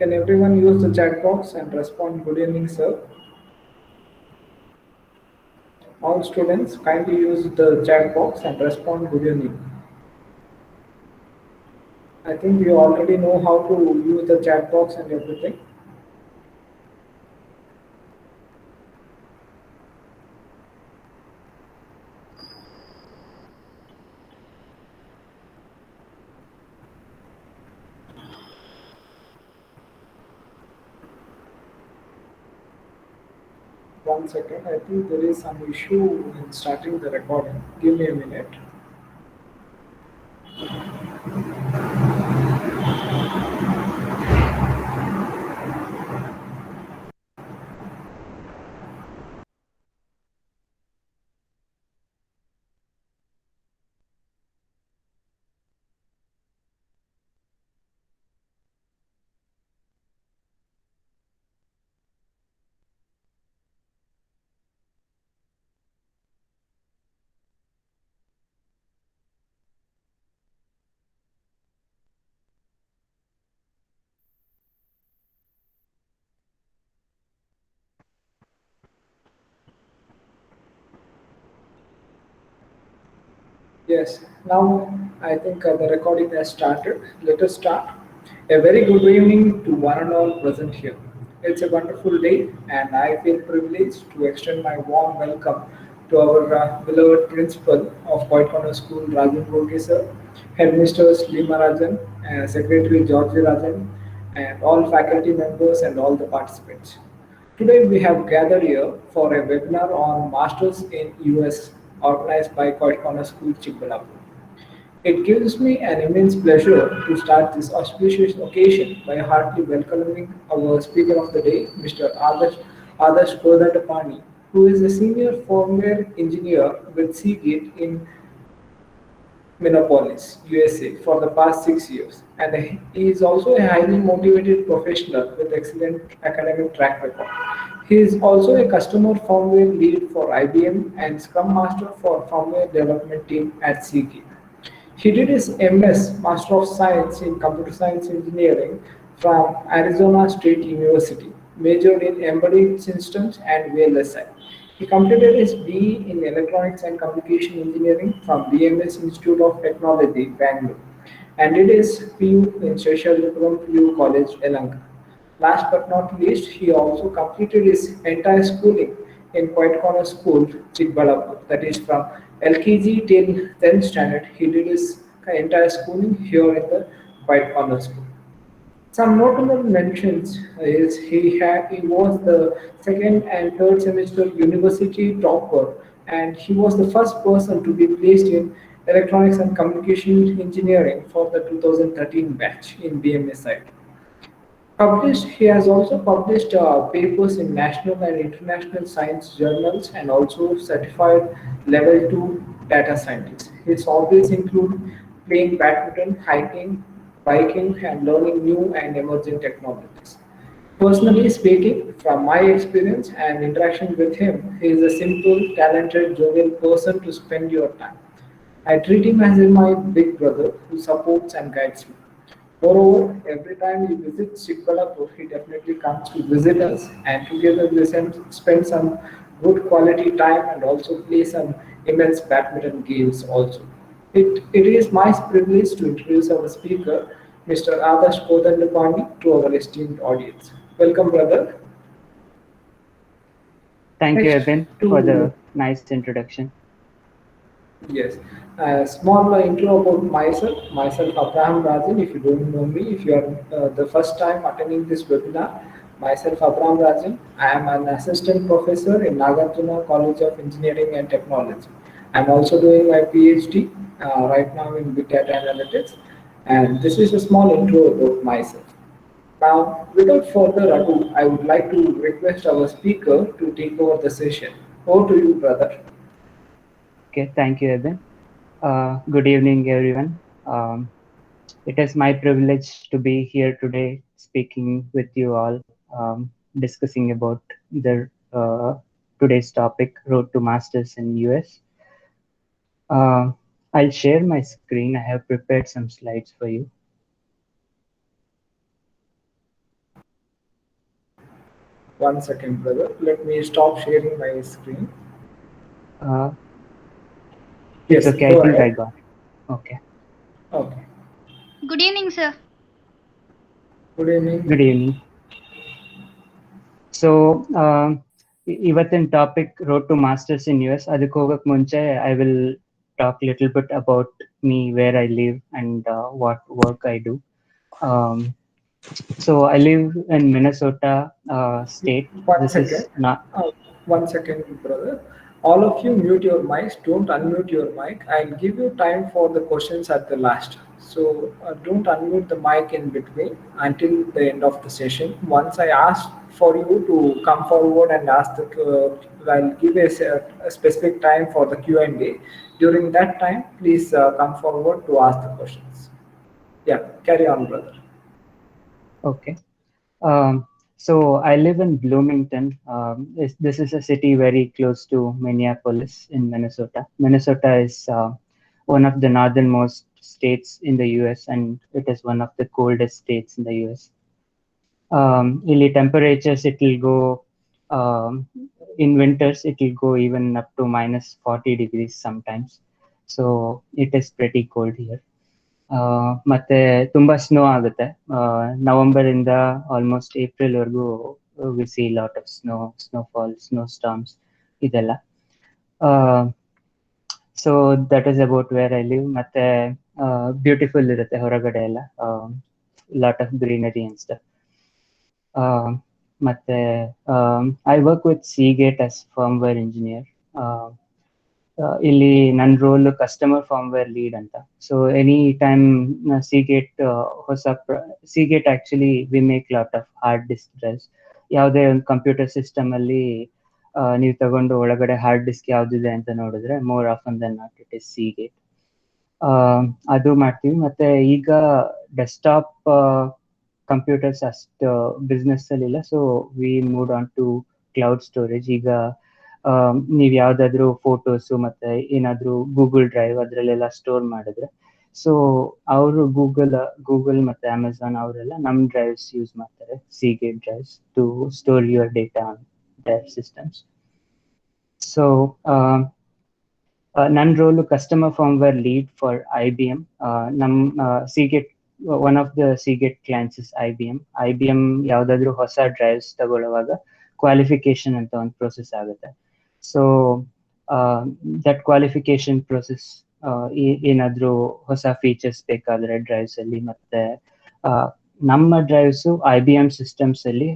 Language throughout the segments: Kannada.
Can everyone use the chat box and respond good evening, sir? All students kindly use the chat box and respond good evening. I think you already know how to use the chat box and everything. 1 second. I think there is some issue in starting the recording. Give me a minute. Yes, now I think the recording has started. Let us start. A very good evening to one and all present here. It's a wonderful day, and I feel privileged to extend my warm welcome to our beloved principal of White Corner School, Rajan Gogi sir, headmisters Lima Rajan, Secretary George Rajan, and all faculty members and all the participants. Today we have gathered here for a webinar on Masters in US organized by White Corner School, Chikbalapur. It gives me an immense pleasure to start this auspicious occasion by heartily welcoming our speaker of the day, Mr. Adarsh Kodatapani, who is a senior firmware engineer with Seagate in Minneapolis, USA, for the past 6 years. And he is also a highly motivated professional with excellent academic track record. He is also a customer firmware lead for IBM and Scrum Master for firmware development team at Seagate. He did his MS, Master of Science in Computer Science Engineering from Arizona State University, majored in Embedded Systems and VLSI. He completed his BE in Electronics and Communication Engineering from BMS Institute of Technology, Bangalore, and did his PU in Sheshadrapuram PU College, Elanka. Last but not least, he also completed his entire schooling in White Corner School, Chikbalapur, that is from LKG till 10th standard. He did his entire schooling here in the White Corner School. Some notable mentions is he was the second and third semester university topper, and he was the first person to be placed in electronics and communication engineering for the 2013 batch in BMSI. He has also published papers in national and international science journals and also certified level 2 data scientist. His hobbies include playing badminton, hiking, biking, and learning new and emerging technologies. Personally speaking, from my experience and interaction with him, he is a simple, talented, jovial person to spend your time. I treat him as my big brother who supports and guides me. Moreover, every time he visits Chikbalapur, he definitely comes to visit us and together we spend some good quality time and also play some immense badminton games also. It is my privilege to introduce our speaker, Mr. Adarsh Kodandapani, to our esteemed audience. Welcome, brother. Thank you, Next, Eben, for to the nice introduction. yes, a small intro about myself. Myself, Abraham Rajan. If you don't know me, if you are the first time attending this webinar, myself, Abraham Rajan. I am an assistant professor in Nagarjuna College of Engineering and Technology. I'm also doing my PhD right now in Big Data Analytics, and this is a small intro about myself. Now, without further ado, I would like to request our speaker to take over the session. Over to you, brother. Okay, thank you, Eben. Good evening, everyone. It is my privilege to be here today speaking with you all, discussing about the today's topic, Road to Masters in US. Uh, I'll share my screen. I have prepared some slides for you. One second, brother. Let me stop sharing my screen. It's Yes, okay. go I think I ahead. got it. Okay. Okay. Good evening, sir. Good evening. Good evening. So, ಇವತ್ತಿನ topic road to masters in US. ಅದಕ್ಕೆ ಹೋಗಕ್ ಮುಂಚೆ I will talk little bit about me, where I live, and what work I do. Um, so I live in Minnesota state. One This is second. not. 1 second, brother. All of you mute your mics. Don't unmute your mic. I'll give you time for the questions at the last. So don't unmute the mic in between until the end of the session. Once I ask for you to come forward and ask I'll give a specific time for the Q&A. During that time, please come forward to ask the questions. Yeah, carry on, brother. Okay. Um, so I live in Bloomington. This is a city very close to Minneapolis in Minnesota. Minnesota is one of the northernmost states in the US, and it is one of the coldest states in the US. Illy temperatures, it will go, in winters, it will go even up to minus 40 degrees sometimes. So it is pretty cold here. ಮತ್ತೆ ತುಂಬಾ ಸ್ನೋ ಆಗುತ್ತೆ. ನವೆಂಬರ್ ಇಂದ ಆಲ್ಮೋಸ್ಟ್ ಏಪ್ರಿಲ್ ವರೆಗೂ we see lot of snowfall, snow storms ಇದೆಲ್ಲ. So that is about where I live. ಮತ್ತೆ ಬ್ಯೂಟಿಫುಲ್ ಇರುತ್ತೆ ಹೊರಗಡೆ ಎಲ್ಲ, lot of greenery and stuff. ಮತ್ತೆ I work with Seagate as firmware engineer. ಇಲ್ಲಿ ನನ್ನ ರೋಲ್ ಕಸ್ಟಮರ್ ಫಾರ್ಮ್ವೇರ್ ಲೀಡ್ ಅಂತ. ಸೊ ಎನಿ ಟೈಮ್ ಸಿಗೇಟ್ ಹೊಸ Seagate actually we make lot of hard disk drives. ಯಾವುದೇ ಒಂದು ಕಂಪ್ಯೂಟರ್ ಸಿಸ್ಟಮ್ ಅಲ್ಲಿ ನೀವು ತಗೊಂಡು ಒಳಗಡೆ ಹಾರ್ಡ್ ಡಿಸ್ಕ್ ಯಾವ್ದಿದೆ ಅಂತ ನೋಡಿದ್ರೆ more often than not it is Seagate. ಅದು ಮಾಡ್ತೀವಿ. ಮತ್ತೆ ಈಗ ಡೆಸ್ಕ್ಟಾಪ್ ಕಂಪ್ಯೂಟರ್ಸ್ ಅಷ್ಟು ಬಿಸ್ನೆಸ್ ಅಲ್ಲಿ ಇಲ್ಲ, so we moved on to cloud storage. ಈಗ ನೀವು ಯಾವ್ದಾದ್ರು ಫೋಟೋಸು ಮತ್ತೆ ಏನಾದ್ರು ಗೂಗಲ್ ಡ್ರೈವ್ ಅದ್ರಲ್ಲೆಲ್ಲ ಸ್ಟೋರ್ ಮಾಡಿದ್ರೆ, ಸೊ ಅವರು ಗೂಗಲ್ ಮತ್ತೆ ಅಮೆಝಾನ್ ಅವರೆಲ್ಲ ನಮ್ ಡ್ರೈವ್ಸ್ ಯೂಸ್ ಮಾಡ್ತಾರೆ, Seagate drives, to store your data on drive systems. So ನನ್ನ role customer firmware lead for IBM. ನಮ್ Seagate, one of the Seagate clients is IBM. IBM ಯಾವ್ದಾದ್ರು ಹೊಸ ಡ್ರೈವ್ಸ್ ತಗೊಳ್ಳುವಾಗ ಕ್ವಾಲಿಫಿಕೇಶನ್ ಅಂತ ಒಂದು ಪ್ರೊಸೆಸ್ ಆಗುತ್ತೆ. ಸೊ ದಟ್ ಕ್ವಾಲಿಫಿಕೇಶನ್ ಪ್ರೊಸೆಸ್, ಏನಾದರೂ ಹೊಸ ಫೀಚರ್ಸ್ ಬೇಕಾದರೆ ಡ್ರೈವ್ಸ್ ಅಲ್ಲಿ, ಮತ್ತೆ ನಮ್ಮ ಡ್ರೈವ್ಸು IBM ಸಿಸ್ಟಮ್ಸ್ ಅಲ್ಲಿ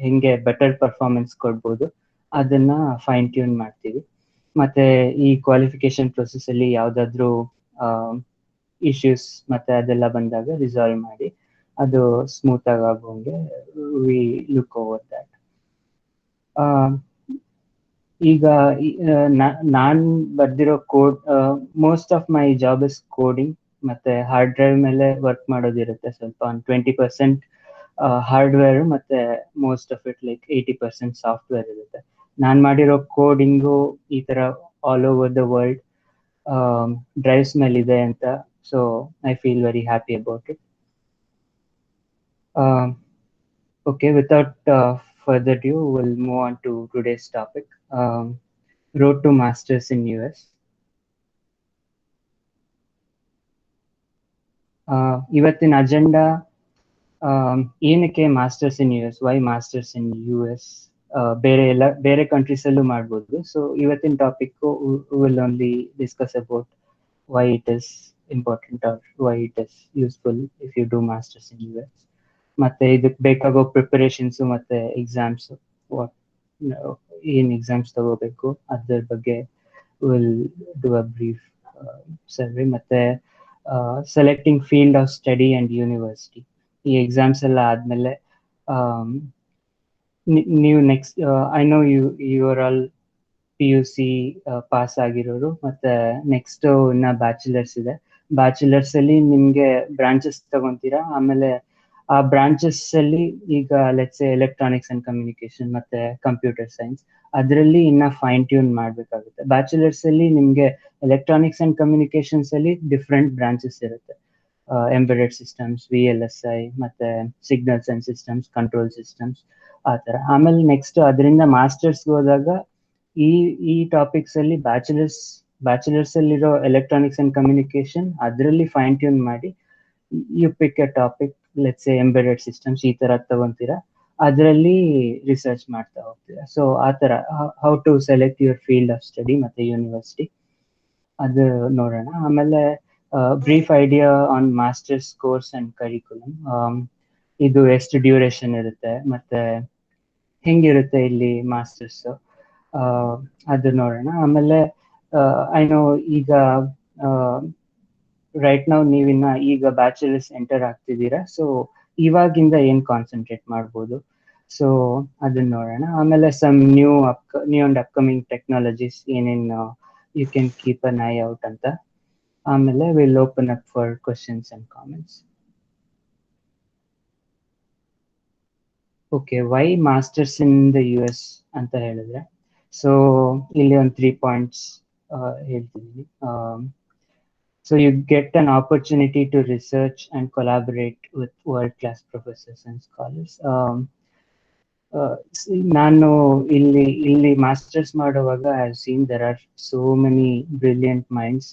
ಹೆಂಗೆ ಬೆಟರ್ ಪರ್ಫಾರ್ಮೆನ್ಸ್ ಕೊಡ್ಬೋದು ಅದನ್ನ ಫೈನ್ ಟ್ಯೂನ್ ಮಾಡ್ತೀವಿ. ಮತ್ತೆ ಈ ಕ್ವಾಲಿಫಿಕೇಶನ್ ಪ್ರೊಸೆಸ್ ಅಲ್ಲಿ ಯಾವ್ದಾದ್ರು ಇಶ್ಯೂಸ್ ಮತ್ತೆ ಅದೆಲ್ಲ ಬಂದಾಗ ರಿಸಾಲ್ವ್ ಮಾಡಿ ಅದು ಸ್ಮೂತ್ ಆಗಿ ಆಗೋಂಗೆ ವಿ ಲುಕ್ ಓವರ್ ದ್ಯಾಟ್. ಈಗ ನಾನ್ ಬರ್ದಿರೋ code, most of my job is coding. ಮತ್ತೆ ಹಾರ್ಡ್ ಡ್ರೈವ್ ಮೇಲೆ ವರ್ಕ್ ಮಾಡೋದಿರುತ್ತೆ ಸ್ವಲ್ಪ, ಒಂದು 20% ಹಾರ್ಡ್ವೇರ್ ಮತ್ತೆ most of it like 80% software ಇರುತ್ತೆ. ನಾನು ಮಾಡಿರೋ ಕೋಡಿಂಗು ಈ ತರ all over the world drives ಮೇಲೆ ಇದೆ ಅಂತ, so I feel very happy about it. Okay, without further ado, we'll move on to today's topic, road to masters in US. ಇವತ್ತಿನ ಅಜೆಂಡಾ, ಏನಕ್ಕೆ masters in US, why masters in US. ಬೇರೆ ಕಂಟ್ರೀಸ್ ಅಲ್ಲೂ ಮಾಡ್ಬೋದು. ಸೊ ಇವತ್ತಿನ topic will only discuss about why it is important or why it is useful if you do masters in US. ಮತ್ತೆ ಇದಕ್ಕೆ ಬೇಕಾಗೋ ಪ್ರಿಪರೇಷನ್ಸು ಮತ್ತೆ ಎಕ್ಸಾಮ್ಸ್, ಏನ್ ಎಕ್ಸಾಮ್ಸ್ ತಗೋಬೇಕು ಅದ್ರ ಬಗ್ಗೆ will do a brief survey. ಮತ್ತೆ selecting field of study and university. ಈ ಎಕ್ಸಾಮ್ಸ್ ಎಲ್ಲ ಆದ್ಮೇಲೆ ನೀವು next, I know you are all PUC pass ಆಗಿರೋರು, ಮತ್ತೆ ನೆಕ್ಸ್ಟ್ ಇನ್ನ ಬ್ಯಾಚುಲರ್ಸ್ ಇದೆ. ಬ್ಯಾಚುಲರ್ಸ್ ಅಲ್ಲಿ ನಿಮ್ಗೆ ಬ್ರಾಂಚಸ್ ತಗೊಂತೀರಾ, ಆಮೇಲೆ ಆ ಬ್ರಾಂಚಸ್ ಅಲ್ಲಿ ಈಗ ಲೆಟ್ಸ್ ಎಲೆಕ್ಟ್ರಾನಿಕ್ಸ್ ಅಂಡ್ ಕಮ್ಯುನಿಕೇಶನ್ ಮತ್ತೆ ಕಂಪ್ಯೂಟರ್ ಸೈನ್ಸ್, ಅದರಲ್ಲಿ ಇನ್ನ ಫೈನ್ ಟ್ಯೂನ್ ಮಾಡ್ಬೇಕಾಗುತ್ತೆ. ಬ್ಯಾಚುಲರ್ಸ್ ಅಲ್ಲಿ ನಿಮ್ಗೆ ಎಲೆಕ್ಟ್ರಾನಿಕ್ಸ್ ಅಂಡ್ ಕಮ್ಯುನಿಕೇಶನ್ಸ್ ಅಲ್ಲಿ ಡಿಫ್ರೆಂಟ್ ಬ್ರಾಂಚಸ್ ಇರುತ್ತೆ. ಎಂಬೆಡೆಡ್ ಸಿಸ್ಟಮ್ಸ್, VLSI, ಮತ್ತೆ signals and systems, control systems, ಆ ಥರ. ಆಮೇಲೆ ನೆಕ್ಸ್ಟ್ ಅದರಿಂದ ಮಾಸ್ಟರ್ಸ್ಗೆ ಹೋದಾಗ ಈ ಟಾಪಿಕ್ಸ್ ಅಲ್ಲಿ ಬ್ಯಾಚುಲರ್ಸ್ ಅಲ್ಲಿರೋ ಎಲೆಕ್ಟ್ರಾನಿಕ್ಸ್ ಅಂಡ್ ಕಮ್ಯುನಿಕೇಶನ್ ಅದರಲ್ಲಿ ಫೈನ್ ಟ್ಯೂನ್ ಮಾಡಿ you pick a topic, let's embedded systems, ಈ ತರ ತಗೊಂತೀರಾ, ಅದರಲ್ಲಿ ರಿಸರ್ಚ್ ಮಾಡ್ತಾ ಹೋಗ್ತೀರಾ. ಸೊ ಆ ತರ how to select your field of study ಮತ್ತೆ ಯೂನಿವರ್ಸಿಟಿ ಅದು ನೋಡೋಣ. ಆಮೇಲೆ brief idea on masters course and curriculum, ಇದು ಎಷ್ಟು ಡ್ಯೂರೇಷನ್ ಇರುತ್ತೆ ಮತ್ತೆ ಹೆಂಗಿರುತ್ತೆ ಇಲ್ಲಿ ಮಾಸ್ಟರ್ಸ್, ಅದು ನೋಡೋಣ. ಆಮೇಲೆ ಐ ನೋ ಈಗ ರೈಟ್ ನಾವು ನೀವಿನ್ನ ಈಗ ಬ್ಯಾಚುಲರ್ಸ್ ಎಂಟರ್ ಆಗ್ತಿದ್ದೀರಾ, ಸೊ ಇವಾಗಿಂದ ಏನ್ ಕಾನ್ಸಂಟ್ರೇಟ್ ಮಾಡ್ಬೋದು, ಸೊ ಅದನ್ನ ನೋಡೋಣ. ಆಮೇಲೆ some new and upcoming technologies ಏನೇನು you can keep an eye out ಅಂತ. ಆಮೇಲೆ will open up for questions and comments. Okay, why masters in the US ಅಂತ ಹೇಳಿದ್ರೆ, ಸೊ ಇಲ್ಲಿ ಒಂದು 3 ಪಾಯಿಂಟ್ಸ್ ಹೇಳ್ತಿದ್ದೀನಿ. So you get an opportunity to research and collaborate with world-class professors and scholars. ನಾನು ಇಲ್ಲಿ ಮಾಸ್ಟರ್ಸ್ ಮಾಡುವಾಗ I have seen there are so many brilliant minds.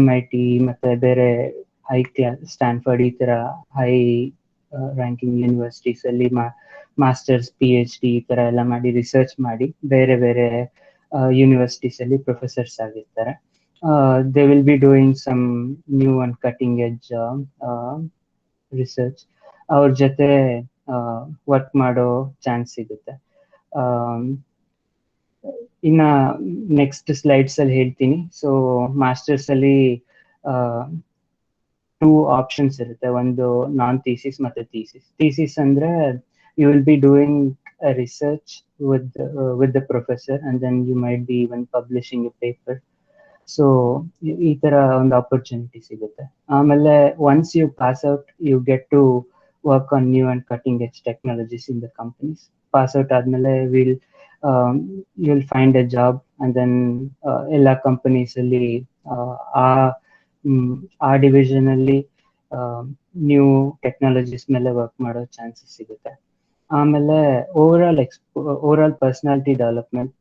MIT ಮತ್ತೆ ಬೇರೆ ಹೈ ಕ್ಲಾಸ್ ಸ್ಟ್ಯಾನ್ಫರ್ಡ್ ಈ ತರ ಹೈ ರ್ಯಾಂಕಿಂಗ್ ಯೂನಿವರ್ಸಿಟೀಸ್ ಅಲ್ಲಿ ಮಾಸ್ಟರ್ಸ್ PhD ಈ ತರ ಎಲ್ಲ ಮಾಡಿ ರಿಸರ್ಚ್ ಮಾಡಿ ಬೇರೆ ಬೇರೆ ಯೂನಿವರ್ಸಿಟೀಸ್ ಅಲ್ಲಿ ಪ್ರೊಫೆಸರ್ಸ್ ಆಗಿರ್ತಾರೆ. They will be doing some new and cutting edge research. ಅವ್ರ ಜೊತೆ ವರ್ಕ್ ಮಾಡೋ ಚಾನ್ಸ್ ಸಿಗುತ್ತೆ. ಇನ್ನ ನೆಕ್ಸ್ಟ್ ಸ್ಲೈಡ್ಸ್ ಅಲ್ಲಿ ಹೇಳ್ತೀನಿ. ಸೊ ಮಾಸ್ಟರ್ಸ್ ಅಲ್ಲಿ 2 ಆಪ್ಷನ್ಸ್ ಇರುತ್ತೆ, ಒಂದು ನಾನ್ ಥೀಸಿಸ್ ಮತ್ತೆ ಥೀಸಿಸ್ ಅಂದ್ರೆ you will be doing research with the professor and then you might be even publishing a paper. So ಈ ತರ ಒಂದು ಆಪರ್ಚುನಿಟಿ ಸಿಗುತ್ತೆ. ಆಮೇಲೆ once you pass out you get to work on new and cutting edge technologies in the companies. Pass out ಆದ್ಮೇಲೆ you will find a job and then ಎಲ್ಲ ಕಂಪನೀಸ್ ಅಲ್ಲಿ ಆ ಡಿವಿಷನ್ ಅಲ್ಲಿ ನ್ಯೂ ಟೆಕ್ನಾಲಜೀಸ್ ಮೇಲೆ ವರ್ಕ್ ಮಾಡೋ ಚಾನ್ಸಸ್ ಸಿಗುತ್ತೆ. ಆಮೇಲೆ ಓವರ್ ಆಲ್ ಪರ್ಸನಾಲಿಟಿ ಡೆವಲಪ್ಮೆಂಟ್,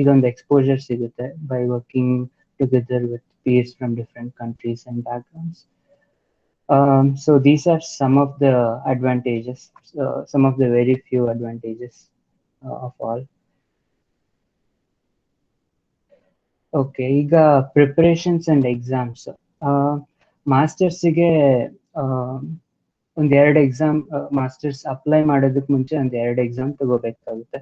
ಇದೊಂದು ಎಕ್ಸ್ಪೋಜರ್ ಸಿಗುತ್ತೆ by working together with peers from different countries and backgrounds. So these are some of the advantages, some of the very few advantages of all. Okay, ಈಗ preparations and exams. ಮಾಸ್ಟರ್ಸಿಗೆ ಒಂದೆರಡು ಎಕ್ಸಾಮ್, ಮಾಸ್ಟರ್ಸ್ ಅಪ್ಲೈ ಮಾಡೋದಕ್ಕೆ ಮುಂಚೆ ಒಂದೆರಡು ಎಕ್ಸಾಮ್ ತಗೋಬೇಕಾಗುತ್ತೆ.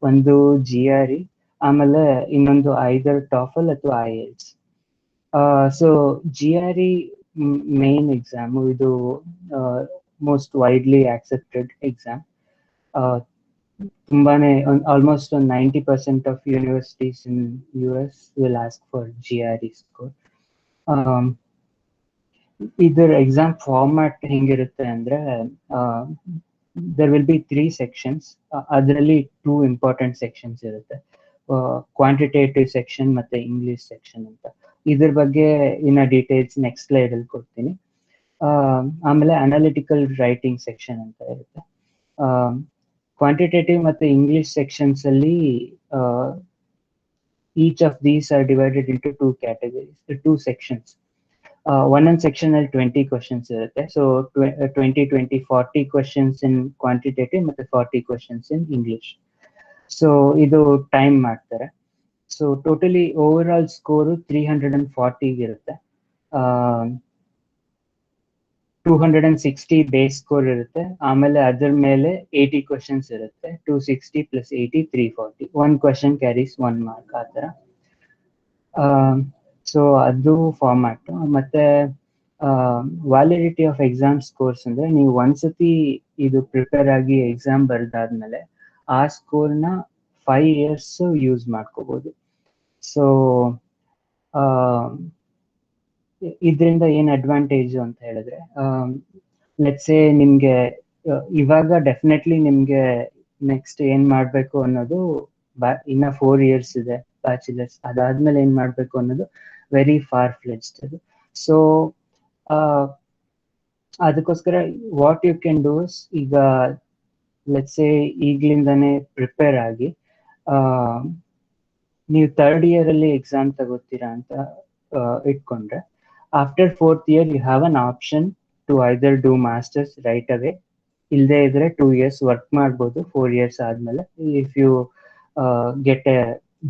ಒಂದು GRE, ಆಮೇಲೆ ಇನ್ನೊಂದು ಐದರ್ TOEFL ಅಥವಾ IELTS. So GRE main exam, ಇದು ಮೋಸ್ಟ್ ವೈಡ್ಲಿ ಆಕ್ಸೆಪ್ಟೆಡ್ ಎಕ್ಸಾಮ್. ತುಂಬಾನೇ almost 90% of universities in US will ask for GRE score. ಇದರ ಎಕ್ಸಾಮ್ ಫಾರ್ಮ್ಯಾಟ್ ಹೆಂಗಿರುತ್ತೆ ಅಂದ್ರೆ, there will be 3 sections. ಅದರಲ್ಲಿ 2 ಇಂಪಾರ್ಟೆಂಟ್ ಸೆಕ್ಷನ್ಸ್ ಇರುತ್ತೆ, ಕ್ವಾಂಟಿಟೇಟಿವ್ ಸೆಕ್ಷನ್ ಮತ್ತೆ ಇಂಗ್ಲಿಷ್ ಸೆಕ್ಷನ್ ಅಂತ. ಇದ್ರ ಬಗ್ಗೆ ಇನ್ನ ಡೀಟೇಲ್ಸ್ ನೆಕ್ಸ್ಟ್ ಸ್ಲೈಡ್ ಅಲ್ಲಿ ಕೊಡ್ತೀನಿ. ಆಮೇಲೆ ಅನಾಲಿಟಿಕಲ್ ರೈಟಿಂಗ್ ಸೆಕ್ಷನ್ ಅಂತ ಇರುತ್ತೆ. ಕ್ವಾಂಟಿಟೇಟಿವ್ ಮತ್ತೆ ಇಂಗ್ಲಿಷ್ ಸೆಕ್ಷನ್ಸ್ ಅಲ್ಲಿ each of these are divided into 2 categories, 2 sections. ಒಂದೊಂದು ಸೆಕ್ಷನ್ ಅಲ್ಲಿ 20 ಕ್ವಶನ್ಸ್ ಇರುತ್ತೆ. ಸೊ 40 ಕ್ವಶನ್ಸ್ ಇನ್ ಕ್ವಾಂಟಿಟೇಟಿವ್ ಮತ್ತೆ 40 ಕ್ವಶನ್ಸ್ ಇನ್ ಇಂಗ್ಲಿಷ್. ಸೊ ಇದು ಟೈಮ್ ಮಾಡ್ತಾರೆ. So totally over all score 340 ಇರುತ್ತೆ. 260 ಬೇಸ್ ಸ್ಕೋರ್ ಇರುತ್ತೆ. ಆಮೇಲೆ ಅದ್ರ ಮೇಲೆ 80 ಕ್ವಶನ್ಸ್ ಇರುತ್ತೆ. 260 + 80 340. 1 ಕ್ವಶನ್ ಕ್ಯಾರೀಸ್ 1 ಮಾರ್ಕ್, ಆ ಥರ. ಸೊ ಅದು ಫಾರ್ಮ್ಯಾಟ್. ಮತ್ತೆ ವ್ಯಾಲಿಡಿಟಿ ಆಫ್ ಎಕ್ಸಾಮ್ ಸ್ಕೋರ್ಸ್ ಅಂದ್ರೆ, ನೀವು ಒಂದ್ಸತಿ ಇದು ಪ್ರಿಪೇರ್ ಆಗಿ ಎಕ್ಸಾಮ್ ಬರ್ದಾದ್ಮೇಲೆ ಆ ಸ್ಕೋರ್ನ 5 years ಯೂಸ್ ಮಾಡ್ಕೋಬಹುದು. ಸೊ ಇದರಿಂದ ಏನ್ ಅಡ್ವಾಂಟೇಜ್ ಅಂತ ಹೇಳಿದ್ರೆ, ಲೆಟ್ಸ್ ಸೇ ನಿಮ್ಗೆ ಇವಾಗ ಡೆಫಿನೆಟ್ಲಿ ನಿಮ್ಗೆ ನೆಕ್ಸ್ಟ್ ಏನ್ ಮಾಡ್ಬೇಕು ಅನ್ನೋದು ಇನ್ನ 4 years ಇದೆ ಬ್ಯಾಚುಲರ್ಸ್. ಅದಾದ್ಮೇಲೆ ಏನ್ ಮಾಡ್ಬೇಕು ಅನ್ನೋದು ವೆರಿ ಫಾರ್ ಫ್ಲೆಜ್ಡ್ ಅದು. ಸೊ ಅದಕ್ಕೋಸ್ಕರ ವಾಟ್ ಯು ಕ್ಯಾನ್ ಡೂ ಈಗ ಲೆಟ್ಸ್ ಸೇ ಈಗ್ಲಿಂದಾನೇ ಪ್ರಿಪೇರ್ ಆಗಿ ನೀವು ಥರ್ಡ್ ಇಯರ್ ಅಲ್ಲಿ ಎಕ್ಸಾಮ್ ತಗೋತೀರಾ ಅಂತ ಇಟ್ಕೊಂಡ್ರೆ after fourth year you have an option to either do masters right away, ಇಲ್ಲದೆ ಇದ್ರೆ 2 years ವರ್ಕ್ ಮಾಡ್ಬೋದು 4 years ಆದ್ಮೇಲೆ. If you get a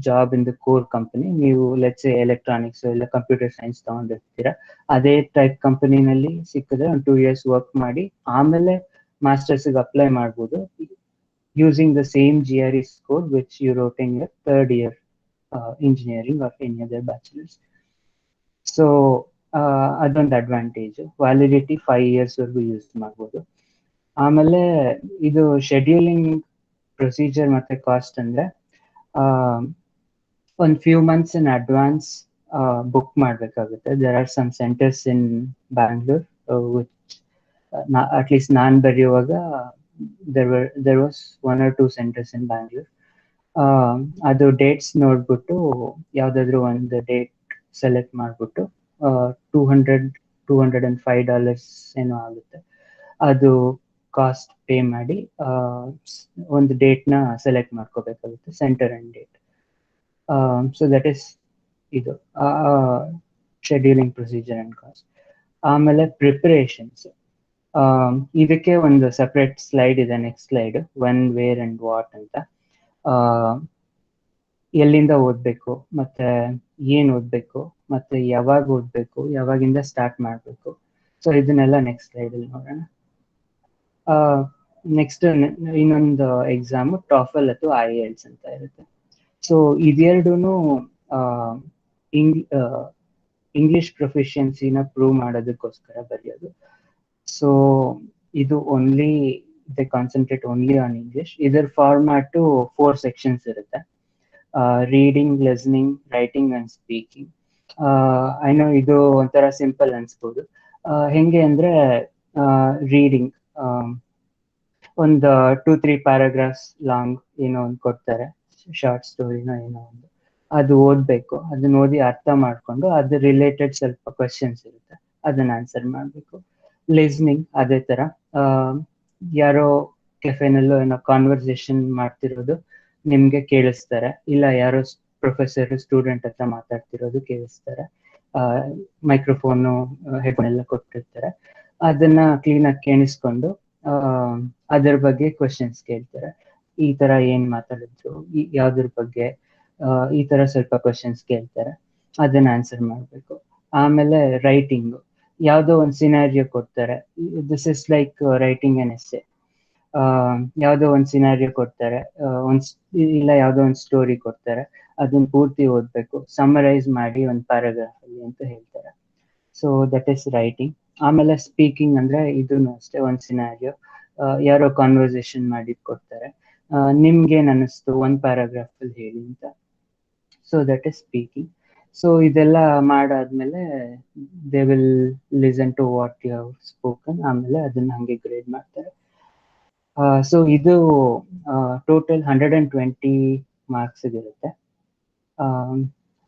job in the core company, ನೀವು ಲೆಟ್ಸ್ ಎಲೆಕ್ಟ್ರಾನಿಕ್ಸ್ ಇಲ್ಲ ಕಂಪ್ಯೂಟರ್ ಸೈನ್ಸ್ ತಗೊಂಡಿರ್ತೀರಾ, ಅದೇ ಟೈಪ್ ಕಂಪನಿನಲ್ಲಿ ಸಿಕ್ಕಿದ್ರೆ ಒಂದು 2 years ವರ್ಕ್ ಮಾಡಿ ಆಮೇಲೆ ಮಾಸ್ಟರ್ಸ್ಗೆ ಅಪ್ಲೈ ಮಾಡ್ಬೋದು using the same GRE score which you wrote in your third year engineering or any other bachelor's. So ಅದೊಂದು ಅಡ್ವಾಂಟೇಜ್. ವ್ಯಾಲಿಡಿಟಿ 5 years ವರೆಗೂ ಯೂಸ್ ಮಾಡ್ಬೋದು. ಆಮೇಲೆ ಇದು ಶೆಡ್ಯೂಲಿಂಗ್ ಪ್ರೊಸೀಜರ್ ಮತ್ತೆ ಕಾಸ್ಟ್ ಅಂದ್ರೆ ಒಂದು few months in advance book ಮಾಡಬೇಕಾಗುತ್ತೆ. There are some centres in Bangalore which at least ನಾನು ಬರೆಯುವಾಗ there was 1 or 2 centers in Bangalore. ಅದು ಡೇಟ್ಸ್ ನೋಡ್ಬಿಟ್ಟು ಯಾವ್ದಾದ್ರು ಒಂದು ಡೇಟ್ ಸೆಲೆಕ್ಟ್ ಮಾಡ್ಬಿಟ್ಟು $205 ಏನೋ ಆಗುತ್ತೆ, ಅದು ಕಾಸ್ಟ್ ಪೇ ಮಾಡಿ ಒಂದು ಡೇಟ್ನ ಸೆಲೆಕ್ಟ್ ಮಾಡ್ಕೋಬೇಕಾಗುತ್ತೆ, centre and date. So that is ಇದು ಶೆಡ್ಯೂಲಿಂಗ್ ಪ್ರೊಸೀಜರ್ ಅಂಡ್ ಕಾಸ್ಟ್. ಆಮೇಲೆ ಪ್ರಿಪರೇಷನ್ಸ್, ಇದಕ್ಕೆ ಒಂದು ಸಪ್ರೇಟ್ ಸ್ಲೈಡ್ ಇದೆ, next slide, one where and what ಅಂತ. ಎಲ್ಲಿಂದ ಓದಬೇಕು ಮತ್ತೆ ಏನ್ ಓದಬೇಕು ಮತ್ತೆ ಯಾವಾಗ ಓದಬೇಕು, ಯಾವಾಗಿಂದ ಸ್ಟಾರ್ಟ್ ಮಾಡಬೇಕು. ಸೊ ಇದನ್ನೆಲ್ಲ ನೆಕ್ಸ್ಟ್ ಸ್ಲೈಡ್ ಅಲ್ಲಿ ನೋಡೋಣ. ನೆಕ್ಸ್ಟ್ ಇನ್ನೊಂದು ಎಕ್ಸಾಮ್ TOEFL ಅಥವಾ IELTS ಅಂತ ಇರುತ್ತೆ. ಸೊ ಇದೆರಡೂ ಇಂಗ್ಲಿಷ್ ಪ್ರೊಫಿಷಿಯನ್ಸಿನ ಪ್ರೂವ್ ಮಾಡೋದಕ್ಕೋಸ್ಕರ ಬರೆಯೋದು. ಸೊ ಇದು only they concentrate only on English. ಇದರ ಫಾರ್ಮ್ಯಾಟು 4 sections ಇರುತ್ತೆ: reading, listening, writing and speaking. I know ಇದು ಒಂಥರ ಸಿಂಪಲ್ ಅನ್ಸ್ಬೋದು. ಹೆಂಗೆ ಅಂದ್ರೆ ರೀಡಿಂಗ್ ಒಂದು 2-3 ಪ್ಯಾರಾಗ್ರಾಫ್ಸ್ ಲಾಂಗ್ ಏನೋ ಒಂದು ಕೊಡ್ತಾರೆ, ಶಾರ್ಟ್ ಸ್ಟೋರಿನೋ ಏನೋ ಒಂದು, ಅದು ಓದಬೇಕು. ಅದನ್ನ ಓದಿ ಅರ್ಥ ಮಾಡ್ಕೊಂಡು ಅದ್ರ ರಿಲೇಟೆಡ್ ಸ್ವಲ್ಪ ಕ್ವಶನ್ಸ್ ಇರುತ್ತೆ, ಅದನ್ನ ಆನ್ಸರ್ ಮಾಡಬೇಕು. ಲಿಸ್ನಿಂಗ್ ಅದೇ ತರ, ಯಾರೋ ಕೆಫೆನಲ್ಲೋ ಏನೋ ಕಾನ್ವರ್ಸೇಷನ್ ಮಾಡ್ತಿರೋದು ನಿಮ್ಗೆ ಕೇಳಿಸ್ತಾರೆ, ಇಲ್ಲ ಯಾರೋ ಪ್ರೊಫೆಸರ್ ಸ್ಟೂಡೆಂಟ್ ಹತ್ರ ಮಾತಾಡ್ತಿರೋದು ಕೇಳಿಸ್ತಾರೆ, ಮೈಕ್ರೋಫೋನು ಹೆಡ್ಫೋನ್ ಎಲ್ಲ ಕೊಟ್ಟಿರ್ತಾರೆ, ಅದನ್ನ ಕ್ಲೀನಾಗಿ ಕೇಳಿಸ್ಕೊಂಡು ಅದರ ಬಗ್ಗೆ ಕ್ವಶನ್ಸ್ ಕೇಳ್ತಾರೆ. ಈ ತರ ಏನ್ ಮಾತಾಡಿದ್ರು, ಯಾವ್ದ್ರ ಬಗ್ಗೆ, ಈ ತರ ಸ್ವಲ್ಪ ಕ್ವಶನ್ಸ್ ಕೇಳ್ತಾರೆ, ಅದನ್ನ ಆನ್ಸರ್ ಮಾಡ್ಬೇಕು. ಆಮೇಲೆ ರೈಟಿಂಗ್, ಯಾವ್ದೋ ಒಂದು ಸಿನಾರಿಯೋ ಕೊಡ್ತಾರೆ, this is like writing N essay. ಯಾವ್ದೋ ಒಂದು ಸಿನಾರಿಯೋ ಕೊಡ್ತಾರೆ, ಇಲ್ಲ ಯಾವ್ದೋ ಒಂದು ಸ್ಟೋರಿ ಕೊಡ್ತಾರೆ, ಅದನ್ನ ಪೂರ್ತಿ ಓದ್ಬೇಕು, ಸಮರೈಸ್ ಮಾಡಿ ಒಂದು ಪ್ಯಾರಾಗ್ರಾಫ್ ಅಲ್ಲಿ ಅಂತ ಹೇಳ್ತಾರೆ. So that is writing. ಆಮೇಲೆ ಸ್ಪೀಕಿಂಗ್ ಅಂದ್ರೆ ಇದನ್ನು ಅಷ್ಟೇ, ಒಂದು ಸಿನಾರಿಯೋ, ಯಾರೋ ಕಾನ್ವರ್ಸೇಷನ್ ಮಾಡಿ ಕೊಡ್ತಾರೆ, ನಿಮ್ಗೇನ್ ಅನ್ನಿಸ್ತು ಒಂದು ಪ್ಯಾರಾಗ್ರಾಫ್ ಅಲ್ಲಿ ಹೇಳಿ ಅಂತ. So that is speaking. So ಇದೆಲ್ಲ ಮಾಡಾದ್ಮೇಲೆ they will listen to what you have spoken, ಆಮೇಲೆ ಅದನ್ನ ಹಂಗೆ ಗ್ರೇಡ್ ಮಾಡ್ತಾರೆ. ಸೊ ಇದು ಟೋಟಲ್ 120 ಮಾರ್ಕ್ಸ್ ಇರುತ್ತೆ.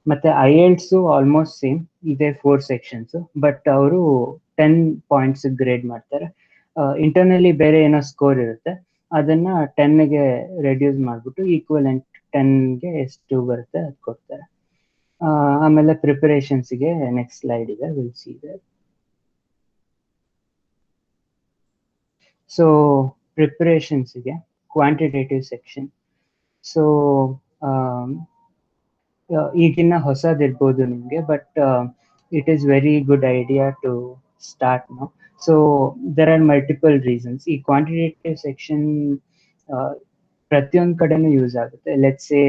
ಮತ್ತೆ IELTS ಆಲ್ಮೋಸ್ಟ್ ಸೇಮ್ ಇದೆ, 4 sections, ಬಟ್ ಅವರು 10 points ಗ್ರೇಡ್ ಮಾಡ್ತಾರೆ. ಇಂಟರ್ನಲಿ ಬೇರೆ ಏನೋ ಸ್ಕೋರ್ ಇರುತ್ತೆ, ಅದನ್ನ 10ಗೆ ರೆಡ್ಯೂಸ್ ಮಾಡ್ಬಿಟ್ಟು ಈಕ್ವಲೆಂಟ್ 10ಗೆ ಎಷ್ಟು ಬರುತ್ತೆ ಅದು ಕೊಡ್ತಾರೆ. ಆಮೇಲೆ ಪ್ರಿಪರೇಷನ್ಸ್ಗೆ ನೆಕ್ಸ್ಟ್ ಸ್ಲೈಡ್ ಇದೆ, ವಿಲ್ ಸಿ ದೇರ್. ಸೊ ಪ್ರಿಪರೇಷನ್ಸ್ಗೆ ಕ್ವಾಂಟಿಟೇಟಿವ್ ಸೆಕ್ಷನ್. ಸೊ ಈಗಿನ್ನ ಹೊಸದಿರ್ಬೋದು ನಿಮಗೆ, but it is very good idea to start now. So there are multiple reasons. ಈ ಕ್ವಾಂಟಿಟೇಟಿವ್ ಸೆಕ್ಷನ್ ಪ್ರತಿಯೊಂದು ಕಡೆನೂ ಯೂಸ್ ಆಗುತ್ತೆ. ಲೆಟ್ಸ್ ಸೇ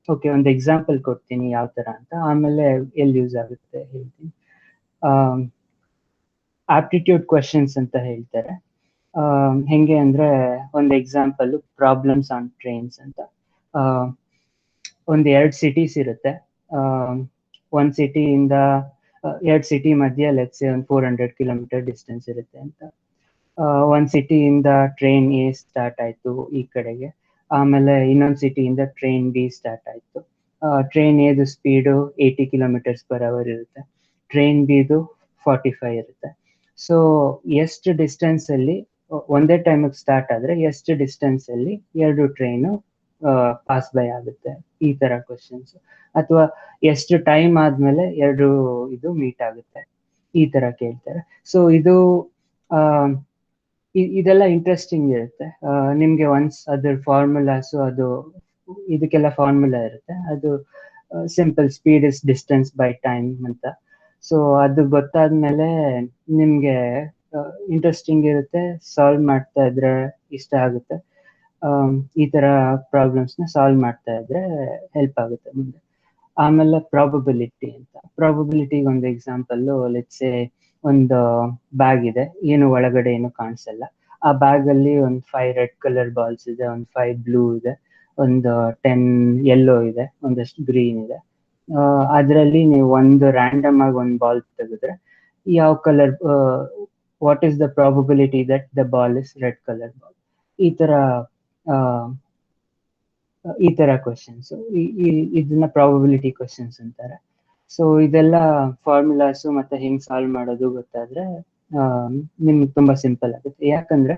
ಓಕೆ, ಒಂದು ಎಕ್ಸಾಂಪಲ್ ಕೊಡ್ತೀನಿ ಯಾವ ತರ ಅಂತ, ಆಮೇಲೆ ಎಲ್ಲಿ ಯೂಸ್ ಆಗುತ್ತೆ ಹೇಳ್ತೀನಿ. ಆಪ್ಟಿಟ್ಯೂಡ್ ಕ್ವೆಶನ್ಸ್ ಅಂತ ಹೇಳ್ತಾರೆ. ಹೆಂಗೆ ಅಂದ್ರೆ ಒಂದು ಎಕ್ಸಾಂಪಲ್ ಪ್ರಾಬ್ಲಮ್ಸ್ ಆನ್ ಟ್ರೈನ್ಸ್ ಅಂತ. ಒಂದು 2 cities ಇರುತ್ತೆ, ಒಂದು ಸಿಟಿಯಿಂದ 2 city ಮಧ್ಯೆ ಲೆಟ್ಸ್ ಸೇ ಒಂದು 400 kilometer ಡಿಸ್ಟೆನ್ಸ್ ಇರುತ್ತೆ ಅಂತ. ಒಂದು ಸಿಟಿಯಿಂದ ಟ್ರೈನ್ A ಸ್ಟಾರ್ಟ್ ಆಯ್ತು ಈ ಕಡೆಗೆ, ಆಮೇಲೆ ಇನ್ನೊಂದು ಸಿಟಿಯಿಂದ ಟ್ರೈನ್ B ಸ್ಟಾರ್ಟ್ ಆಯ್ತು. ಟ್ರೈನ್ Aದು ಸ್ಪೀಡು 80 kilometers per hour ಇರುತ್ತೆ, ಟ್ರೈನ್ ಬಿದು 45 ಇರುತ್ತೆ. ಸೊ ಎಷ್ಟು ಡಿಸ್ಟೆನ್ಸ್ ಅಲ್ಲಿ ಒಂದೇ ಟೈಮಿಗೆ ಸ್ಟಾರ್ಟ್ ಆದ್ರೆ ಎಷ್ಟು ಡಿಸ್ಟೆನ್ಸ್ ಅಲ್ಲಿ 2 ಟ್ರೈನು ಪಾಸ್ ಬೈ ಆಗುತ್ತೆ, ಈ ತರ ಕ್ವಶನ್ಸ್. ಅಥವಾ ಎಷ್ಟು ಟೈಮ್ ಆದ್ಮೇಲೆ 2 ಇದು ಮೀಟ್ ಆಗುತ್ತೆ, ಈ ತರ ಕೇಳ್ತಾರೆ. ಸೊ ಇದು ಇದೆಲ್ಲ ಇಂಟ್ರೆಸ್ಟಿಂಗ್ ಇರುತ್ತೆ. ನಿಮ್ಗೆ ಒನ್ಸ್ ಅದ್ರ ಫಾರ್ಮುಲಾಸ್, ಅದು ಇದಕ್ಕೆಲ್ಲ ಫಾರ್ಮುಲಾ ಇರುತ್ತೆ. ಅದು simple speed is distance by time ಅಂತ. ಸೊ ಅದು ಗೊತ್ತಾದ್ಮೇಲೆ ನಿಮ್ಗೆ ಇಂಟ್ರೆಸ್ಟಿಂಗ್ ಇರುತ್ತೆ, ಸಾಲ್ವ್ ಮಾಡ್ತಾ ಇದ್ರೆ ಇಷ್ಟ ಆಗುತ್ತೆ. ಈ ತರ ಪ್ರಾಬ್ಲಮ್ಸ್ ನ ಸಾಲ್ವ್ ಮಾಡ್ತಾ ಇದ್ರೆ ಹೆಲ್ಪ್ ಆಗುತ್ತೆ ಮುಂದೆ. ಆಮೇಲೆ ಪ್ರಾಬಬಿಲಿಟಿ ಅಂತ. ಪ್ರಾಬಬಿಲಿಟಿಗೆ ಒಂದು ಎಕ್ಸಾಂಪಲ್, ಲೆಟ್ಸೆ ಒಂದು ಬ್ಯಾಗ್ ಇದೆ, ಏನು ಒಳಗಡೆ ಏನು ಕಾಣಿಸಲ್ಲ. ಆ ಬ್ಯಾಗ್ ಅಲ್ಲಿ ಒಂದು 5 ರೆಡ್ ಕಲರ್ ಬಾಲ್ಸ್ ಇದೆ, ಒಂದು 5 ಬ್ಲೂ ಇದೆ, ಒಂದು 10 ಯೆಲ್ಲೋ ಇದೆ, ಒಂದಷ್ಟು ಗ್ರೀನ್ ಇದೆ. ಅದರಲ್ಲಿ ನೀವು ಒಂದು ರ್ಯಾಂಡಮ್ ಆಗಿ ಒಂದು ಬಾಲ್ ತೆಗೆದ್ರೆ ಯಾವ colour, what is the probability that the ball is red colour ball? ಈ ತರ ಕ್ವಶನ್ಸ್, ಇದನ್ನ ಪ್ರಾಬಬಿಲಿಟಿ ಕ್ವಶನ್ಸ್ ಅಂತಾರೆ. ಸೊ ಇದೆಲ್ಲ ಫಾರ್ಮುಲಾಸ್ ಮತ್ತೆ ಹೆಂಗ್ ಸಾಲ್ವ್ ಮಾಡೋದು ಗೊತ್ತಾದ್ರೆ ನಿಮ್ಗೆ ತುಂಬಾ ಸಿಂಪಲ್ ಆಗುತ್ತೆ. ಯಾಕಂದ್ರೆ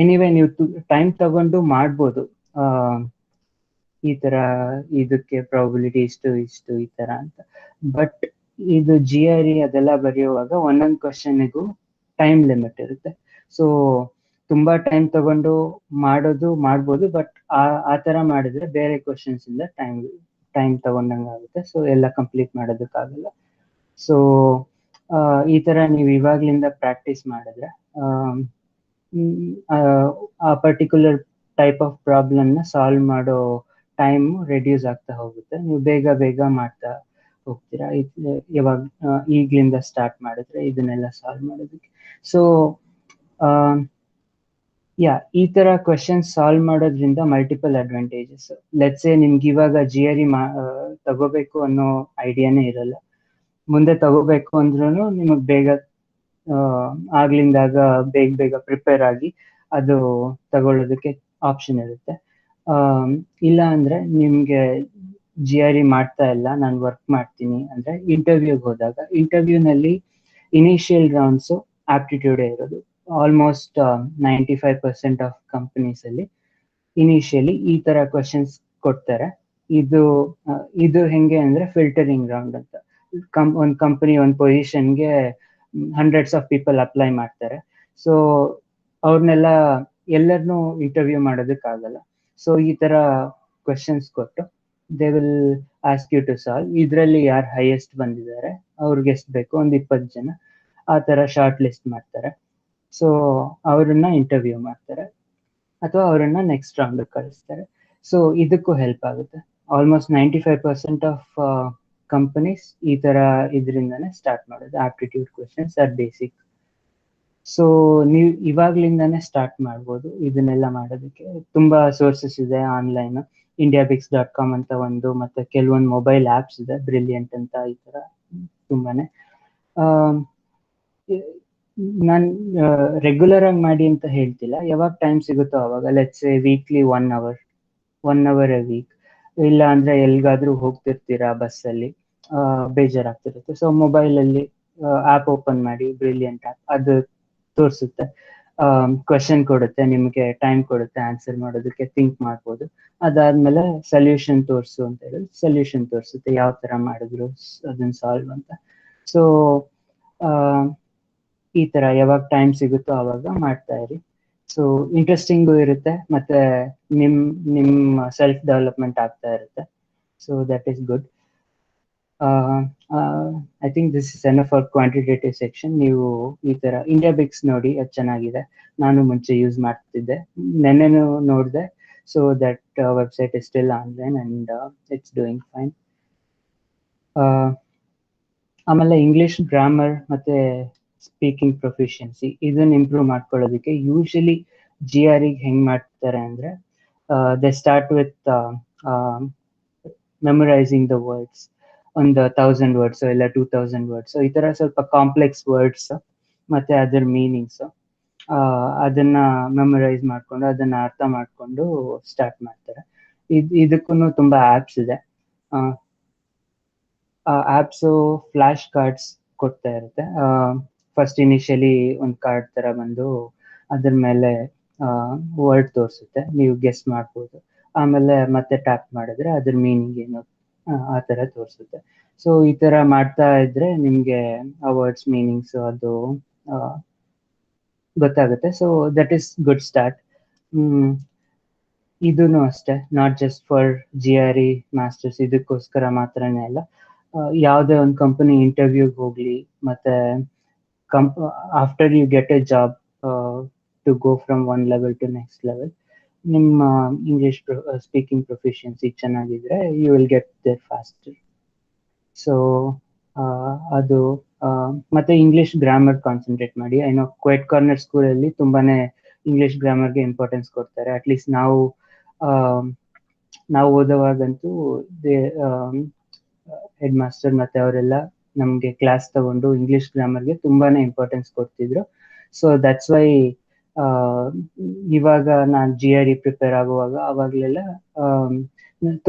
ಎನಿವೆ ನೀವು ಟೈಮ್ ತಗೊಂಡು ಮಾಡ್ಬೋದು, ಈ ತರ ಇದಕ್ಕೆ ಪ್ರಾಬಬಿಲಿಟಿ ಇಷ್ಟು ಈ ತರ ಅಂತ. ಬಟ್ ಇದು GRE ಅದೆಲ್ಲ ಬರೆಯುವಾಗ ಒಂದೊಂದು ಕ್ವಶನ್ಗೂ ಟೈಮ್ ಲಿಮಿಟ್ ಇರುತ್ತೆ. ಸೊ ತುಂಬಾ ಟೈಮ್ ತಗೊಂಡು ಮಾಡ್ಬೋದು, ಬಟ್ ಆ ತರ ಮಾಡಿದ್ರೆ ಬೇರೆ ಕ್ವಶನ್ಸ್ ಇಂದ ಟೈಮ್ ತಗೊಂಡಂಗೆ ಆಗುತ್ತೆ. ಸೊ ಎಲ್ಲ ಕಂಪ್ಲೀಟ್ ಮಾಡೋದಕ್ಕಾಗಲ್ಲ. ಸೊ ಈ ತರ ನೀವು ಇವಾಗ್ಲಿಂದ ಪ್ರಾಕ್ಟೀಸ್ ಮಾಡಿದ್ರೆ ಆ ಪರ್ಟಿಕ್ಯುಲರ್ ಟೈಪ್ ಆಫ್ ಪ್ರಾಬ್ಲಮ್ ನ ಸಾಲ್ವ್ ಮಾಡೋ ಟೈಮ್ ರೆಡ್ಯೂಸ್ ಆಗ್ತಾ ಹೋಗುತ್ತೆ. ನೀವು ಬೇಗ ಮಾಡ್ತಾ ಹೋಗ್ತೀರಾ ಯಾವಾಗ ಈಗ್ಲಿಂದ ಸ್ಟಾರ್ಟ್ ಮಾಡಿದ್ರೆ ಇದನ್ನೆಲ್ಲ ಸಾಲ್ವ್ ಮಾಡೋದಕ್ಕೆ. ಸೊ ಈ ತರ ಕ್ವಶನ್ ಸಾಲ್ವ್ ಮಾಡೋದ್ರಿಂದ ಮಲ್ಟಿಪಲ್ ಅಡ್ವಾಂಟೇಜಸ್. ಲೆಟ್ಸೆ ನಿಮ್ಗೆ ಇವಾಗ GRE ತಗೋಬೇಕು ಅನ್ನೋ ಐಡಿಯಾನೇ ಇರಲ್ಲ, ಮುಂದೆ ತಗೋಬೇಕು ಅಂದ್ರೂ ನಿಮಗ್ ಬೇಗ ಆಗ್ಲಿಂದಾಗ ಬೇಗ ಪ್ರಿಪೇರ್ ಆಗಿ ಅದು ತಗೊಳ್ಳೋದಕ್ಕೆ ಆಪ್ಷನ್ ಇರುತ್ತೆ. ಇಲ್ಲ ಅಂದ್ರೆ ನಿಮ್ಗೆ GRE ಮಾಡ್ತಾ ಇಲ್ಲ, ನಾನು ವರ್ಕ್ ಮಾಡ್ತೀನಿ ಅಂದ್ರೆ ಇಂಟರ್ವ್ಯೂಗೆ ಹೋದಾಗ ಇಂಟರ್ವ್ಯೂನಲ್ಲಿ ಇನಿಷಿಯಲ್ ರೌಂಡ್ಸ್ ಆಪ್ಟಿಟ್ಯೂಡ್ ಇರೋದು. ಆಲ್ಮೋಸ್ಟ್ 95% ಆಫ್ ಕಂಪನೀಸ್ ಅಲ್ಲಿ ಇನಿಷಿಯಲಿ ಈ ತರ ಕ್ವಶನ್ಸ್ ಕೊಡ್ತಾರೆ. ಇದು ಹೆಂಗೆ ಅಂದ್ರೆ ಫಿಲ್ಟರಿಂಗ್ ರೌಂಡ್ ಅಂತ. ಒಂದು ಕಂಪನಿ ಒಂದು ಪೊಸಿಷನ್ಗೆ ಹಂಡ್ರೆಡ್ಸ್ ಆಫ್ ಪೀಪಲ್ ಅಪ್ಲೈ ಮಾಡ್ತಾರೆ. ಸೊ ಅವ್ರನ್ನೆಲ್ಲ ಎಲ್ಲರನ್ನೂ ಇಂಟರ್ವ್ಯೂ ಮಾಡೋದಕ್ಕಾಗಲ್ಲ. ಸೊ ಈ ತರ ಕ್ವಶನ್ಸ್ ಕೊಟ್ಟು they will ask you to solve. ಇದರಲ್ಲಿ ಯಾರು ಹೈಯೆಸ್ಟ್ ಬಂದಿದ್ದಾರೆ ಅವ್ರಿಗೆ ಎಷ್ಟು ಬೇಕು, ಒಂದು 20 ಜನ ಆ ತರ ಶಾರ್ಟ್ ಲಿಸ್ಟ್ ಮಾಡ್ತಾರೆ. ಸೊ ಅವರನ್ನ ಇಂಟರ್ವ್ಯೂ ಮಾಡ್ತಾರೆ ಅಥವಾ ಅವರನ್ನ ನೆಕ್ಸ್ಟ್ ರೌಂಡ್ ಕಳಿಸ್ತಾರೆ. ಸೊ ಇದಕ್ಕೂ ಹೆಲ್ಪ್ ಆಗುತ್ತೆ. ಆಲ್ಮೋಸ್ಟ್ 95% ಆಫ್ ಕಂಪನೀಸ್ ಈ ತರ ಇದರಿಂದಾನೇ ಸ್ಟಾರ್ಟ್ ಮಾಡೋದು. Aptitude questions are basic. So ನೀವು ಇವಾಗ್ಲಿಂದಾನೇ ಸ್ಟಾರ್ಟ್ ಮಾಡ್ಬೋದು ಇದನ್ನೆಲ್ಲ ಮಾಡೋದಕ್ಕೆ. ತುಂಬಾ ಸೋರ್ಸಸ್ ಇದೆ ಆನ್ಲೈನ್. indiabix.com ಅಂತ ಒಂದು, ಮತ್ತೆ ಕೆಲವೊಂದು ಮೊಬೈಲ್ ಆಪ್ಸ್ ಇದೆ, ಬ್ರಿಲಿಯಂಟ್ ಅಂತ, ಈ ತರ ತುಂಬಾನೇ. ನಾನು ರೆಗ್ಯುಲರ್ ಆಗಿ ಮಾಡಿ ಅಂತ ಹೇಳ್ತಿಲ್ಲ, ಯಾವಾಗ ಟೈಮ್ ಸಿಗುತ್ತೋ ಅವಾಗ. Let's say weekly 1 hour a week. ಇಲ್ಲ ಅಂದ್ರೆ ಎಲ್ಗಾದ್ರೂ ಹೋಗ್ತಿರ್ತೀರಾ ಬಸ್ಸಲ್ಲಿ, ಬೇಜಾರಾಗ್ತಿರುತ್ತೆ. ಸೊ ಮೊಬೈಲಲ್ಲಿ ಆ್ಯಪ್ ಓಪನ್ ಮಾಡಿ, ಬ್ರಿಲಿಯಂಟ್ ಆ್ಯಪ್, ಅದು ತೋರಿಸುತ್ತೆ, ಕ್ವಶನ್ ಕೊಡುತ್ತೆ, ನಿಮಗೆ ಟೈಮ್ ಕೊಡುತ್ತೆ ಆನ್ಸರ್ ಮಾಡೋದಕ್ಕೆ, ಥಿಂಕ್ ಮಾಡ್ಬೋದು. ಅದಾದ್ಮೇಲೆ ಸೊಲ್ಯೂಷನ್ ತೋರಿಸು ಅಂತ ಹೇಳಿದ್ರೆ ಸೊಲ್ಯೂಷನ್ ತೋರಿಸುತ್ತೆ, ಯಾವ ತರ ಮಾಡಿದ್ರು ಅದನ್ನ ಸಾಲ್ವ್ ಅಂತ. ಸೊ ಈ ತರ ಯಾವಾಗ ಟೈಮ್ ಸಿಗುತ್ತೋ ಅವಾಗ ಮಾಡ್ತಾ ಇರಿ. ಸೊ ಇಂಟ್ರೆಸ್ಟಿಂಗು ಇರುತ್ತೆ, ಮತ್ತೆ ನಿಮ್ಮ ಸೆಲ್ಫ್ ಡೆವಲಪ್ಮೆಂಟ್ ಆಗ್ತಾ ಇರುತ್ತೆ. So that is good. I think this is enough for quantitative section. ನೀವು ಈ ತರ ಇಂಡಿಯಾಬಿಕ್ಸ್ ನೋಡಿ, ಅದು ಚೆನ್ನಾಗಿದೆ. ನಾನು ಮುಂಚೆ ಯೂಸ್ ಮಾಡ್ತಿದ್ದೆ, ನೆನ್ನೆನೂ ನೋಡಿದೆ. So that website is still online and it's doing fine. ಆಮೇಲೆ ಇಂಗ್ಲಿಷ್ ಗ್ರಾಮರ್ ಮತ್ತೆ ಸ್ಪೀಕಿಂಗ್ ಪ್ರೊಫಿಷಿಯನ್ಸಿ ಇದನ್ನ ಇಂಪ್ರೂವ್ ಮಾಡ್ಕೊಳ್ಳೋದಕ್ಕೆ ಯೂಶಲಿ GRE ಹೆಂಗ್ ಮಾಡ್ತಾರೆ ಅಂದ್ರೆ they start with memorising the words. ಒಂದು 1000 ವರ್ಡ್ಸ್ ಇಲ್ಲ 2000 ವರ್ಡ್ಸ್, ಈ ತರ ಸ್ವಲ್ಪ ಕಾಂಪ್ಲೆಕ್ಸ್ ವರ್ಡ್ಸ್ ಮತ್ತೆ ಅದರ ಮೀನಿಂಗ್ಸ್ ಅದನ್ನ ಮೆಮೊರೈಸ್ ಮಾಡ್ಕೊಂಡು ಅದನ್ನ ಅರ್ಥ ಮಾಡ್ಕೊಂಡು ಸ್ಟಾರ್ಟ್ ಮಾಡ್ತಾರೆ. ಇದಕ್ಕೂ ತುಂಬಾ ಆಪ್ಸ್ ಇದೆ. ಆ್ಯಪ್ಸು ಫ್ಲ್ಯಾಶ್ ಕಾರ್ಡ್ಸ್ ಕೊಡ್ತಾ ಇರುತ್ತೆ. ಫಸ್ಟ್ ಇನಿಷಿಯಲಿ ಒಂದು ಕಾರ್ಡ್ ಥರ ಬಂದು ಅದ್ರ ಮೇಲೆ ವರ್ಡ್ ತೋರಿಸುತ್ತೆ, ನೀವು ಗೆಸ್ ಮಾಡ್ಬೋದು. ಆಮೇಲೆ ಮತ್ತೆ ಟ್ಯಾಪ್ ಮಾಡಿದ್ರೆ ಅದ್ರ ಮೀನಿಂಗ್ ಏನು ಆ ಥರ ತೋರಿಸುತ್ತೆ. ಸೊ ಈ ಥರ ಮಾಡ್ತಾ ಇದ್ರೆ ನಿಮಗೆ ಆ ವರ್ಡ್ಸ್ ಮೀನಿಂಗ್ಸ್ ಅದು ಗೊತ್ತಾಗುತ್ತೆ. So that is good start. ಇದೂ ಅಷ್ಟೇ, not just for GRE masters, ಇದಕ್ಕೋಸ್ಕರ ಮಾತ್ರನೇ ಅಲ್ಲ. ಯಾವುದೇ ಒಂದು ಕಂಪನಿ ಇಂಟರ್ವ್ಯೂಗೆ ಹೋಗಲಿ, ಮತ್ತೆ after you get a job to go from one level to next level, ನಿಮ್ಮ ಇಂಗ್ಲಿಷ್ ಸ್ಪೀಕಿಂಗ್ ಪ್ರೊಫಿಷಿಯನ್ಸಿ ಚೆನ್ನಾಗಿದ್ರೆ you will get there faster. So ಅದು ಮತ್ತೆ ಇಂಗ್ಲಿಷ್ ಗ್ರಾಮರ್ ಕಾನ್ಸಂಟ್ರೇಟ್ ಮಾಡಿ. ಐ ನೋ ಕ್ವೈಟ್ ಕಾರ್ನರ್ ಸ್ಕೂಲಲ್ಲಿ ತುಂಬಾನೇ ಇಂಗ್ಲಿಷ್ ಗ್ರಾಮರ್ಗೆ ಇಂಪಾರ್ಟೆನ್ಸ್ ಕೊಡ್ತಾರೆ. ಅಟ್ಲೀಸ್ಟ್ ನಾವು ಓದುವಾಗಂತೂ ಹೆಡ್ ಮಾಸ್ಟರ್ ಮತ್ತೆ ಅವರೆಲ್ಲ ನಮಗೆ ಕ್ಲಾಸ್ ತಗೊಂಡು ಇಂಗ್ಲಿಷ್ ಗ್ರಾಮರ್ಗೆ ತುಂಬಾನೇ ಇಂಪಾರ್ಟೆನ್ಸ್ ಕೊಡ್ತಿದ್ರು. ಸೊ ದಟ್ಸ್ ವೈ ಇವಾಗ ನಾನು GRE ಪ್ರಿಪೇರ್ ಆಗುವಾಗ ಅವಾಗಲೆಲ್ಲ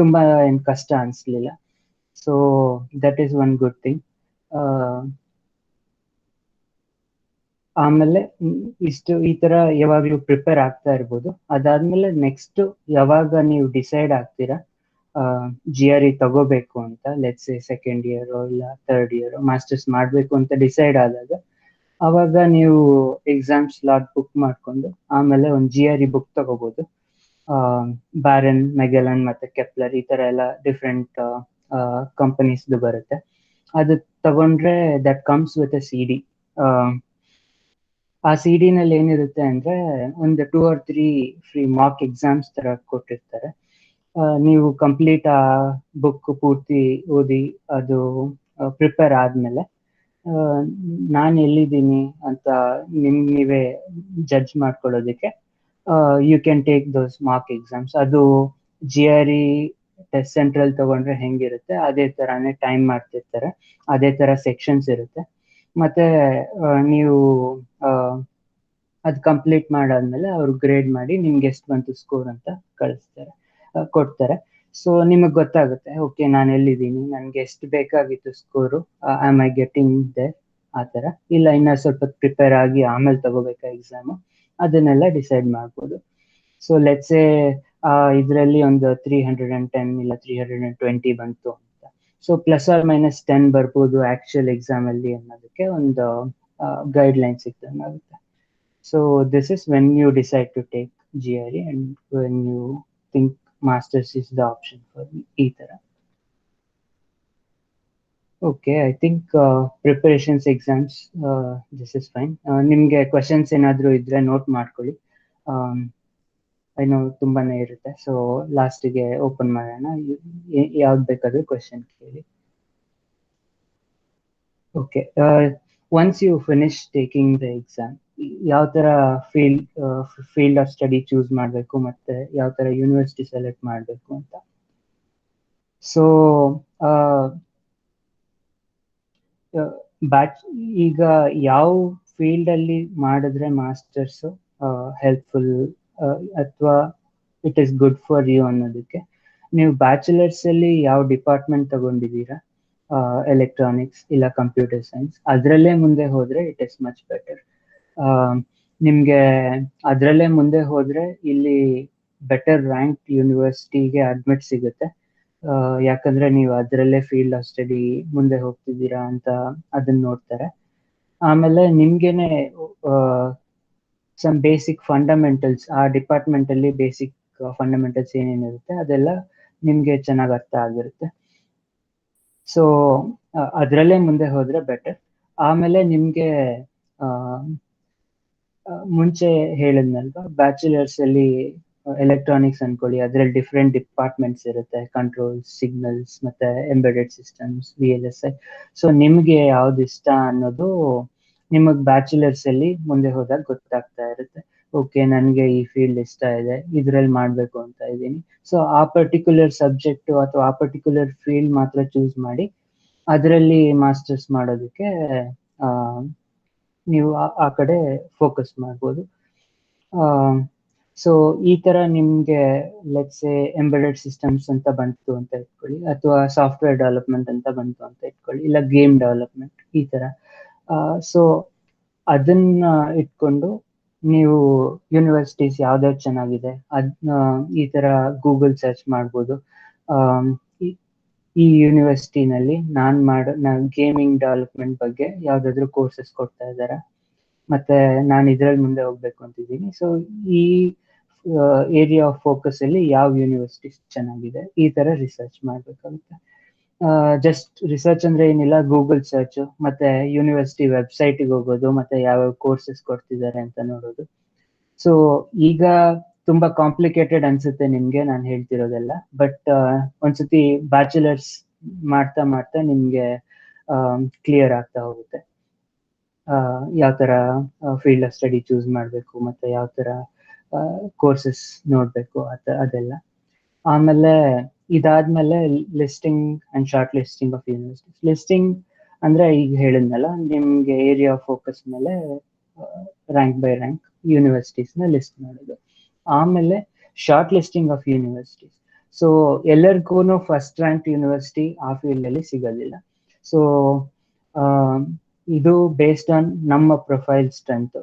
ತುಂಬಾ ಏನು ಕಷ್ಟ ಅನಿಸ್ಲಿಲ್ಲ. So that is one good thing. ಆಮೇಲೆ ಈ ತರ ಯಾವಾಗ್ಲೂ ಪ್ರಿಪೇರ್ ಆಗ್ತಾ ಇರ್ಬೋದು. ಅದಾದ್ಮೇಲೆ ನೆಕ್ಸ್ಟ್ ಯಾವಾಗ ನೀವು ಡಿಸೈಡ್ ಆಗ್ತೀರಾ GRE ತಗೋಬೇಕು ಅಂತ, ಲೆಟ್ಸ್ ಸೇ ಸೆಕೆಂಡ್ ಇಯರ್ ಇಲ್ಲ ಥರ್ಡ್ ಇಯರ್ ಮಾಸ್ಟರ್ಸ್ ಮಾಡಬೇಕು ಅಂತ ಡಿಸೈಡ್ ಆದಾಗ, ಅವಾಗ ನೀವು ಎಕ್ಸಾಮ್ ಸ್ಲಾಟ್ ಬುಕ್ ಮಾಡ್ಕೊಂಡು ಆಮೇಲೆ ಒಂದು GRE ಬುಕ್ ತಗೋಬಹುದು. ಬ್ಯಾರನ್, ಮೆಗೆಲನ್ ಮತ್ತೆ ಕೆಪ್ಲರ್ ಈ ತರ ಎಲ್ಲ ಡಿಫ್ರೆಂಟ್ ಕಂಪನೀಸ್ದು ಬರುತ್ತೆ. ಅದು ತಗೊಂಡ್ರೆ that comes with A CD. ಆ CD ನಲ್ಲಿ ಏನಿರುತ್ತೆ ಅಂದ್ರೆ ಒಂದು 2 or 3 ಫ್ರೀ ಮಾಕ್ ಎಕ್ಸಾಮ್ಸ್ ತರ ಕೊಟ್ಟಿರ್ತಾರೆ. ನೀವು ಕಂಪ್ಲೀಟ್ ಆ ಬುಕ್ ಪೂರ್ತಿ ಓದಿ ಅದು ಪ್ರಿಪೇರ್ ಆದ್ಮೇಲೆ ನಾನು ಎಲ್ಲಿದ್ದೀನಿ ಅಂತ ನೀವೇ ಜಡ್ಜ್ ಮಾಡ್ಕೊಳ್ಳೋದಕ್ಕೆ you can take those mock exams. ಅದು GRE ಟೆಸ್ಟ್ ಸೆಂಟ್ರಲ್ ತಗೊಂಡ್ರೆ ಹೆಂಗಿರುತ್ತೆ ಅದೇ ತರಾನೇ ಟೈಮ್ ಮಾಡ್ತಿರ್ತಾರೆ, ಅದೇ ತರ ಸೆಕ್ಷನ್ಸ್ ಇರುತ್ತೆ. ಮತ್ತೆ ನೀವು ಅದು ಕಂಪ್ಲೀಟ್ ಮಾಡಾದ್ಮೇಲೆ ಅವ್ರು ಗ್ರೇಡ್ ಮಾಡಿ ನಿಮ್ಗೆ ಎಷ್ಟು ಬಂತು ಸ್ಕೋರ್ ಅಂತ ಕೊಡ್ತಾರೆ. ಸೊ ನಿಮಗೆ ಗೊತ್ತಾಗುತ್ತೆ, ಓಕೆ ನಾನು ಎಲ್ಲಿದ್ದೀನಿ, ನನಗೆ ಎಷ್ಟು ಬೇಕಾಗಿತ್ತು score, am I getting there ಆ ಥರ. ಇಲ್ಲ ಇನ್ನ ಸ್ವಲ್ಪ ಪ್ರಿಪೇರ್ ಆಗಿ ಆಮೇಲೆ ತಗೋಬೇಕಾ ಎಕ್ಸಾಮು, ಅದನ್ನೆಲ್ಲ ಡಿಸೈಡ್ ಮಾಡ್ಬೋದು. ಸೊ ಲೆಟ್ಸೇ ಇದರಲ್ಲಿ ಒಂದು 310 ಇಲ್ಲ 320 ಬಂತು ಅಂತ, ಸೊ ±10 ಬರ್ಬೋದು ಆಕ್ಚುಯಲ್ ಎಕ್ಸಾಮ್ ಅಲ್ಲಿ ಅನ್ನೋದಕ್ಕೆ ಒಂದು ಗೈಡ್ಲೈನ್ ಸಿಗ್ತಂಗೆ ಆಗುತ್ತೆ. So this is when you decide to take GRE and when you think masters is the option for ಈ ತರ. Okay, I think preparations exams this is fine. ನಿಮಗೆ ಕ್ವಶನ್ಸ್ ಏನಾದರೂ ಇದ್ರೆ ನೋಟ್ ಮಾಡ್ಕೊಳ್ಳಿ. ಐ ನೋ ತುಂಬಾನೇ ಇರುತ್ತೆ, ಸೊ ಲಾಸ್ಟಿಗೆ ಓಪನ್ ಮಾಡೋಣ, ಯಾವ್ದು ಬೇಕಾದ್ರೂ ಕ್ವಶನ್ ಕೇಳಿ. Okay, once you finish taking the exam, ಯಾವ ತರ ಫೀಲ್ಡ್ ಆಫ್ ಸ್ಟಡಿ ಚೂಸ್ ಮಾಡಬೇಕು ಮತ್ತೆ ಯಾವ ತರ ಯೂನಿವರ್ಸಿಟಿ ಸೆಲೆಕ್ಟ್ ಮಾಡಬೇಕು ಅಂತ. ಸೊ ಈಗ ಯಾವ ಫೀಲ್ಡ್ ಅಲ್ಲಿ ಮಾಡಿದ್ರೆ ಮಾಸ್ಟರ್ಸ್ ಹೆಲ್ಪ್ಫುಲ್ ಅಥವಾ it is good for you ಅನ್ನೋದಕ್ಕೆ, ನೀವು ಬ್ಯಾಚುಲರ್ಸ್ ಅಲ್ಲಿ ಯಾವ ಡಿಪಾರ್ಟ್ಮೆಂಟ್ ತಗೊಂಡಿದ್ದೀರಾ, ಎಲೆಕ್ಟ್ರಾನಿಕ್ಸ್ ಇಲ್ಲ ಕಂಪ್ಯೂಟರ್ ಸೈನ್ಸ್, ಅದರಲ್ಲೇ ಮುಂದೆ ಹೋದ್ರೆ ಇಟ್ ಇಸ್ ಮಚ್ ಬೆಟರ್. ನಿಮ್ಗೆ ಅದರಲ್ಲೇ ಮುಂದೆ ಹೋದ್ರೆ ಇಲ್ಲಿ ಬೆಟರ್ ರ್ಯಾಂಕ್ ಯೂನಿವರ್ಸಿಟಿಗೆ ಅಡ್ಮಿಟ್ ಸಿಗುತ್ತೆ. ಯಾಕಂದ್ರೆ ನೀವು ಅದರಲ್ಲೇ ಫೀಲ್ಡ್ ಆಫ್ ಸ್ಟಡಿ ಮುಂದೆ ಹೋಗ್ತಿದ್ದೀರಾ ಅಂತ ಅದನ್ನ ನೋಡ್ತಾರೆ. ಆಮೇಲೆ ನಿಮ್ಗೆನೆ ಸಮ್ ಬೇಸಿಕ್ ಫಂಡಮೆಂಟಲ್ಸ್, ಆ ಡಿಪಾರ್ಟ್ಮೆಂಟ್ ಅಲ್ಲಿ ಬೇಸಿಕ್ ಫಂಡಮೆಂಟಲ್ಸ್ ಏನೇನಿರುತ್ತೆ ಅದೆಲ್ಲ ನಿಮ್ಗೆ ಚೆನ್ನಾಗಿ ಅರ್ಥ ಆಗಿರುತ್ತೆ. ಸೊ ಅದರಲ್ಲೇ ಮುಂದೆ ಹೋದ್ರೆ ಬೆಟರ್. ಆಮೇಲೆ ನಿಮ್ಗೆ ಮುಂಚೆ ಹೇಳಿದ್ನಲ್ವಾ, ಬ್ಯಾಚುಲರ್ಸ್ ಅಲ್ಲಿ ಎಲೆಕ್ಟ್ರಾನಿಕ್ಸ್ ಅನ್ಕೊಳ್ಳಿ, ಅದರಲ್ಲಿ ಡಿಫ್ರೆಂಟ್ ಡಿಪಾರ್ಟ್ಮೆಂಟ್ಸ್ ಇರುತ್ತೆ, ಕಂಟ್ರೋಲ್ಸ್, ಸಿಗ್ನಲ್ಸ್ ಮತ್ತೆ ಎಂಬೆಡೆಡ್ ಸಿಸ್ಟಮ್ಸ್, VLSI. ಸೊ ನಿಮ್ಗೆ ಯಾವ್ದು ಇಷ್ಟ ಅನ್ನೋದು ನಿಮಗ್ ಬ್ಯಾಚುಲರ್ಸ್ ಅಲ್ಲಿ ಮುಂದೆ ಹೋದಾಗ ಗೊತ್ತಾಗ್ತಾ ಇರುತ್ತೆ. ಓಕೆ, ನನಗೆ ಈ ಫೀಲ್ಡ್ ಇಷ್ಟ ಇದೆ, ಇದ್ರಲ್ಲಿ ಮಾಡ್ಬೇಕು ಅಂತ ಇದ್ದೀನಿ. ಸೊ ಆ ಪರ್ಟಿಕ್ಯುಲರ್ ಸಬ್ಜೆಕ್ಟ್ ಅಥವಾ ಆ ಪರ್ಟಿಕ್ಯುಲರ್ ಫೀಲ್ಡ್ ಮಾತ್ರ ಚೂಸ್ ಮಾಡಿ ಅದರಲ್ಲಿ ಮಾಸ್ಟರ್ಸ್ ಮಾಡೋದಕ್ಕೆ ನೀವು ಆ ಕಡೆ ಫೋಕಸ್ ಮಾಡ್ಬೋದು. ಸೊ ಈ ತರ ನಿಮ್ಗೆ ಲೆಟ್ಸ್ ಎಂಬೆಡೆಡ್ ಸಿಸ್ಟಮ್ಸ್ ಅಂತ ಬಂತು ಅಂತ ಇಟ್ಕೊಳ್ಳಿ, ಅಥವಾ ಸಾಫ್ಟ್ವೇರ್ ಡೆವಲಪ್ಮೆಂಟ್ ಅಂತ ಬಂತು ಅಂತ ಇಟ್ಕೊಳ್ಳಿ, ಇಲ್ಲ ಗೇಮ್ ಡೆವಲಪ್ಮೆಂಟ್ ಈ ತರ. ಸೊ ಅದನ್ನ ಇಟ್ಕೊಂಡು ನೀವು ಯೂನಿವರ್ಸಿಟೀಸ್ ಯಾವ್ದಾವ್ದು ಚೆನ್ನಾಗಿದೆ ಈ ತರ ಗೂಗಲ್ ಸರ್ಚ್ ಮಾಡ್ಬೋದು. ಈ ಯೂನಿವರ್ಸಿಟಿನಲ್ಲಿ ನಾನು ಗೇಮಿಂಗ್ ಡೆವಲಪ್ಮೆಂಟ್ ಬಗ್ಗೆ ಯಾವ್ದಾದ್ರು ಕೋರ್ಸಸ್ ಕೊಡ್ತಾ ಇದ್ದಾರೆ, ಮತ್ತೆ ನಾನು ಇದ್ರಲ್ಲಿ ಮುಂದೆ ಹೋಗ್ಬೇಕು ಅಂತಿದ್ದೀನಿ. ಸೊ ಈ ಏರಿಯಾ ಆಫ್ ಫೋಕಸ್ ಅಲ್ಲಿ ಯಾವ ಯೂನಿವರ್ಸಿಟಿ ಚೆನ್ನಾಗಿದೆ, ಈ ತರ ರಿಸರ್ಚ್ ಮಾಡ್ಬೇಕಾಗುತ್ತೆ. ಜಸ್ಟ್ ರಿಸರ್ಚ್ ಅಂದ್ರೆ ಏನಿಲ್ಲ, ಗೂಗಲ್ ಸರ್ಚ್ ಮತ್ತೆ ಯೂನಿವರ್ಸಿಟಿ ವೆಬ್ಸೈಟ್ಗೆ ಹೋಗೋದು, ಮತ್ತೆ ಯಾವ್ಯಾವ ಕೋರ್ಸಸ್ ಕೊಡ್ತಿದ್ದಾರೆ ಅಂತ ನೋಡೋದು. ಸೊ ಈಗ ತುಂಬಾ ಕಾಂಪ್ಲಿಕೇಟೆಡ್ ಅನ್ಸುತ್ತೆ ನಿಮ್ಗೆ ನಾನು ಹೇಳ್ತಿರೋದೆಲ್ಲ, ಬಟ್ ಒಂದ್ಸತಿ ಬ್ಯಾಚುಲರ್ಸ್ ಮಾಡ್ತಾ ಮಾಡ್ತಾ ನಿಮ್ಗೆ ಕ್ಲಿಯರ್ ಆಗ್ತಾ ಹೋಗುತ್ತೆ ಯಾವ ತರ ಫೀಲ್ಡ್ ಆಫ್ ಸ್ಟಡಿ ಚೂಸ್ ಮಾಡಬೇಕು, ಮತ್ತೆ ಯಾವ ತರ ಕೋರ್ಸಸ್ ನೋಡ್ಬೇಕು ಅದೆಲ್ಲ. ಆಮೇಲೆ ಇದಾದ್ಮೇಲೆ listing and short listing of universities. Listing ಅಂದ್ರೆ ಈಗ ಹೇಳಿದ್ನಲ್ಲ, ನಿಮ್ಗೆ ಏರಿಯಾ ಆಫ್ ಫೋಕಸ್ ಮೇಲೆ ರ್ಯಾಂಕ್ ಬೈ ರ್ಯಾಂಕ್ ಯೂನಿವರ್ಸಿಟೀಸ್ ನ ಲಿಸ್ಟ್ ಮಾಡೋದು. ಆಮೇಲೆ short listing of universities. So ಎಲ್ಲರಿಗೂ ಫಸ್ಟ್ ರ್ಯಾಂಕ್ ಯೂನಿವರ್ಸಿಟಿ ಆ ಫೀಲ್ಡ್ ಅಲ್ಲಿ ಸಿಗೋದಿಲ್ಲ. ಸೊ ಇದು ಬೇಸ್ಡ್ ಆನ್ ನಮ್ಮ ಪ್ರೊಫೈಲ್ ಸ್ಟ್ರೆಂತ್.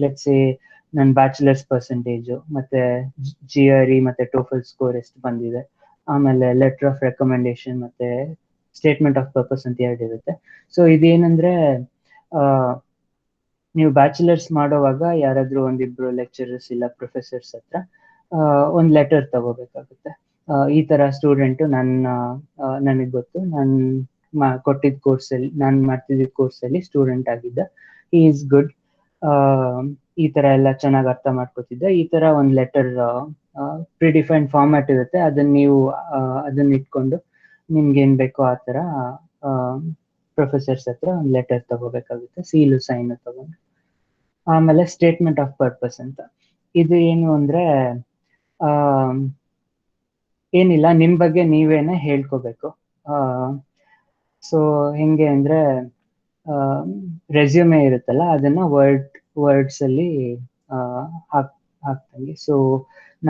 ಲೆಟ್ಸ್ ಸೇ ನನ್ನ ಬ್ಯಾಚುಲರ್ಸ್ ಪರ್ಸೆಂಟೇಜು, ಮತ್ತೆ GRE ಮತ್ತೆ ಟೋಫಲ್ ಸ್ಕೋರ್ ಎಷ್ಟು ಬಂದಿದೆ, ಆಮೇಲೆ ಲೆಟರ್ ಆಫ್ ರೆಕಮೆಂಡೇಶನ್ ಮತ್ತೆ ಸ್ಟೇಟ್ಮೆಂಟ್ ಆಫ್ ಪರ್ಪಸ್ ಅಂತ ಎರಡಿರುತ್ತೆ. ಸೊ ಇದೇನಂದ್ರೆ ನೀವು ಬ್ಯಾಚುಲರ್ಸ್ ಮಾಡೋವಾಗ ಯಾರಾದ್ರೂ ಒಂದಿಬ್ರು ಲೆಕ್ಚರರ್ಸ್ ಇಲ್ಲ ಪ್ರೊಫೆಸರ್ಸ್ ಹತ್ರ ಒಂದು ಲೆಟರ್ ತಗೋಬೇಕಾಗುತ್ತೆ. ಈ ತರ ಸ್ಟೂಡೆಂಟ್ ನನಗೆ ಗೊತ್ತು, ಕೊಟ್ಟಿದ್ದ ಕೋರ್ಸಲ್ಲಿ ನಾನು ಮಾಡ್ತಿದ್ದ ಕೋರ್ಸಲ್ಲಿ ಸ್ಟೂಡೆಂಟ್ ಆಗಿದ್ದ, ಹಿ ಈಸ್ ಗುಡ್, ಈ ತರ ಎಲ್ಲ ಚೆನ್ನಾಗಿ ಅರ್ಥ ಮಾಡ್ಕೋತಿದ್ದ, ಈ ತರ ಒಂದು ಲೆಟರ್ ಪ್ರಿಡಿಫೈನ್ಡ್ ಫಾರ್ಮ್ಯಾಟ್ ಇರುತ್ತೆ. ಅದನ್ನ ಇಟ್ಕೊಂಡು ನಿಮ್ಗೆ ಏನ್ ಬೇಕೋ ಆ ತರ ಪ್ರೊಫೆಸರ್ಸ್ ಹತ್ರ ಒಂದು ಲೆಟರ್ ತಗೋಬೇಕಾಗುತ್ತೆ, ಸೀಲು ಸೈನ್ ತಗೊಂಡು. ಆಮೇಲೆ ಸ್ಟೇಟ್ಮೆಂಟ್ ಆಫ್ ಪರ್ಪಸ್ ಅಂತ. ಇದು ಏನು ಅಂದ್ರೆ ಏನಿಲ್ಲ, ನಿಮ್ ಬಗ್ಗೆ ನೀವೇನೆ ಹೇಳ್ಕೋಬೇಕು. ಸೊ ಹೆಂಗೆ ಅಂದ್ರೆ ರೆಸ್ಯೂಮೆ ಇರುತ್ತಲ್ಲ, ಅದನ್ನ ವರ್ಡ್ಸ್ ಅಲ್ಲಿ ಹಾಕ್ತಂಗೆ. ಸೊ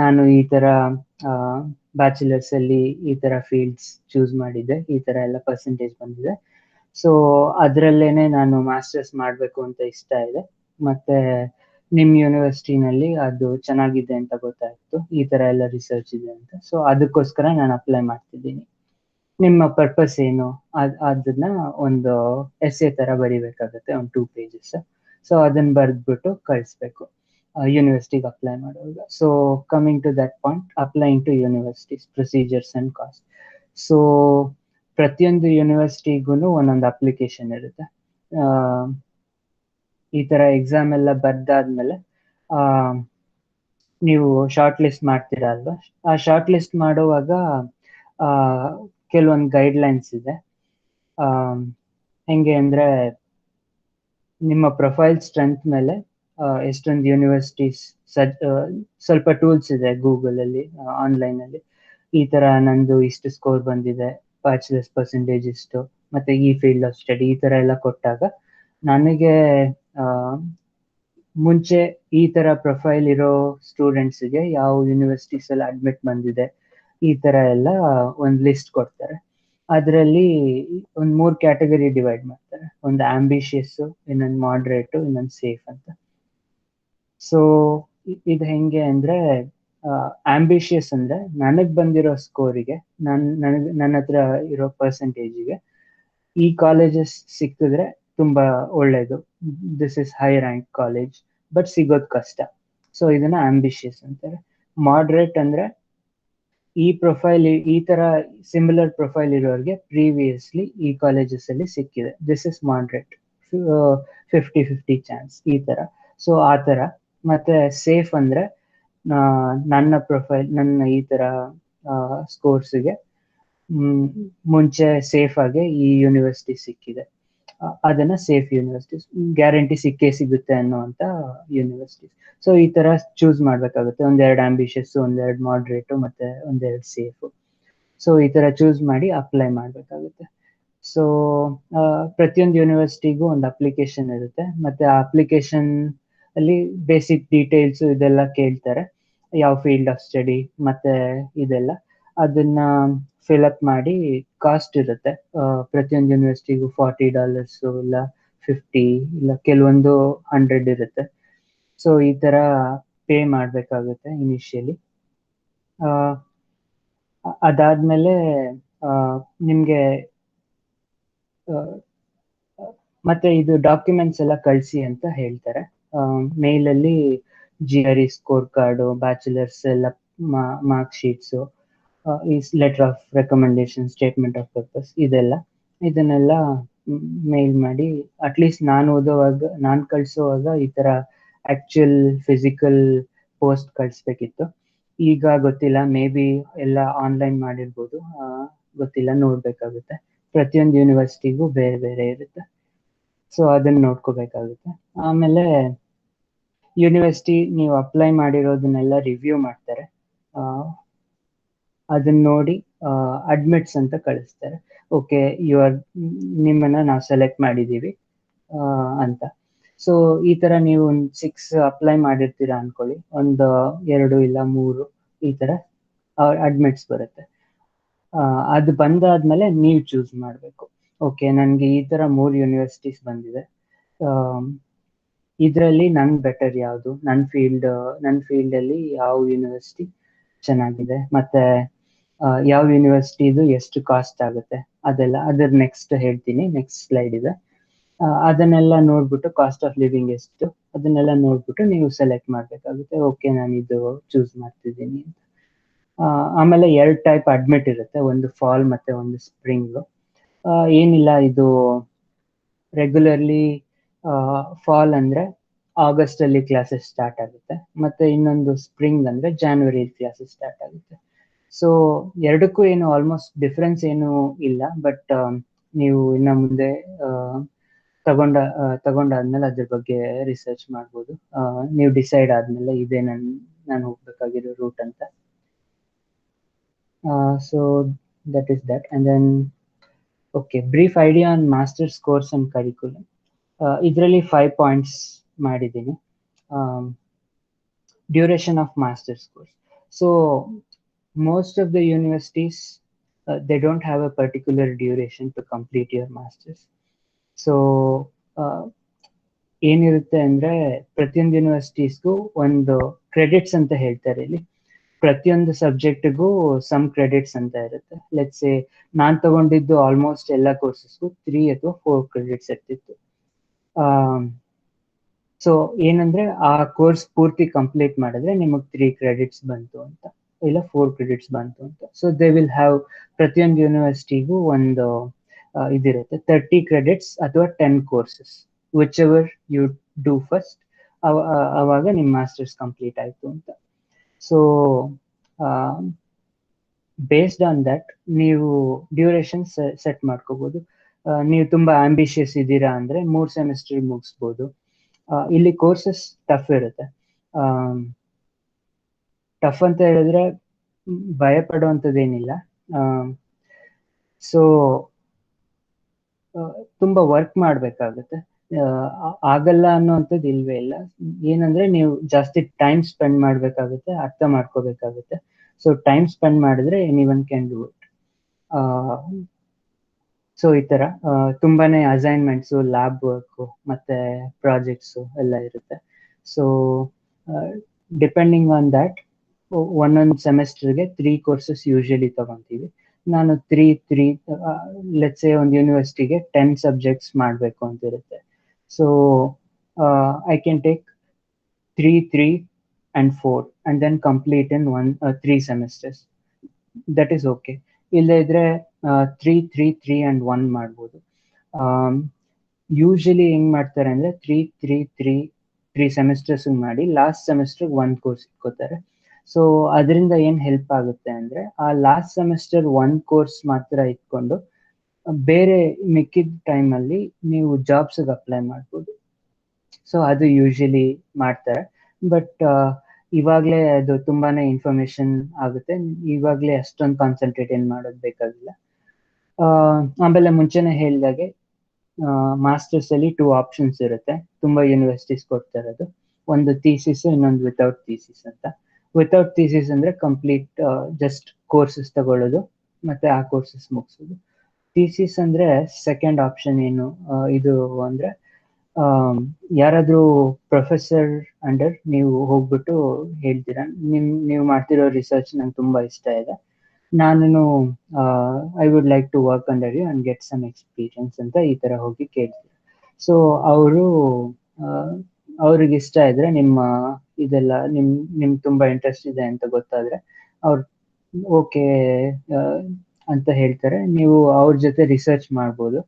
ನಾನು ಈ ತರ ಬ್ಯಾಚುಲರ್ಸ್ ಅಲ್ಲಿ ಈ ತರ ಫೀಲ್ಡ್ಸ್ ಚೂಸ್ ಮಾಡಿದ್ದೆ, ಈ ತರ ಎಲ್ಲ ಪರ್ಸೆಂಟೇಜ್ ಬಂದಿದೆ. ಸೊ ಅದ್ರಲ್ಲೇನೆ ನಾನು ಮಾಸ್ಟರ್ಸ್ ಮಾಡ್ಬೇಕು ಅಂತ ಇಷ್ಟ ಇದೆ, ಮತ್ತೆ ನಿಮ್ ಯೂನಿವರ್ಸಿಟಿನಲ್ಲಿ ಅದು ಚೆನ್ನಾಗಿದೆ ಅಂತ ಗೊತ್ತಾಯ್ತು, ಈ ತರ ಎಲ್ಲ ರಿಸರ್ಚ್ ಇದೆ ಅಂತ. ಸೊ ಅದಕ್ಕೋಸ್ಕರ ನಾನು ಅಪ್ಲೈ ಮಾಡ್ತಿದ್ದೀನಿ. ನಿಮ್ಮ ಪರ್ಪಸ್ ಏನು ಅದನ್ನ ಒಂದು ಎಸ್ಸೆ ತರ ಬರಿಬೇಕಾಗುತ್ತೆ, ಒಂದು 2 pages. ಸೊ ಅದನ್ನ ಬರೆದ್ಬಿಟ್ಟು ಕಳಿಸ್ಬೇಕು ಯೂನಿವರ್ಸಿಟಿಗೆ ಅಪ್ಲೈ ಮಾಡುವಾಗ. So coming to that point, applying to universities procedures and cost. So ಪ್ರತಿಯೊಂದು ಯೂನಿವರ್ಸಿಟಿಗೂ ಒಂದೊಂದು ಅಪ್ಲಿಕೇಶನ್ ಇರುತ್ತೆ. ಈ ತರ ಎಕ್ಸಾಮ್ ಎಲ್ಲ ಬರ್ದಾದ್ಮೇಲೆ ನೀವು ಶಾರ್ಟ್ ಲಿಸ್ಟ್ ಮಾಡ್ತೀರಾ ಅಲ್ವಾ, ಆ ಶಾರ್ಟ್ ಲಿಸ್ಟ್ ಮಾಡುವಾಗ ಕೆಲವೊಂದು ಗೈಡ್ಲೈನ್ಸ್ ಇದೆ. ಹೆಂಗೆ ಅಂದ್ರೆ ನಿಮ್ಮ ಪ್ರೊಫೈಲ್ ಸ್ಟ್ರೆಂತ್ ಮೇಲೆ ಎಷ್ಟೊಂದು ಯೂನಿವರ್ಸಿಟೀಸ್ ಸ್ವಲ್ಪ ಟೂಲ್ಸ್ ಇದೆ ಗೂಗಲ್ ಅಲ್ಲಿ, ಆನ್ಲೈನ್ ಅಲ್ಲಿ. ಈ ತರ ನಂದು ಇಷ್ಟು ಸ್ಕೋರ್ ಬಂದಿದೆ, ಬ್ಯಾಚುಲರ್ಸ್ ಪರ್ಸೆಂಟೇಜ್ ಇಷ್ಟು, ಮತ್ತೆ ಈ ಫೀಲ್ಡ್ ಆಫ್ ಸ್ಟಡಿ, ಈ ತರ ಎಲ್ಲ ಕೊಟ್ಟಾಗ ನನಗೆ ಮುಂಚೆ ಈ ತರ ಪ್ರೊಫೈಲ್ ಇರೋ ಸ್ಟೂಡೆಂಟ್ಸ್ಗೆ ಯಾವ ಯೂನಿವರ್ಸಿಟೀಸ್ ಅಲ್ಲಿ ಅಡ್ಮಿಟ್ ಬಂದಿದೆ, ಈ ತರ ಎಲ್ಲ ಒಂದು ಲಿಸ್ಟ್ ಕೊಡ್ತಾರೆ. ಅದರಲ್ಲಿ ಒಂದು 3 ಕ್ಯಾಟಗರಿ ಡಿವೈಡ್ ಮಾಡ್ತಾರೆ. ಒಂದು ಆಂಬಿಷಿಯಸ್, ಇನ್ನೊಂದು ಮಾಡ್ರೇಟ್, ಇನ್ನೊಂದು ಸೇಫ್ ಅಂತ. ಸೊ ಇದು ಹೆಂಗೆ ಅಂದ್ರೆ ಆಂಬಿಷಿಯಸ್ ಅಂದ್ರೆ ನನಗ್ ಬಂದಿರೋ ಸ್ಕೋರಿಗೆ, ನನ್ನ ಹತ್ರ ಇರೋ ಪರ್ಸೆಂಟೇಜಿಗೆ ಈ ಕಾಲೇಜಸ್ ಸಿಕ್ಕಿದ್ರೆ ತುಂಬಾ ಒಳ್ಳೇದು, this is high rank college, but ಸಿಗೋದ್ ಕಷ್ಟ. ಸೊ ಇದನ್ನ ಆಂಬಿಷಿಯಸ್ ಅಂತಾರೆ. ಮಾಡ್ರೇಟ್ ಅಂದ್ರೆ ಈ ತರ ಸಿಮಿಲರ್ ಪ್ರೊಫೈಲ್ ಇರೋರಿಗೆ ಪ್ರೀವಿಯಸ್ಲಿ ಈ ಕಾಲೇಜಸ್ ಅಲ್ಲಿ ಸಿಕ್ಕಿದೆ, ದಿಸ್ ಇಸ್ ಮಾಡ್ರೇಟ್, 50-50 ಚಾನ್ಸ್ ಈ ತರ. ಸೊ ಆ ತರ. ಮತ್ತೆ ಸೇಫ್ ಅಂದ್ರೆ ನನ್ನ ಈ ತರ ಸ್ಕೋರ್ಸ್ಗೆ ಮುಂಚೆ ಸೇಫ್ ಆಗಿ ಈ ಯೂನಿವರ್ಸಿಟಿ ಸಿಕ್ಕಿದೆ, ಅದನ್ನ ಸೇಫ್ ಯೂನಿವರ್ಸಿಟೀಸ್, ಗ್ಯಾರಂಟಿ ಸಿಗುತ್ತೆ ಅನ್ನೋಂತ ಯೂನಿವರ್ಸಿಟೀಸ್. ಸೊ ಈ ತರ ಚೂಸ್ ಮಾಡ್ಬೇಕಾಗುತ್ತೆ, 1-2 ಆಂಬಿಷಿಯಸ್, 1-2 ಮಾಡ್ರೇಟ್, ಮತ್ತೆ 1-2 ಸೇಫ್. ಸೊ ಈ ತರ ಚೂಸ್ ಮಾಡಿ ಅಪ್ಲೈ ಮಾಡ್ಬೇಕಾಗುತ್ತೆ. ಸೊ ಪ್ರತಿಯೊಂದು ಯೂನಿವರ್ಸಿಟಿಗೂ ಒಂದು ಅಪ್ಲಿಕೇಶನ್ ಇರುತ್ತೆ, ಮತ್ತೆ ಆ ಅಪ್ಲಿಕೇಶನ್ ಅಲ್ಲಿ ಬೇಸಿಕ್ ಡೀಟೇಲ್ಸ್ ಇದೆಲ್ಲ ಕೇಳ್ತಾರೆ. ಯಾವ ಫೀಲ್ಡ್ ಆಫ್ ಸ್ಟಡಿ ಮತ್ತೆ ಇದೆಲ್ಲ ಅದನ್ನ ಫಿಲಪ್ ಮಾಡಿ ಕಾಸ್ಟ್ ಇರುತ್ತೆ. ಪ್ರತಿಯೊಂದು ಯೂನಿವರ್ಸಿಟಿಗೂ $40 ಇಲ್ಲ 50 ಇಲ್ಲ ಕೆಲವೊಂದು 100 ಇರುತ್ತೆ. ಸೊ ಈ ತರ ಪೇ ಮಾಡಬೇಕಾಗುತ್ತೆ ಇನಿಷಿಯಲಿ. ಅದಾದ್ಮೇಲೆ ನಿಮ್ಗೆ ಮತ್ತೆ ಇದು ಡಾಕ್ಯುಮೆಂಟ್ಸ್ ಎಲ್ಲ ಕಳಿಸಿ ಅಂತ ಹೇಳ್ತಾರೆ. ಮೇಲಲ್ಲಿ GRE ಸ್ಕೋರ್ ಕಾರ್ಡು, ಬ್ಯಾಚುಲರ್ಸ್ ಎಲ್ಲ ಮಾರ್ಕ್ ಶೀಟ್ಸು, ಈ letter of recommendation, statement of purpose ಇದನ್ನೆಲ್ಲ ಮೇಲ್ ಮಾಡಿ. ಅಟ್ಲೀಸ್ಟ್ ನಾನು ಕಳಿಸುವಾಗ ಈ ತರ ಆಕ್ಚುಯಲ್ ಫಿಸಿಕಲ್ ಪೋಸ್ಟ್ ಕಳಿಸ್ಬೇಕಿತ್ತು. ಈಗ ಗೊತ್ತಿಲ್ಲ, ಮೇ ಬಿ ಎಲ್ಲ ಆನ್ಲೈನ್ ಮಾಡಿರ್ಬೋದು, ಗೊತ್ತಿಲ್ಲ, ನೋಡ್ಬೇಕಾಗುತ್ತೆ. ಪ್ರತಿಯೊಂದು ಯೂನಿವರ್ಸಿಟಿಗೂ ಬೇರೆ ಬೇರೆ ಇರುತ್ತೆ. ಸೊ ಅದನ್ನ ನೋಡ್ಕೋಬೇಕಾಗುತ್ತೆ. ಆಮೇಲೆ ಯೂನಿವರ್ಸಿಟಿ ನೀವು ಅಪ್ಲೈ ಮಾಡಿರೋದನ್ನೆಲ್ಲ ರಿವ್ಯೂ ಮಾಡ್ತಾರೆ. ಅದನ್ನ ನೋಡಿ ಅಡ್ಮಿಟ್ಸ್ ಅಂತ ಕಳಿಸ್ತಾರೆ. ಓಕೆ, ನಿಮ್ಮನ್ನ ನಾವು ಸೆಲೆಕ್ಟ್ ಮಾಡಿದೀವಿ ಅಂತ. ಸೊ ಈ ತರ ನೀವು 6 ಅಪ್ಲೈ ಮಾಡಿರ್ತೀರಾ ಅನ್ಕೊಳ್ಳಿ, 1, 2 ಇಲ್ಲ 3 ಈ ತರ ಅಡ್ಮಿಟ್ಸ್ ಬರುತ್ತೆ. ಅದು ಬಂದಾದ್ಮೇಲೆ ನೀವು ಚೂಸ್ ಮಾಡಬೇಕು. ಓಕೆ, ನನಗೆ ಈ ತರ 3 ಯೂನಿವರ್ಸಿಟೀಸ್ ಬಂದಿದೆ, ಇದರಲ್ಲಿ ನಂಗೆ ಬೆಟರ್ ಯಾವುದು, ನನ್ನ ಫೀಲ್ಡ್ ಅಲ್ಲಿ ಯಾವ ಯೂನಿವರ್ಸಿಟಿ ಚೆನ್ನಾಗಿದೆ, ಮತ್ತೆ ಯಾವ ಯೂನಿವರ್ಸಿಟಿದು ಎಷ್ಟು ಕಾಸ್ಟ್ ಆಗುತ್ತೆ ಅದರ ನೆಕ್ಸ್ಟ್ ಹೇಳ್ತೀನಿ, ನೆಕ್ಸ್ಟ್ ಸ್ಲೈಡ್ ಇದೆ. ಅದನ್ನೆಲ್ಲ ನೋಡ್ಬಿಟ್ಟು ಕಾಸ್ಟ್ ಆಫ್ ಲಿವಿಂಗ್ ಎಷ್ಟು ಅದನ್ನೆಲ್ಲ ನೋಡ್ಬಿಟ್ಟು ನೀವು ಸೆಲೆಕ್ಟ್ ಮಾಡ್ಬೇಕಾಗುತ್ತೆ. ಓಕೆ, ನಾನು ಇದು ಚೂಸ್ ಮಾಡ್ತಿದ್ದೀನಿ ಅಂತ. ಆಮೇಲೆ 2 ಟೈಪ್ ಅಡ್ಮಿಟ್ ಇರುತ್ತೆ, ಒಂದು ಫಾಲ್ ಮತ್ತೆ ಒಂದು ಸ್ಪ್ರಿಂಗ್. ಏನಿಲ್ಲ, ಇದು ರೆಗ್ಯುಲರ್ಲಿ ಫಾಲ್ ಅಂದ್ರೆ ಆಗಸ್ಟ್ ಅಲ್ಲಿ ಕ್ಲಾಸಸ್ ಸ್ಟಾರ್ಟ್ ಆಗುತ್ತೆ, ಮತ್ತೆ ಇನ್ನೊಂದು ಸ್ಪ್ರಿಂಗ್ ಅಂದ್ರೆ ಜಾನ್ವರಿ ಕ್ಲಾಸಸ್ ಸ್ಟಾರ್ಟ್ ಆಗುತ್ತೆ. ಸೊ ಎರಡಕ್ಕೂ ಏನು ಆಲ್ಮೋಸ್ಟ್ ಡಿಫ್ರೆನ್ಸ್ ಏನು ಇಲ್ಲ, ಬಟ್ ನೀವು ಇನ್ನ ಮುಂದೆ ತಗೊಂಡಾದ್ಮೇಲೆ ಅದ್ರ ಬಗ್ಗೆ ರಿಸರ್ಚ್ ಮಾಡ್ಬೋದು. ನೀವು ಡಿಸೈಡ್ ಆದ್ಮೇಲೆ ಇದೇ ನಾನು ಹೋಗ್ಬೇಕಾಗಿರೋ ರೂಟ್ ಅಂತ. So that is that. And then okay, brief idea on masters course and curriculum. ಇದರಲ್ಲಿ 5 ಪಾಯಿಂಟ್ಸ್ ಮಾಡಿದ್ದೀನಿ. Duration of masters course. So most of the universities they don't have a particular duration to complete your masters. So ಏನಿರುತ್ತೆ ಅಂದ್ರೆ ಪ್ರತಿಯೊಂದು ಯೂನಿವರ್ಸಿಟೀಸ್ಗೂ ಒಂದು ಕ್ರೆಡಿಟ್ಸ್ ಅಂತ ಹೇಳ್ತಾರೆ. ಇಲ್ಲಿ ಪ್ರತಿಯೊಂದು ಸಬ್ಜೆಕ್ಟ್ಗೂ ಸಮ್ ಕ್ರೆಡಿಟ್ಸ್ ಅಂತ ಇರುತ್ತೆ. ಲೆಟ್ಸ್ ಸೇ ನಾನ್ ತಗೊಂಡಿದ್ದು ಆಲ್ಮೋಸ್ಟ್ ಎಲ್ಲ ಕೋರ್ಸಸ್ಗೂ 3 ಅಥವಾ 4 ಕ್ರೆಡಿಟ್ಸ್ ಇರ್ತಿತ್ತು. ಸೊ ಏನಂದ್ರೆ ಆ ಕೋರ್ಸ್ ಪೂರ್ತಿ ಕಂಪ್ಲೀಟ್ ಮಾಡಿದ್ರೆ ನಿಮಗೆ 3 ಕ್ರೆಡಿಟ್ಸ್ ಬಂತು ಅಂತ, ಇಲ್ಲ 4 ಕ್ರೆಡಿಟ್ಸ್ ಬಂತು ಅಂತ. ಸೊ ದೇ ವಿಲ್ ಹ್ಯಾವ್, ಪ್ರತಿಯೊಂದು ಯೂನಿವರ್ಸಿಟಿಗೂ ಒಂದು ಇದಿರುತ್ತೆ, 30 ಕ್ರೆಡಿಟ್ಸ್ ಅಥವಾ 10 courses, whichever you do first, ಅವಾಗ ನಿಮ್ಮ ಮಾಸ್ಟರ್ಸ್ ಕಂಪ್ಲೀಟ್ ಆಯ್ತು ಅಂತ. ಸೊ ಬೇಸ್ಡ್ ಆನ್ ದಟ್ ನೀವು ಡ್ಯೂರೇಷನ್ ಸೆಟ್ ಮಾಡ್ಕೋಬಹುದು. ನೀವು ತುಂಬಾ ಆಂಬಿಷಿಯಸ್ ಇದ್ದೀರಾ ಅಂದ್ರೆ 3 ಸೆಮಿಸ್ಟರ್ ಮುಗಿಸ್ಬೋದು. ಇಲ್ಲಿ ಕೋರ್ಸಸ್ ಟಫ್ ಇರುತ್ತೆ. ಟಫ್ ಅಂತ ಹೇಳಿದ್ರೆ ಭಯ ಪಡುವಂಥದ್ದೇನಿಲ್ಲ. ಸೊ ತುಂಬಾ ವರ್ಕ್ ಮಾಡ್ಬೇಕಾಗುತ್ತೆ. ಆಗಲ್ಲ ಅನ್ನೋಂಥದ್ದು ಇಲ್ವೇ ಇಲ್ಲ. ಏನಂದ್ರೆ ನೀವು ಜಾಸ್ತಿ ಟೈಮ್ ಸ್ಪೆಂಡ್ ಮಾಡ್ಬೇಕಾಗುತ್ತೆ, ಅರ್ಥ ಮಾಡ್ಕೋಬೇಕಾಗುತ್ತೆ. ಸೊ ಟೈಮ್ ಸ್ಪೆಂಡ್ ಮಾಡಿದ್ರೆ anyone can do it. So ಈ ತರ ತುಂಬಾನೇ ಅಸೈನ್ಮೆಂಟ್ಸು, ಲ್ಯಾಬ್ ವರ್ಕು ಮತ್ತೆ ಪ್ರಾಜೆಕ್ಟ್ಸು ಎಲ್ಲ ಇರುತ್ತೆ. ಸೊ ಡಿಪೆಂಡಿಂಗ್ ಆನ್ ದ್ಯಾಟ್ ಒಂದೊಂದು ಸೆಮೆಸ್ಟರ್ಗೆ 3 ಕೋರ್ಸಸ್ ಯೂಶಲಿ ತಗೊಂತೀವಿ. ನಾನು 3 ಲೆಟ್ಸ್ ಸೇ ಒಂದು ಯೂನಿವರ್ಸಿಟಿಗೆ 10 ಸಬ್ಜೆಕ್ಟ್ಸ್ ಮಾಡಬೇಕು ಅಂತ ಇರುತ್ತೆ. So I can take 3 and 4 and then complete in 3 semesters. That is okay. ಇಲ್ಲ ಇದ್ರೆ 3 and 1 ಮಾಡ್ಬೋದು. ಯೂಶಲಿ ಹೆಂಗ್ ಮಾಡ್ತಾರೆ ಅಂದ್ರೆ 3 ಸೆಮಿಸ್ಟರ್ಸ್ ಮಾಡಿ ಲಾಸ್ಟ್ ಸೆಮಿಸ್ಟರ್ 1 ಕೋರ್ಸ್ ಇಟ್ಕೋತಾರೆ. ಸೊ ಅದರಿಂದ ಏನ್ ಹೆಲ್ಪ್ ಆಗುತ್ತೆ ಅಂದ್ರೆ ಆ ಲಾಸ್ಟ್ ಸೆಮಿಸ್ಟರ್ 1 ಕೋರ್ಸ್ ಮಾತ್ರ ಇಟ್ಕೊಂಡು ಬೇರೆ ಮಿಕ್ಕಿದ ಟೈಮ್ ಅಲ್ಲಿ ನೀವು ಜಾಬ್ಸ್ ಅಪ್ಲೈ ಮಾಡ್ಬೋದು. ಸೊ ಅದು ಯೂಶಲಿ ಮಾಡ್ತಾರೆ. ಬಟ್ ಇವಾಗ್ಲೇ ಅದು ತುಂಬಾನೇ ಇನ್ಫಾರ್ಮೇಶನ್ ಆಗುತ್ತೆ, ಇವಾಗ್ಲೇ ಅಷ್ಟೊಂದು ಕಾನ್ಸಂಟ್ರೇಟ್ ಏನ್ ಮಾಡೋದು ಬೇಕಾಗಿಲ್ಲ. ಆಮೇಲೆ ಮುಂಚೆನೆ ಹೇಳಿದಾಗೆ ಮಾಸ್ಟರ್ಸ್ ಅಲ್ಲಿ 2 ಆಪ್ಷನ್ಸ್ ಇರುತ್ತೆ, ತುಂಬಾ ಯೂನಿವರ್ಸಿಟೀಸ್ ಕೊಡ್ತಾ ಇರೋದು. ಒಂದು ಥೀಸಿಸ್, ಇನ್ನೊಂದು ವಿತೌಟ್ ಥೀಸಿಸ್ ಅಂತ. ವಿತೌಟ್ ಥೀಸಿಸ್ ಅಂದ್ರೆ ಕಂಪ್ಲೀಟ್ ಜಸ್ಟ್ ಕೋರ್ಸಸ್ ತಗೊಳ್ಳೋದು ಮತ್ತೆ ಆ ಕೋರ್ಸಸ್ ಮುಗಿಸೋದು. ಥೀಸಿಸ್ ಅಂದ್ರೆ ಸೆಕೆಂಡ್ ಆಪ್ಷನ್ ಏನು, ಇದು ಅಂದ್ರೆ ಯಾರಾದ್ರೂ ಪ್ರೊಫೆಸರ್ ಅಂಡರ್ ನೀವು ಹೋಗ್ಬಿಟ್ಟು ಹೇಳ್ತೀರಾ ನೀವು ಮಾಡ್ತಿರೋ ರಿಸರ್ಚ್ ನಂಗೆ ತುಂಬಾ ಇಷ್ಟ ಇದೆ, ನಾನು I would like to work under you and get some experience ಅಂತ ಈ ತರ ಹೋಗಿ ಕೇಳ್ತೀರಾ. ಸೊ ಅವರು ಅವ್ರಿಗೆ ಇಷ್ಟ ಇದ್ರೆ ನಿಮ್ಮ ಇದೆಲ್ಲ ನಿಮ್ ತುಂಬಾ ಇಂಟ್ರೆಸ್ಟ್ ಇದೆ ಅಂತ ಗೊತ್ತಾದ್ರೆ ಅವ್ರು ಓಕೆ ಅಂತ ಹೇಳ್ತಾರೆ, ನೀವು ಅವ್ರ ಜೊತೆ ರಿಸರ್ಚ್ ಮಾಡ್ಬೋದು.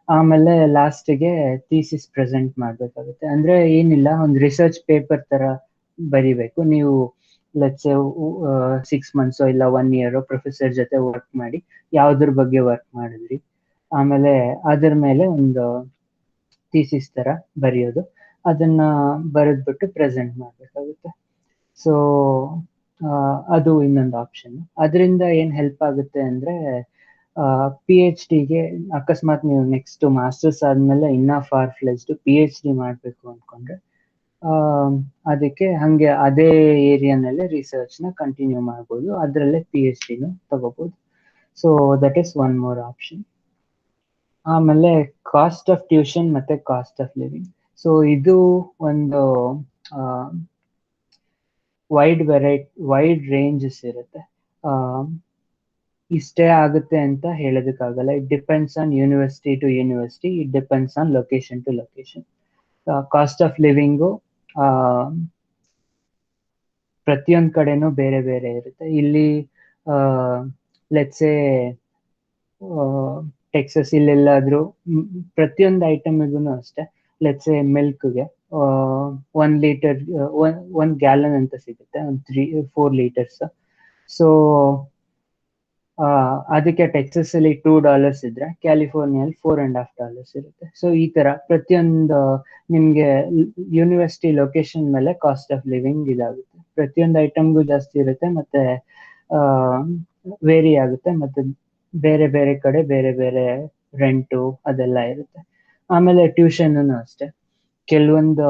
ಆಮೇಲೆ ಲಾಸ್ಟ್ಗೆ ಥೀಸಿಸ್ ಪ್ರೆಸೆಂಟ್ ಮಾಡ್ಬೇಕಾಗುತ್ತೆ. ಅಂದ್ರೆ ಏನಿಲ್ಲ, ಒಂದು ರಿಸರ್ಚ್ ಪೇಪರ್ ತರ ಬರಿಬೇಕು. ನೀವು ಲೆಟ್ಸ್ 6 months ಇಲ್ಲ 1 year ಪ್ರೊಫೆಸರ್ ಜೊತೆ ವರ್ಕ್ ಮಾಡಿ ಯಾವ್ದ್ರ ಬಗ್ಗೆ ವರ್ಕ್ ಮಾಡಿದ್ರಿ, ಆಮೇಲೆ ಅದ್ರ ಮೇಲೆ ಒಂದು ಥೀಸಿಸ್ ತರ ಬರೆಯೋದು, ಅದನ್ನ ಬರೆದ್ಬಿಟ್ಟು ಪ್ರೆಸೆಂಟ್ ಮಾಡ್ಬೇಕಾಗುತ್ತೆ. ಸೊ ಅದು ಇನ್ನೊಂದು ಆಪ್ಷನ್. ಅದರಿಂದ ಏನ್ ಹೆಲ್ಪ್ ಆಗುತ್ತೆ ಅಂದ್ರೆ PhD-ಗೆ ಅಕಸ್ಮಾತ್ ನೀವು ನೆಕ್ಸ್ಟ್ ಮಾಸ್ಟರ್ಸ್ ಆದ್ಮೇಲೆ ಇನ್ನ ಫಾರ್ ಫ್ಲೆಜ್ಡ್ PhD ಮಾಡ್ಬೇಕು ಅನ್ಕೊಂಡ್ರೆ ಅದಕ್ಕೆ ಹಂಗೆ ಅದೇ ಏರಿಯಾನಲ್ಲೇ ರಿಸರ್ಚ್ ನ ಕಂಟಿನ್ಯೂ ಮಾಡ್ಬೋದು, ಅದರಲ್ಲೇ PhD-ನು ತಗೋಬಹುದು. So that is one more option. ಆಮೇಲೆ ಕಾಸ್ಟ್ ಆಫ್ ಟ್ಯೂಷನ್ ಮತ್ತೆ ಕಾಸ್ಟ್ ಆಫ್ ಲಿವಿಂಗ್. ಸೊ ಇದು ಒಂದು ವೈಡ್ ರೇಂಜಸ್ ಇರುತ್ತೆ. ಇಷ್ಟೇ ಆಗುತ್ತೆ ಅಂತ ಹೇಳೋದಕ್ಕಾಗಲ್ಲ. It depends on university to university, it depends on location to location. Cost of living ಪ್ರತಿಯೊಂದು ಕಡೆನೂ ಬೇರೆ ಬೇರೆ ಇರುತ್ತೆ. ಇಲ್ಲಿ ಲೆಟ್ಸೆ ಟೆಕ್ಸಸ್ ಇಲ್ಲೆಲ್ಲಾದ್ರೂ ಪ್ರತಿಯೊಂದು ಐಟಮ್ಗೂ ಅಷ್ಟೇ, ಲೆಟ್ಸೆ ಮಿಲ್ಕ್ಗೆ 1 ಲೀಟರ್ 1 ಗ್ಯಾಲನ್ ಅಂತ ಸಿಗುತ್ತೆ, 4 ಲೀಟರ್ಸ್. ಸೊ ಅದಕ್ಕೆ ಟೆಕ್ಸಸ್ ಅಲ್ಲಿ $2 ಇದ್ರೆ ಕ್ಯಾಲಿಫೋರ್ನಿಯಲ್ಲಿ $4.5 ಇರುತ್ತೆ. ಸೊ ಈ ತರ ಪ್ರತಿಯೊಂದು ನಿಮ್ಗೆ ಯೂನಿವರ್ಸಿಟಿ ಲೊಕೇಶನ್ ಮೇಲೆ ಕಾಸ್ಟ್ ಆಫ್ ಲಿವಿಂಗ್ ಇದಾಗುತ್ತೆ. ಪ್ರತಿಯೊಂದು ಐಟಮ್ಗೂ ಜಾಸ್ತಿ ಇರುತ್ತೆ, ಮತ್ತೆ ವೇರಿ ಆಗುತ್ತೆ, ಮತ್ತೆ ಬೇರೆ ಬೇರೆ ಕಡೆ ಬೇರೆ ಬೇರೆ ರೆಂಟು ಅದೆಲ್ಲ ಇರುತ್ತೆ. ಆಮೇಲೆ ಟ್ಯೂಷನ್ ಅಷ್ಟೇ, ಕೆಲವೊಂದು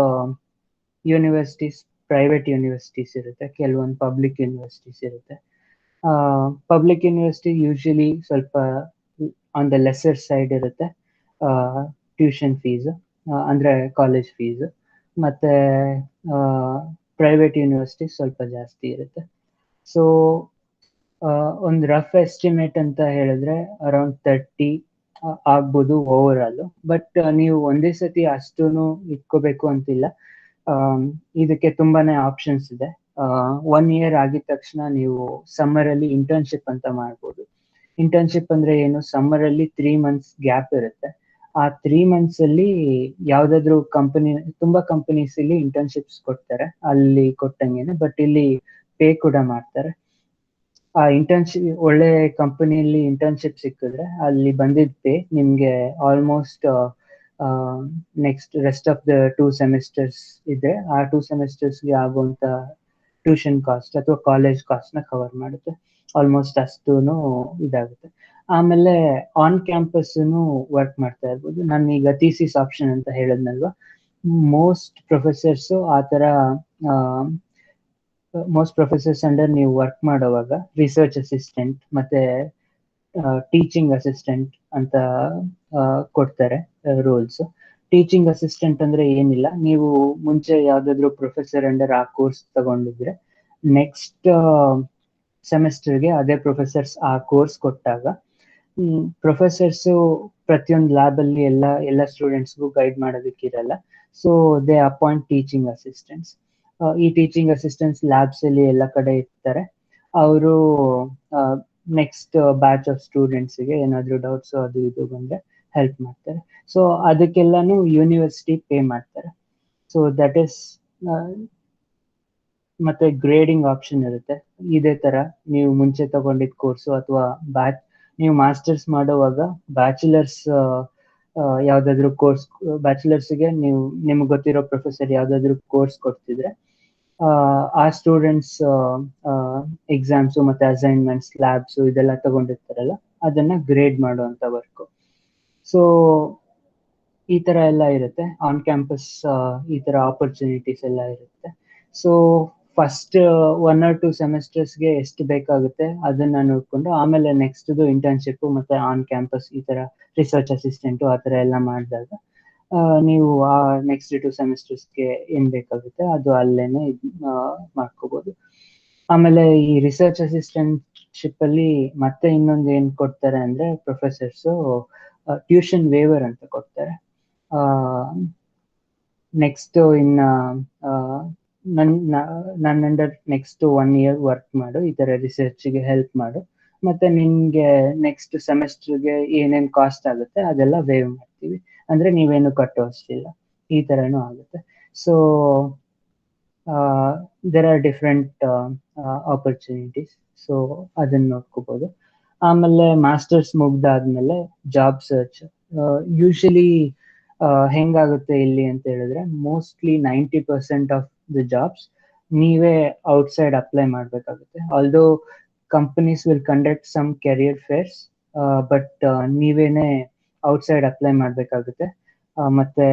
ಯೂನಿವರ್ಸಿಟೀಸ್ ಪ್ರೈವೇಟ್ ಯೂನಿವರ್ಸಿಟೀಸ್ ಇರುತ್ತೆ, ಕೆಲವೊಂದು ಪಬ್ಲಿಕ್ ಯೂನಿವರ್ಸಿಟೀಸ್ ಇರುತ್ತೆ. ಪಬ್ಲಿಕ್ ಯೂನಿವರ್ಸಿಟಿ ಯೂಶಲಿ ಸ್ವಲ್ಪ ಆನ್ ದ ಲೆಸರ್ ಸೈಡ್ ಇರುತ್ತೆ ಟ್ಯೂಷನ್ ಫೀಸ್, ಅಂದ್ರೆ ಕಾಲೇಜ್ ಫೀಸ್. ಮತ್ತೆ ಪ್ರೈವೇಟ್ ಯೂನಿವರ್ಸಿಟಿ ಸ್ವಲ್ಪ ಜಾಸ್ತಿ ಇರುತ್ತೆ. ಸೊ ಒಂದು ರಫ್ ಎಸ್ಟಿಮೇಟ್ ಅಂತ ಹೇಳಿದ್ರೆ ಅರೌಂಡ್ 30 ಆಗ್ಬೋದು ಓವರ್ ಆಲ್. ಬಟ್ ನೀವು ಒಂದೇ ಸತಿ ಅಷ್ಟೂನು ಇಟ್ಕೋಬೇಕು ಅಂತಿಲ್ಲ, ಇದಕ್ಕೆ ತುಂಬಾನೇ ಆಪ್ಷನ್ಸ್ ಇದೆ. 1 year ಆಗಿದ ತಕ್ಷಣ ನೀವು ಸಮ್ಮರ್ ಅಲ್ಲಿ ಇಂಟರ್ನ್ಶಿಪ್ ಅಂತ ಮಾಡ್ಬೋದು. ಇಂಟರ್ನ್ಶಿಪ್ ಅಂದ್ರೆ ಏನು, ಸಮ್ಮರ್ ಅಲ್ಲಿ 3 months ಗ್ಯಾಪ್ ಇರುತ್ತೆ. ಆ 3 months ಅಲ್ಲಿ ಯಾವ್ದಾದ್ರು ತುಂಬಾ ಕಂಪನೀಸ್ ಇಲ್ಲಿ ಇಂಟರ್ನ್ಶಿಪ್ಸ್ ಕೊಡ್ತಾರೆ ಅಲ್ಲಿ ಕೊಟ್ಟಂಗೆನೆ, ಬಟ್ ಇಲ್ಲಿ ಪೇ ಕೂಡ ಮಾಡ್ತಾರೆ. ಆ ಇಂಟರ್ನ್ಶಿಪ್ ಒಳ್ಳೆ ಕಂಪನಿಯಲ್ಲಿ ಇಂಟರ್ನ್ಶಿಪ್ ಸಿಕ್ಕಿದ್ರೆ ಅಲ್ಲಿ ಬಂದಿದ್ದ ಪೇ ನಿಮ್ಗೆ almost next rest of the 2 semesters ಇದೆ, ಆ 2 semestersಗೆ ಆಗುವಂತ ಟ್ಯೂಷನ್ ಕಾಸ್ಟ್ ಅಥವಾ ಕಾಲೇಜ್ ಕಾಸ್ಟ್ ನ ಕವರ್ ಮಾಡುತ್ತೆ. ಆಲ್ಮೋಸ್ಟ್ ಅಷ್ಟೂನು ಇದಾಗುತ್ತೆ. ಆಮೇಲೆ ಆನ್ ಕ್ಯಾಂಪಸ್ ವರ್ಕ್ ಮಾಡ್ತಾ ಇರ್ಬೋದು. ನಾನು ಈಗ ಥೀಸಿಸ್ ಆಪ್ಷನ್ ಅಂತ ಹೇಳಿದ್ನಲ್ವಾ, ಮೋಸ್ಟ್ ಪ್ರೊಫೆಸರ್ಸ್ ಆತರ ಮೋಸ್ಟ್ ಪ್ರೊಫೆಸರ್ಸ್ ಅಂಡರ್ ನೀವು ವರ್ಕ್ ಮಾಡೋವಾಗ ರಿಸರ್ಚ್ ಅಸಿಸ್ಟೆಂಟ್ ಮತ್ತೆ ಟೀಚಿಂಗ್ ಅಸಿಸ್ಟೆಂಟ್ ಅಂತ ಕೊಡ್ತಾರೆ ರೋಲ್ಸ್. ಟೀಚಿಂಗ್ ಅಸಿಸ್ಟೆಂಟ್ ಅಂದ್ರೆ ಏನಿಲ್ಲ, ನೀವು ಮುಂಚೆ ಯಾವ್ದಾದ್ರು ಪ್ರೊಫೆಸರ್ ಅಂಡರ್ ಆ ಕೋರ್ಸ್ ತಗೊಂಡಿದ್ರೆ ನೆಕ್ಸ್ಟ್ ಸೆಮೆಸ್ಟರ್ಗೆ ಅದೇ ಪ್ರೊಫೆಸರ್ಸ್ ಆ ಕೋರ್ಸ್ ಕೊಟ್ಟಾಗ ಪ್ರೊಫೆಸರ್ಸ್ ಪ್ರತಿಯೊಂದು ಲ್ಯಾಬ್ ಅಲ್ಲಿ ಎಲ್ಲ ಸ್ಟೂಡೆಂಟ್ಸ್ಗೂ ಗೈಡ್ ಮಾಡೋದಕ್ಕಿರಲ್ಲ. So they appoint teaching assistants. ಈ ಟೀಚಿಂಗ್ ಅಸಿಸ್ಟೆಂಟ್ಸ್ ಲ್ಯಾಬ್ಸ್ ಅಲ್ಲಿ ಎಲ್ಲ ಕಡೆ ಇರ್ತಾರೆ. ಅವರು ನೆಕ್ಸ್ಟ್ ಬ್ಯಾಚ್ ಆಫ್ ಸ್ಟೂಡೆಂಟ್ಸ್ಗೆ ಏನಾದ್ರು ಡೌಟ್ಸ್ ಅದು ಇದು ಬಂದ್ರೆ ಹೆಲ್ಪ್ ಮಾಡ್ತಾರೆ. ಸೊ ಅದಕ್ಕೆಲ್ಲಾನು ಯೂನಿವರ್ಸಿಟಿ ಪೇ ಮಾಡ್ತಾರೆ. ಸೊ ದಟ್ ಇಸ್ ಮತ್ತೆ ಗ್ರೇಡಿಂಗ್ ಆಪ್ಷನ್ ಇರುತ್ತೆ. ಇದೇ ತರ ನೀವು ಮುಂಚೆ ತಗೊಂಡಿದ್ದ ಕೋರ್ಸು ಅಥವಾ ನೀವು ಮಾಸ್ಟರ್ಸ್ ಮಾಡುವಾಗ ಬ್ಯಾಚುಲರ್ಸ್ ಯಾವ್ದಾದ್ರು ಕೋರ್ಸ್, ಬ್ಯಾಚುಲರ್ಸ್ಗೆ ನಿಮ್ಗೆ ಗೊತ್ತಿರೋ ಪ್ರೊಫೆಸರ್ ಯಾವ್ದಾದ್ರು ಕೋರ್ಸ್ ಕೊಡ್ತಿದ್ರೆ ಆ ಸ್ಟೂಡೆಂಟ್ಸ್ ಎಕ್ಸಾಮ್ಸ್ ಮತ್ತೆ ಅಸೈನ್ಮೆಂಟ್ಸ್ ಲ್ಯಾಬ್ಸ್ ಇದೆಲ್ಲ ತಗೊಂಡಿರ್ತಾರಲ್ಲ ಅದನ್ನ ಗ್ರೇಡ್ ಮಾಡುವಂತ ವರ್ಕ್. ಸೊ ಈ ತರ ಎಲ್ಲ ಇರುತ್ತೆ ಆನ್ ಕ್ಯಾಂಪಸ್, ಈ ತರ ಆಪರ್ಚುನಿಟೀಸ್ ಎಲ್ಲ ಇರುತ್ತೆ. ಸೊ ಫಸ್ಟ್ 1 or 2 ಸೆಮಿಸ್ಟರ್ಸ್ಗೆ ಎಷ್ಟು ಬೇಕಾಗುತ್ತೆ ಅದನ್ನ ನೋಡ್ಕೊಂಡು ಆಮೇಲೆ ನೆಕ್ಸ್ಟ್ ಇಂಟರ್ನ್ಶಿಪ್ ಮತ್ತೆ ಆನ್ ಕ್ಯಾಂಪಸ್ ಈ ತರ ರಿಸರ್ಚ್ ಅಸಿಸ್ಟೆಂಟ್ ಆ ತರ ಎಲ್ಲ ಮಾಡಿದಾಗ ನೀವು ಆ ನೆಕ್ಸ್ಟ್ 2 ಸೆಮಿಸ್ಟರ್ಸ್ಗೆ ಏನ್ ಬೇಕಾಗುತ್ತೆ ಅದು ಅಲ್ಲೇನೆ ಮಾಡ್ಕೋಬಹುದು. ಆಮೇಲೆ ಈ ರಿಸರ್ಚ್ ಅಸಿಸ್ಟೆಂಟ್ಶಿಪ್ ಅಲ್ಲಿ ಮತ್ತೆ ಇನ್ನೊಂದು ಏನ್ ಕೊಡ್ತಾರೆ ಅಂದ್ರೆ ಪ್ರೊಫೆಸರ್ಸ್ ಟ್ಯೂಷನ್ ವೇವರ್ ಅಂತ ಕೊಡ್ತಾರೆ. ನೆಕ್ಸ್ಟ್ ಇನ್ನ ನನ್ನ ಅಂಡರ್ ನೆಕ್ಸ್ಟ್ 1 year ವರ್ಕ್ ಮಾಡು, ಈ ತರ ರಿಸರ್ಚ್ಗೆ ಹೆಲ್ಪ್ ಮಾಡು, ಮತ್ತೆ ನಿನ್ಗೆ ನೆಕ್ಸ್ಟ್ ಸೆಮಿಸ್ಟರ್ಗೆ ಏನೇನ್ ಕಾಸ್ಟ್ ಆಗುತ್ತೆ ಅದೆಲ್ಲ ವೇವ್ ಮಾಡ್ತೀವಿ, ಅಂದ್ರೆ ನೀವೇನು ಕಟ್ಟೋ ಅಷ್ಟಿಲ್ಲ, ಈ ತರನು ಆಗುತ್ತೆ. So there are different opportunities, so ಅದನ್ನ ನೋಡ್ಕೋಬಹುದು. ಆಮೇಲೆ ಮಾಸ್ಟರ್ಸ್ ಮುಗ್ದಾದ್ಮೇಲೆ ಜಾಬ್ ಸರ್ಚ್ ಯೂಶಲಿ ಹೆಂಗಾಗುತ್ತೆ ಇಲ್ಲಿ ಅಂತ ಹೇಳಿದ್ರೆ ಮೋಸ್ಟ್ಲಿ 90% ಆಫ್ ದ ಜಾಬ್ಸ್ ನೀವೇ ಔಟ್ಸೈಡ್ ಅಪ್ಲೈ ಮಾಡ್ಬೇಕಾಗುತ್ತೆ. Although companies will conduct some career fairs, but ನೀವೇನೆ ಔಟ್ಸೈಡ್ ಅಪ್ಲೈ ಮಾಡ್ಬೇಕಾಗುತ್ತೆ. ಮತ್ತೆ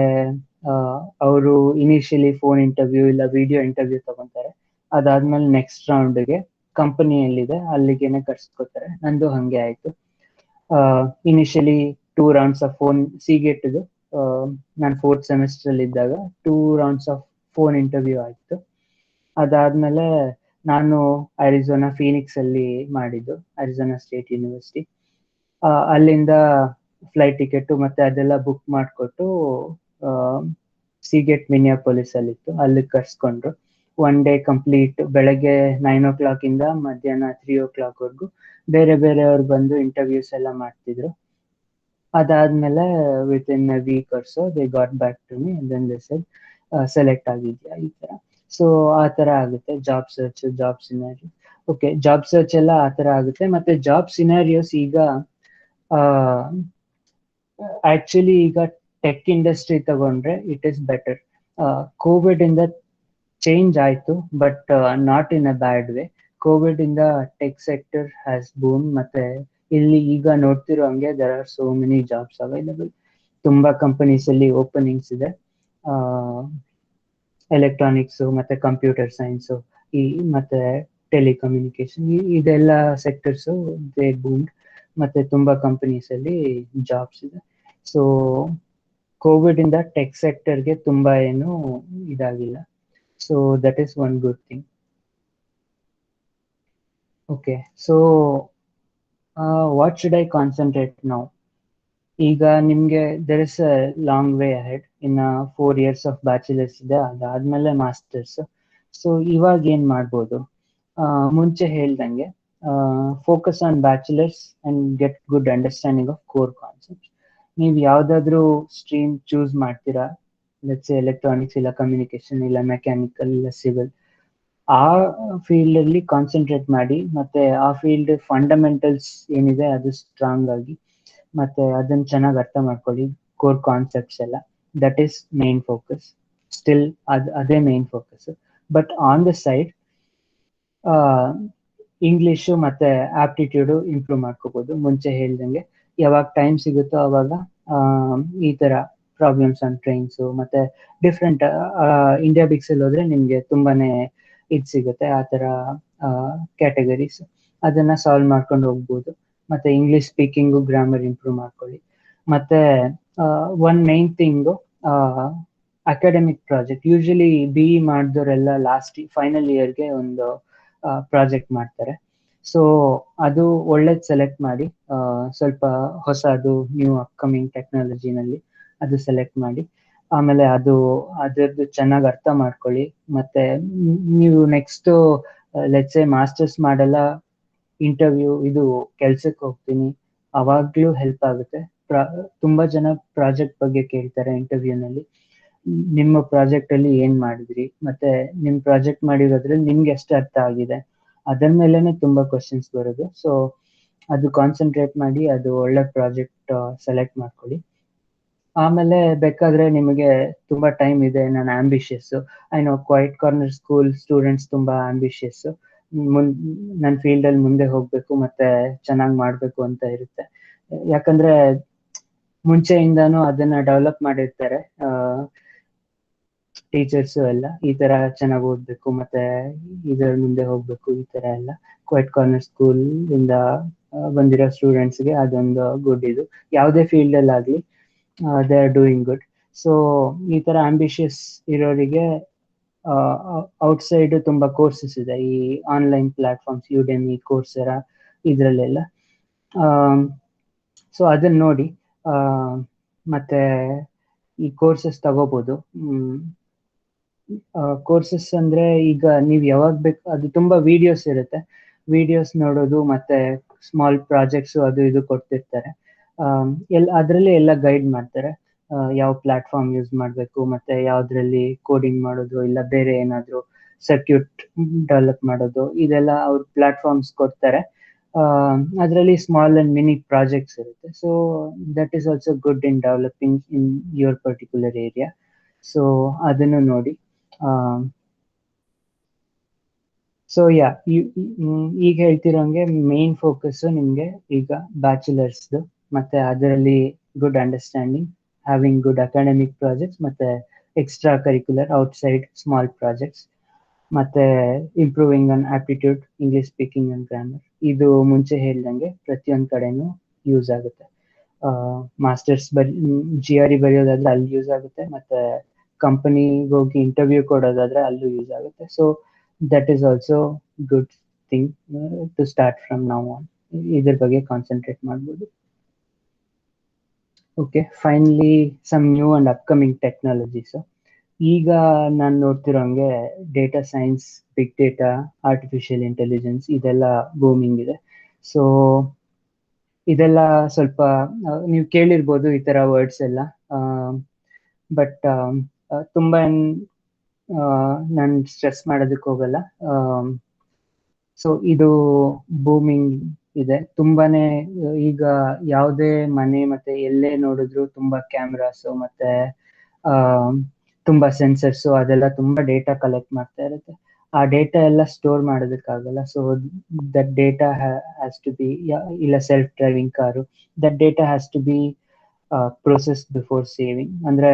ಅವರು ಇನಿಷಿಯಲಿ ಫೋನ್ ಇಂಟರ್ವ್ಯೂ ಇಲ್ಲ ವಿಡಿಯೋ ಇಂಟರ್ವ್ಯೂ ತಗೊಂತಾರೆ. ಅದಾದ್ಮೇಲೆ ನೆಕ್ಸ್ಟ್ ರೌಂಡ್ಗೆ ಕಂಪನಿ ಎಲ್ಲಿದೆ ಅಲ್ಲಿಗೆನೆ ಕರ್ಸ್ಕೊತಾರೆ. ನಂದು ಹಂಗೆ ಆಯ್ತು. ಇನಿಷಿಯಲಿ 2 rounds ಆಫ್ ಫೋನ್ ಸಿಗೆಟ್ದು ನಾನು 4th ಸೆಮಿಸ್ಟರ್ ಅಲ್ಲಿ ಇದ್ದಾಗ 2 rounds ಆಫ್ ಫೋನ್ ಇಂಟರ್ವ್ಯೂ ಆಯ್ತು. ಅದಾದ್ಮೇಲೆ ನಾನು ಅರಿಜೋನಾ ಫೀನಿಕ್ಸ್ ಅಲ್ಲಿ ಮಾಡಿದ್ದು, ಅರಿಜೋನಾ ಸ್ಟೇಟ್ ಯೂನಿವರ್ಸಿಟಿ. ಅಲ್ಲಿಂದ ಫ್ಲೈಟ್ ಟಿಕೆಟ್ ಮತ್ತೆ ಅದೆಲ್ಲ ಬುಕ್ ಮಾಡಿಕೊಟ್ಟು ಸಿಗೆಟ್ ಮಿನಿಯಾಪೊಲಿಸ್ ಅಲ್ಲಿ ಇತ್ತು, ಅಲ್ಲಿಗೆ ಕರ್ಸ್ಕೊಂಡ್ರು. 1 day ಕಂಪ್ಲೀಟ್ ಬೆಳಗ್ಗೆ 9 o'clock ಇಂದ ಮಧ್ಯಾಹ್ನ 3 o'clock ವರ್ಗು ಬೇರೆ ಬೇರೆಯವ್ರು ಬಂದು ಇಂಟರ್ವ್ಯೂಸ್ ಎಲ್ಲ ಮಾಡ್ತಿದ್ರು. ಅದಾದ್ಮೇಲೆ within a week or so they got back to me and then they said select ಆಗಿದ್ಯಾ ಈ ತರ. ಸೊ ಆ ತರ ಆಗುತ್ತೆ job search, job scenario. Okay, job search ಎಲ್ಲ ಆ ತರ ಆಗುತ್ತೆ. ಮತ್ತೆ ಜಾಬ್ ಸಿನಾರಿಯೋಸ್ ಈಗ ಆಕ್ಚುಲಿ ಈಗ ಟೆಕ್ ಇಂಡಸ್ಟ್ರಿ ತಗೊಂಡ್ರೆ ಇಟ್ ಇಸ್ ಬೆಟರ್. ಕೋವಿಡ್ ಇಂದ ಚೇಂಜ್ ಆಯ್ತು, but not in a bad way. COVID ಇಂದ ಟೆಕ್ ಸೆಕ್ಟರ್ ಹ್ಯಾಸ್ ಬೂಮ್. ಮತ್ತೆ ಇಲ್ಲಿ ಈಗ ನೋಡ್ತಿರೋ ಹಂಗೆ there are so many jobs available. ತುಂಬಾ ಕಂಪನೀಸ್ ಅಲ್ಲಿ ಓಪನಿಂಗ್ಸ್ ಇದೆ. ಎಲೆಕ್ಟ್ರಾನಿಕ್ಸ್ ಮತ್ತೆ ಕಂಪ್ಯೂಟರ್ ಸೈನ್ಸ್ ಈ ಮತ್ತೆ ಟೆಲಿಕಮ್ಯುನಿಕೇಶನ್ ಇದೆಲ್ಲ ಸೆಕ್ಟರ್ಸ್ ದೇ ಬೂಮ್ಡ್. ಮತ್ತೆ ತುಂಬಾ ಕಂಪನೀಸ್ ಅಲ್ಲಿ ಜಾಬ್ಸ್ ಇದೆ. ಸೊ ಕೋವಿಡ್ ಇಂದ ಟೆಕ್ ಸೆಕ್ಟರ್ಗೆ ತುಂಬಾ ಏನು ಇದಾಗಿಲ್ಲ. So that is one good thing. Okay, so what should I concentrate now? ಈಗ ನಿಮ್ಗೆ there is a long way ahead. ಇನ್ನ 4 years ಆಫ್ ಬ್ಯಾಚುಲರ್ಸ್ ಇದೆ, ಅದಾದ್ಮೇಲೆ ಮಾಸ್ಟರ್ಸ್. ಸೊ ಇವಾಗ ಏನ್ ಮಾಡ್ಬೋದು? ಮುಂಚೆ ಹೇಳ್ದಂಗೆ focus on bachelors and get good understanding of core concepts. ನೀವು ಯಾವ್ದಾದ್ರು ಸ್ಟ್ರೀಮ್ ಚೂಸ್ ಮಾಡ್ತೀರಾ, ಲೆಟ್ಸ್ ಎಲೆಕ್ಟ್ರಾನಿಕ್ಸ್ ಇಲ್ಲ ಕಮ್ಯುನಿಕೇಶನ್ ಇಲ್ಲ ಮೆಕ್ಯಾನಿಕಲ್ ಇಲ್ಲ ಸಿವಿಲ್, ಆ ಫೀಲ್ಡ್ ಅಲ್ಲಿ ಕಾನ್ಸಂಟ್ರೇಟ್ ಮಾಡಿ. ಮತ್ತೆ ಆ ಫೀಲ್ಡ್ ಫಂಡಮೆಂಟಲ್ಸ್ ಏನಿದೆ ಅದು ಸ್ಟ್ರಾಂಗ್ ಆಗಿ ಮತ್ತೆ ಅದನ್ನ ಚೆನ್ನಾಗಿ ಅರ್ಥ ಮಾಡ್ಕೊಳ್ಳಿ, ಕೋರ್ ಕಾನ್ಸೆಪ್ಟ್ಸ್ ಎಲ್ಲ. That is main focus. Still ಅದೇ main focus. But on the side English ಮತ್ತೆ ಆಪ್ಟಿಟ್ಯೂಡ್ ಇಂಪ್ರೂವ್ ಮಾಡ್ಕೋಬಹುದು. ಮುಂಚೆ ಹೇಳ್ದಂಗೆ ಯಾವಾಗ ಟೈಮ್ ಸಿಗುತ್ತೋ ಅವಾಗ ಈ ತರ ಪ್ರಾಬ್ಲಮ್ಸ್ ಆನ್ ಟ್ರೈನ್ಸ್ ಮತ್ತೆ ಡಿಫ್ರೆಂಟ್ ಇಂಡಿಯಾ ಬಿಕ್ಸ್ ಅಲ್ಲಿ ಹೋದ್ರೆ ನಿಮ್ಗೆ ತುಂಬಾನೇ ಇದು ಸಿಗುತ್ತೆ, ಆ ತರ ಕ್ಯಾಟಗರೀಸ್. ಅದನ್ನ ಸಾಲ್ವ್ ಮಾಡ್ಕೊಂಡು ಹೋಗ್ಬೋದು. ಮತ್ತೆ ಇಂಗ್ಲಿಷ್ ಸ್ಪೀಕಿಂಗು ಗ್ರಾಮರ್ ಇಂಪ್ರೂವ್ ಮಾಡ್ಕೊಳ್ಳಿ. ಮತ್ತೆ one main thing academic project. Usually BE ಮಾಡಿದವರೆಲ್ಲ ಲಾಸ್ಟ್ ಫೈನಲ್ ಇಯರ್ಗೆ ಒಂದು ಪ್ರಾಜೆಕ್ಟ್ ಮಾಡ್ತಾರೆ. ಸೊ ಅದು ಒಳ್ಳೇದು ಸೆಲೆಕ್ಟ್ ಮಾಡಿ, ಸ್ವಲ್ಪ ಹೊಸದು ನ್ಯೂ ಅಪ್ಕಮಿಂಗ್ ಟೆಕ್ನಾಲಜಿನಲ್ಲಿ ಅದು ಸೆಲೆಕ್ಟ್ ಮಾಡಿ. ಆಮೇಲೆ ಅದರದ್ದು ಚೆನ್ನಾಗಿ ಅರ್ಥ ಮಾಡ್ಕೊಳ್ಳಿ. ಮತ್ತೆ ನೀವು ನೆಕ್ಸ್ಟ್ ಲೆಟ್ಸ್ ಮಾಸ್ಟರ್ಸ್ ಮಾಡಲ್ಲ, ಇಂಟರ್ವ್ಯೂ ಇದು ಕೆಲ್ಸಕ್ಕೆ ಹೋಗ್ತೀನಿ, ಅವಾಗ್ಲೂ ಹೆಲ್ಪ್ ಆಗುತ್ತೆ. ತುಂಬಾ ಜನ ಪ್ರಾಜೆಕ್ಟ್ ಬಗ್ಗೆ ಕೇಳ್ತಾರೆ ಇಂಟರ್ವ್ಯೂನಲ್ಲಿ. ನಿಮ್ಮ ಪ್ರಾಜೆಕ್ಟ್ ಅಲ್ಲಿ ಏನ್ ಮಾಡಿದ್ರಿ, ಮತ್ತೆ ನಿಮ್ ಪ್ರಾಜೆಕ್ಟ್ ಮಾಡಿರೋದ್ರಲ್ಲಿ ನಿಮ್ಗೆ ಎಷ್ಟು ಅರ್ಥ ಆಗಿದೆ, ಅದರ ಮೇಲೆನೆ ತುಂಬಾ ಕ್ವಶನ್ಸ್ ಬರೋದು. ಸೊ ಅದು ಕಾನ್ಸಂಟ್ರೇಟ್ ಮಾಡಿ ಅದು ಒಳ್ಳೆ ಪ್ರಾಜೆಕ್ಟ್ ಸೆಲೆಕ್ಟ್ ಮಾಡ್ಕೊಳ್ಳಿ. ಆಮೇಲೆ ಬೇಕಾದ್ರೆ ನಿಮಗೆ ತುಂಬಾ ಟೈಮ್ ಇದೆ, ನಾನು ambitious, I know quite corner school students ತುಂಬಾ ಆಂಬಿಷಿಯಸ್, ನನ್ನ ಫೀಲ್ಡ್ ಅಲ್ಲಿ ಮುಂದೆ ಹೋಗ್ಬೇಕು ಮತ್ತೆ ಚೆನ್ನಾಗಿ ಮಾಡ್ಬೇಕು ಅಂತ ಇರುತ್ತೆ. ಯಾಕಂದ್ರೆ ಮುಂಚೆಯಿಂದಾನು ಅದನ್ನ ಡೆವಲಪ್ ಮಾಡಿರ್ತಾರೆ. ಟೀಚರ್ಸು ಎಲ್ಲ ಈ ತರ ಚೆನ್ನಾಗಿ ಓದ್ಬೇಕು ಮತ್ತೆ ಇದರ ಮುಂದೆ ಹೋಗ್ಬೇಕು ಈ ತರ ಎಲ್ಲ ಕ್ವೈಟ್ ಕಾರ್ನರ್ ಸ್ಕೂಲ್ ಇಂದ ಬಂದಿರೋ ಸ್ಟೂಡೆಂಟ್ಸ್ಗೆ ಅದೊಂದು ಗುಡ್ ಇದು ಯಾವುದೇ ಫೀಲ್ಡ್ ಅಲ್ಲಿ ಆಗ್ಲಿ they are doing good. So ಈ ತರ ಆಂಬಿಷಿಯಸ್ ಇರೋರಿಗೆ ಔಟ್ಸೈಡ್ ತುಂಬಾ ಕೋರ್ಸಸ್ ಇದೆ ಈ ಆನ್ಲೈನ್ ಪ್ಲಾಟ್ಫಾರ್ಮ್ಸ್ ಯುಡೆಮಿ ಕೋರ್ಸೆರಾ ಇದ್ರಲ್ಲೆಲ್ಲ. ಸೊ ಅದನ್ನ ನೋಡಿ ಮತ್ತೆ ಈ ಕೋರ್ಸಸ್ ತಗೋಬಹುದು. ಕೋರ್ಸಸ್ ಅಂದ್ರೆ ಈಗ ನೀವು ಯಾವಾಗ ಬೇಕು ಅದು ತುಂಬಾ ವಿಡಿಯೋಸ್ ಇರುತ್ತೆ, ವಿಡಿಯೋಸ್ ನೋಡೋದು ಮತ್ತೆ ಸ್ಮಾಲ್ ಪ್ರಾಜೆಕ್ಟ್ಸ್ ಅದು ಇದು ಕೊಡ್ತಿರ್ತಾರೆ. ಅದರಲ್ಲಿ ಎಲ್ಲ ಗೈಡ್ ಮಾಡ್ತಾರೆ ಯಾವ ಪ್ಲಾಟ್ಫಾರ್ಮ್ ಯೂಸ್ ಮಾಡಬೇಕು ಮತ್ತೆ ಯಾವ್ದ್ರಲ್ಲಿ ಕೋಡಿಂಗ್ ಮಾಡೋದು ಇಲ್ಲ ಬೇರೆ ಏನಾದ್ರು ಸರ್ಕ್ಯೂಟ್ ಡೆವಲಪ್ ಮಾಡೋದು ಇದೆಲ್ಲ ಅವ್ರ ಪ್ಲಾಟ್ಫಾರ್ಮ್ಸ್ ಕೊಡ್ತಾರೆ. ಅದರಲ್ಲಿ ಸ್ಮಾಲ್ ಅಂಡ್ ಮಿನಿ ಪ್ರಾಜೆಕ್ಟ್ಸ್ ಇರುತ್ತೆ. So that is also good in developing in your particular area. So ಅದನ್ನು ನೋಡಿ. ಸೊ ಯಾ ಈಗ ಹೇಳ್ತಿರೋಂಗೆ ಮೇನ್ ಫೋಕಸ್ ನಿಮ್ಗೆ ಈಗ ಬ್ಯಾಚುಲರ್ಸ್ದು ಮತ್ತೆ ಅದರಲ್ಲಿ good understanding, having good academic projects ಮತ್ತೆ extra curricular outside small projects ಮತ್ತೆ improving on aptitude, English speaking and grammar. ಇದು ಮುಂಚೆ ಹೇಳ್ದಂಗೆ ಪ್ರತಿಯೊಂದು ಕಡೆನೂ ಯೂಸ್ ಆಗುತ್ತೆ. ಮಾಸ್ಟರ್ಸ್ GRE ಬರೆಯೋದಾದ್ರೆ ಅಲ್ಲಿ ಯೂಸ್ ಆಗುತ್ತೆ ಮತ್ತೆ ಕಂಪನಿಗೆ ಹೋಗಿ ಇಂಟರ್ವ್ಯೂ ಕೊಡೋದಾದ್ರೆ ಅಲ್ಲೂ ಯೂಸ್ ಆಗುತ್ತೆ. So that is also good thing to start from now on. ಇದ್ರ ಬಗ್ಗೆ ಕಾನ್ಸಂಟ್ರೇಟ್ ಮಾಡ್ಬೋದು. Okay, finally some new and upcoming technologies. ಈಗ ನಾನು ನೋಡ್ತಿರೋಂಗೆ data science, big data, artificial intelligence ಇದೆಲ್ಲ ಬೂಮಿಂಗ್ ಇದೆ. ಸೊ ಇದೆಲ್ಲ ಸ್ವಲ್ಪ ನೀವು ಕೇಳಿರ್ಬೋದು ಈ ತರ ವರ್ಡ್ಸ್ ಎಲ್ಲ, ಬಟ್ ತುಂಬಾ ನಾನು ಸ್ಟ್ರೆಸ್ ಮಾಡೋದಕ್ಕೆ ಹೋಗಲ್ಲ. ಸೊ ಇದು ಬೂಮಿಂಗ್ ಇದೆ ತುಂಬಾನೇ. ಈಗ ಯಾವುದೇ ಮನೆ ಮತ್ತೆ ಎಲ್ಲೇ ನೋಡಿದ್ರು ತುಂಬಾ ಕ್ಯಾಮ್ರಾಸ್ ಮತ್ತೆ ತುಂಬಾ ಸೆನ್ಸರ್ಸ್ ಅದೆಲ್ಲ ತುಂಬಾ ಡೇಟಾ ಕಲೆಕ್ಟ್ ಮಾಡ್ತಾ ಇರುತ್ತೆ. ಆ ಡೇಟಾ ಎಲ್ಲ ಸ್ಟೋರ್ ಮಾಡೋದಕ್ಕಾಗಲ್ಲ. So that data has to be, ಇಲ್ಲ self driving car, that data has to be process before saving. ಅಂದ್ರೆ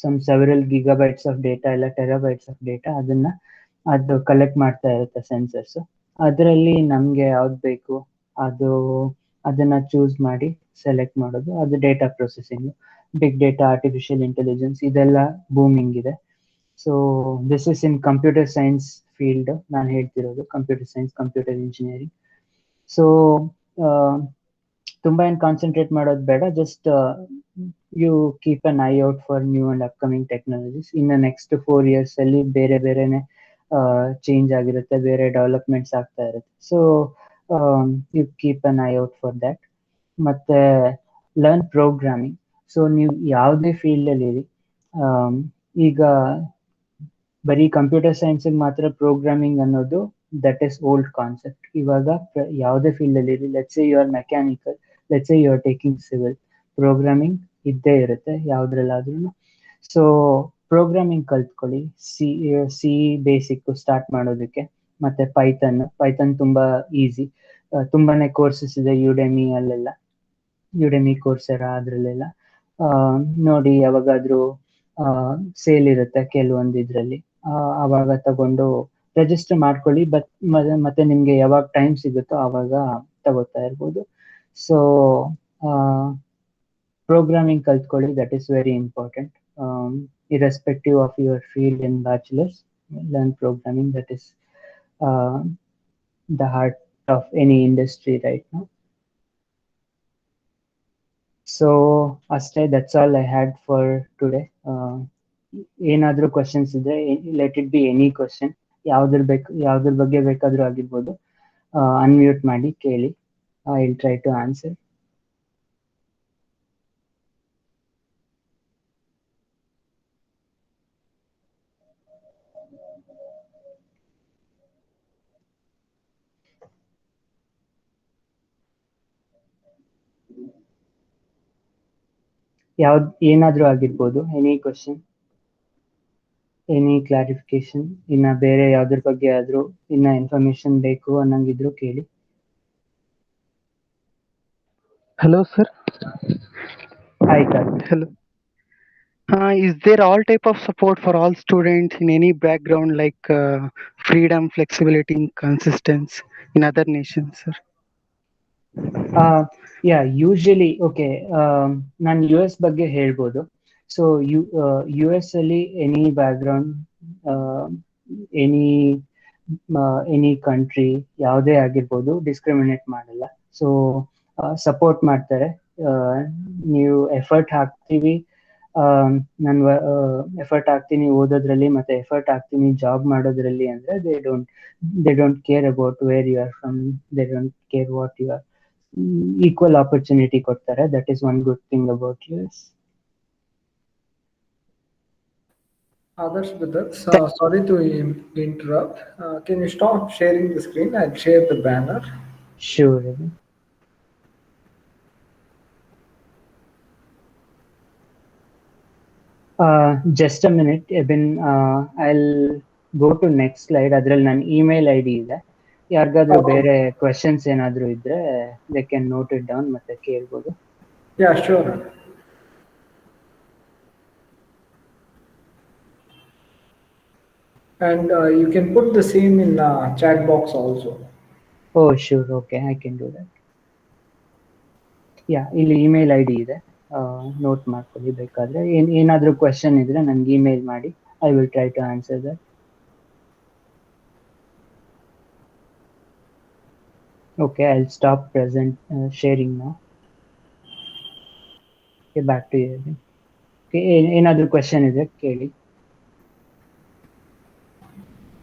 some several gigabytes of data ಇಲ್ಲ ಟೆರಾಬೈಟ್ಸ್ ಆಫ್ ಡೇಟಾ ಅದು ಕಲೆಕ್ಟ್ ಮಾಡ್ತಾ ಇರುತ್ತೆ ಸೆನ್ಸರ್ಸ್. ಅದರಲ್ಲಿ ನಮ್ಗೆ ಯಾವ್ದು ಬೇಕು ಅದನ್ನ ಚೂಸ್ ಮಾಡಿ ಸೆಲೆಕ್ಟ್ ಮಾಡೋದು, ಅದು data processing. Big data, artificial intelligence ಇದೆಲ್ಲ ಬೂಮಿಂಗ್ ಇದೆ. So this is in computer science field ನಾನು ಹೇಳ್ತಿರೋದು, computer science, computer engineering. So ತುಂಬಾ ಏನು ಕಾನ್ಸಂಟ್ರೇಟ್ ಮಾಡೋದು ಬೇಡ, just you keep an eye out for new and upcoming technologies. ಇನ್ನು ನೆಕ್ಸ್ಟ್ 4 years ಅಲ್ಲಿ ಬೇರೆ ಬೇರೆನೆ ಚೇಂಜ್ ಆಗಿರುತ್ತೆ, ಬೇರೆ ಡೆವಲಪ್ಮೆಂಟ್ಸ್ ಆಗ್ತಾ ಇರುತ್ತೆ. So you keep an eye out for that. ಮತ್ತೆ ಲರ್ನ್ ಪ್ರೋಗ್ರಾಮಿಂಗ್. ಸೊ ನೀವು ಯಾವುದೇ ಫೀಲ್ಡ್ ಅಲ್ಲಿ ಇರಿ, ಈಗ ಬರೀ ಕಂಪ್ಯೂಟರ್ ಸೈನ್ಸ್ ಮಾತ್ರ ಪ್ರೋಗ್ರಾಮಿಂಗ್ ಅನ್ನೋದು ದಟ್ ಇಸ್ ಓಲ್ಡ್ ಕಾನ್ಸೆಪ್ಟ್. ಇವಾಗ ಯಾವುದೇ ಫೀಲ್ಡ್ ಅಲ್ಲಿ ಇರಿ, let's say you are mechanical, let's say you are taking civil, programming ಇದ್ದೇ ಇರುತ್ತೆ ಯಾವ್ದ್ರಲ್ಲಾದ್ರೂ. ಸೊ ಪ್ರೋಗ್ರಾಮಿಂಗ್ ಕಲ್ತ್ಕೊಳ್ಳಿ. ಸಿ ಬೇಸಿಕ್ ಸ್ಟಾರ್ಟ್ ಮಾಡೋದಕ್ಕೆ, ಮತ್ತೆ ಪೈಥನ್ ತುಂಬಾ ಈಸಿ. ತುಂಬಾನೇ ಕೋರ್ಸಸ್ ಇದೆ ಯುಡೆಮಿ ಅಲ್ಲೆಲ್ಲ, ಯುಡೆಮಿ ಕೋರ್ಸೆರಾ ಅದ್ರಲ್ಲೆಲ್ಲ ನೋಡಿ. ಯಾವಾಗಾದ್ರೂ ಸೇಲ್ ಇರುತ್ತೆ ಕೆಲವೊಂದು ಇದ್ರಲ್ಲಿ, ಅವಾಗ ತಗೊಂಡು ರಿಜಿಸ್ಟರ್ ಮಾಡ್ಕೊಳ್ಳಿ. ಮತ್ತೆ ನಿಮ್ಗೆ ಯಾವಾಗ ಟೈಮ್ ಸಿಗುತ್ತೋ ಆವಾಗ ತಗೋತಾ ಇರ್ಬೋದು. ಸೊ ಪ್ರೋಗ್ರಾಮಿಂಗ್ ಕಲ್ತ್ಕೊಳ್ಳಿ, that is very important. irrespective of your field in bachelor's, learn programming. That is the heart of any industry right now. So ಅಷ್ಟೇ, that's all I had for today. ಏನಾದ್ರೂ ಕ್ವಶನ್ಸ್ ಇದ್ರೆ, let it be any question, ಯಾವ್ದ್ರ ಬಗ್ಗೆ ಬೇಕಾದ್ರೂ ಆಗಿರ್ಬೋದು, ಅನ್ಮ್ಯೂಟ್ ಮಾಡಿ ಕೇಳಿ. I will try to answer. ಏನಾದ್ರೂ ಆಗಿರ್ಬೋದು, ಎನಿ ಕ್ವಶನ್, ಎನಿ ಕ್ಲಾರಿಫಿಕೇಶನ್, ಇನ್ನ ಬೇರೆ ಯಾವ್ದ್ರ ಬಗ್ಗೆ ಆದ್ರೂ ಇನ್ನ ಇನ್ಫಾರ್ಮೇಶನ್ ಬೇಕು ಅನ್ನಂಗಿದ್ರು ಕೇಳಿ. Hello sir. Hi Karthik. Hello. Is there all type of support for all students in any background, like freedom, flexibility, consistency in other nations, sir? Yeah usually okay ನಾನು ಯು ಎಸ್ ಬಗ್ಗೆ ಹೇಳ್ಬೋದು. ಸೊ ಯು ಎಸ್ ಅಲ್ಲಿ any background, any any country ಯಾವುದೇ ಆಗಿರ್ಬೋದು, ಡಿಸ್ಕ್ರಿಮಿನೇಟ್ ಮಾಡಲ್ಲ. ಸೊ ಸಪೋರ್ಟ್ ಮಾಡ್ತಾರೆ. ನೀವು ಎಫರ್ಟ್ ಹಾಕ್ತೀವಿ, ನಾನು ಎಫರ್ಟ್ ಹಾಕ್ತೀನಿ ಓದೋದ್ರಲ್ಲಿ ಮತ್ತೆ ಎಫರ್ಟ್ ಹಾಕ್ತೀನಿ ಜಾಬ್ ಮಾಡೋದ್ರಲ್ಲಿ ಅಂದ್ರೆ they don't care about where you are from, they don't care what you are. Equal opportunity ಕೊಡ್ತಾರೆ. That is one good thing about US. Others with us. Sorry to interrupt. Can you stop sharing the screen? I'll share the banner. Sure. Just a minute, Eben. I'll go to next slide. ಅದ್ರಲ್ಲಿ ನನ್ನ ಇಮೇಲ್ ಐ ಡಿ ಇದೆ. ಯಾರಿಗಾದ್ರೂ ಬೇರೆ ಕ್ವೆಶನ್ಸ್ ಏನಾದ್ರು ಇದ್ರೆ they can note it down ಮತ್ತೆ ಕೇಳ್ಬೋದು. Yeah, sure. And you can put the same in chat box also. Oh, sure. Okay, I can do that. Yeah, ಇಲ್ಲಿ ಇಮೇಲ್ ಐ ಡಿ ಇದೆ, ನೋಟ್ ಮಾಡ್ಕೊಳ್ಳಿ. ಬೇಕಾದ್ರೆ ಏನಾದರೂ ಕ್ವೆಶನ್ ಇದ್ರೆ ನನಗೆ ಇಮೇಲ್ ಮಾಡಿ. I will try to answer that. Okay, I'll stop sharing now. Okay, back to you. Okay, ಏನಾದರೂ ಕ್ವೆಶನ್ ಇದ್ರೆ ಕೇಳಿ.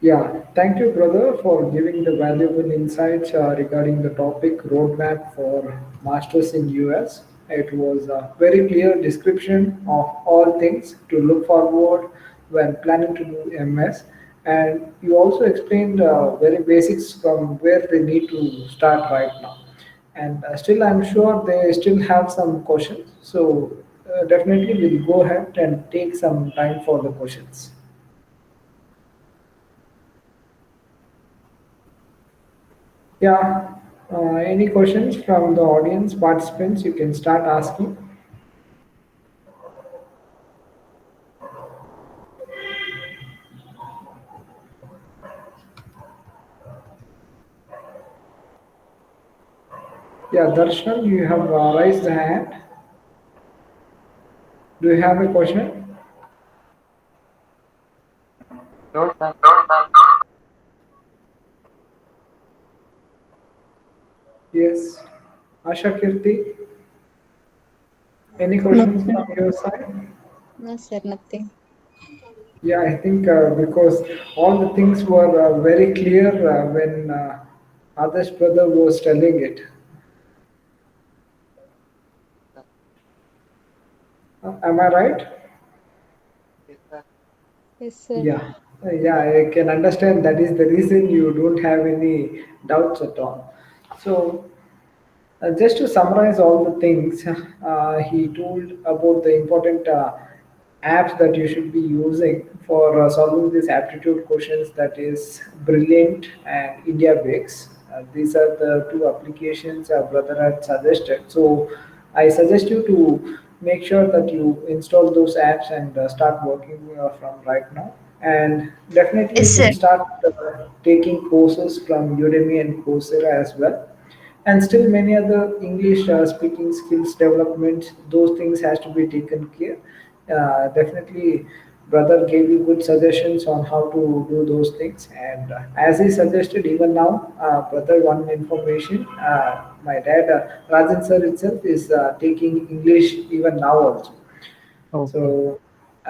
Yeah, thank you, brother, for giving the valuable insights regarding the topic roadmap for masters in US. It was a very clear description of all things to look forward when planning to do MS. And you also explained very basics from where they need to start right now. And still, I'm sure they still have some questions. So definitely, we'll go ahead and take some time for the questions. Yeah, any questions from the audience participants? You can start asking. Yeah, Darshan, you have raised the hand. Do you have a question? No, sir. Yes. Asha Kirti, any questions from your side? No, sir, nothing. Yeah, I think because all the things were very clear when Adarsh brother was telling it. Am I right? Yes, sir. Yes, sir. Yeah, yeah, I can understand that is the reason you don't have any doubts at all. So, just to summarize all the things, he told about the important apps that you should be using for solving these aptitude questions, that is Brilliant and IndiaBix. These are the two applications our brother had suggested. So I suggest you to make sure that you install those apps and start working from right now. And definitely Yes, you sir. can start taking courses from Udemy and Coursera as well. And still many other English speaking skills development, those things has to be taken care. Definitely brother gave you good suggestions on how to do those things. And as he suggested, even now brother, one information, my dad Rajan sir itself is taking English even now also. Okay. So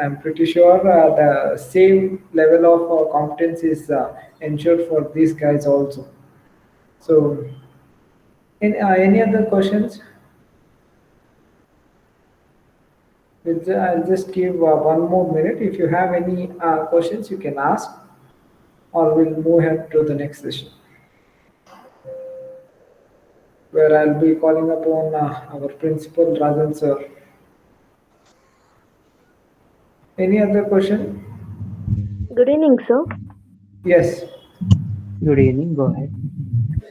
I'm pretty sure the same level of competence is ensured for these guys also. So any other questions? I'll just give one more minute. If you have any questions, you can ask, or we'll move ahead to the next session, where I'll be calling upon our principal Rajan sir. Any other question? Good evening, sir. Yes. Good evening. Go ahead.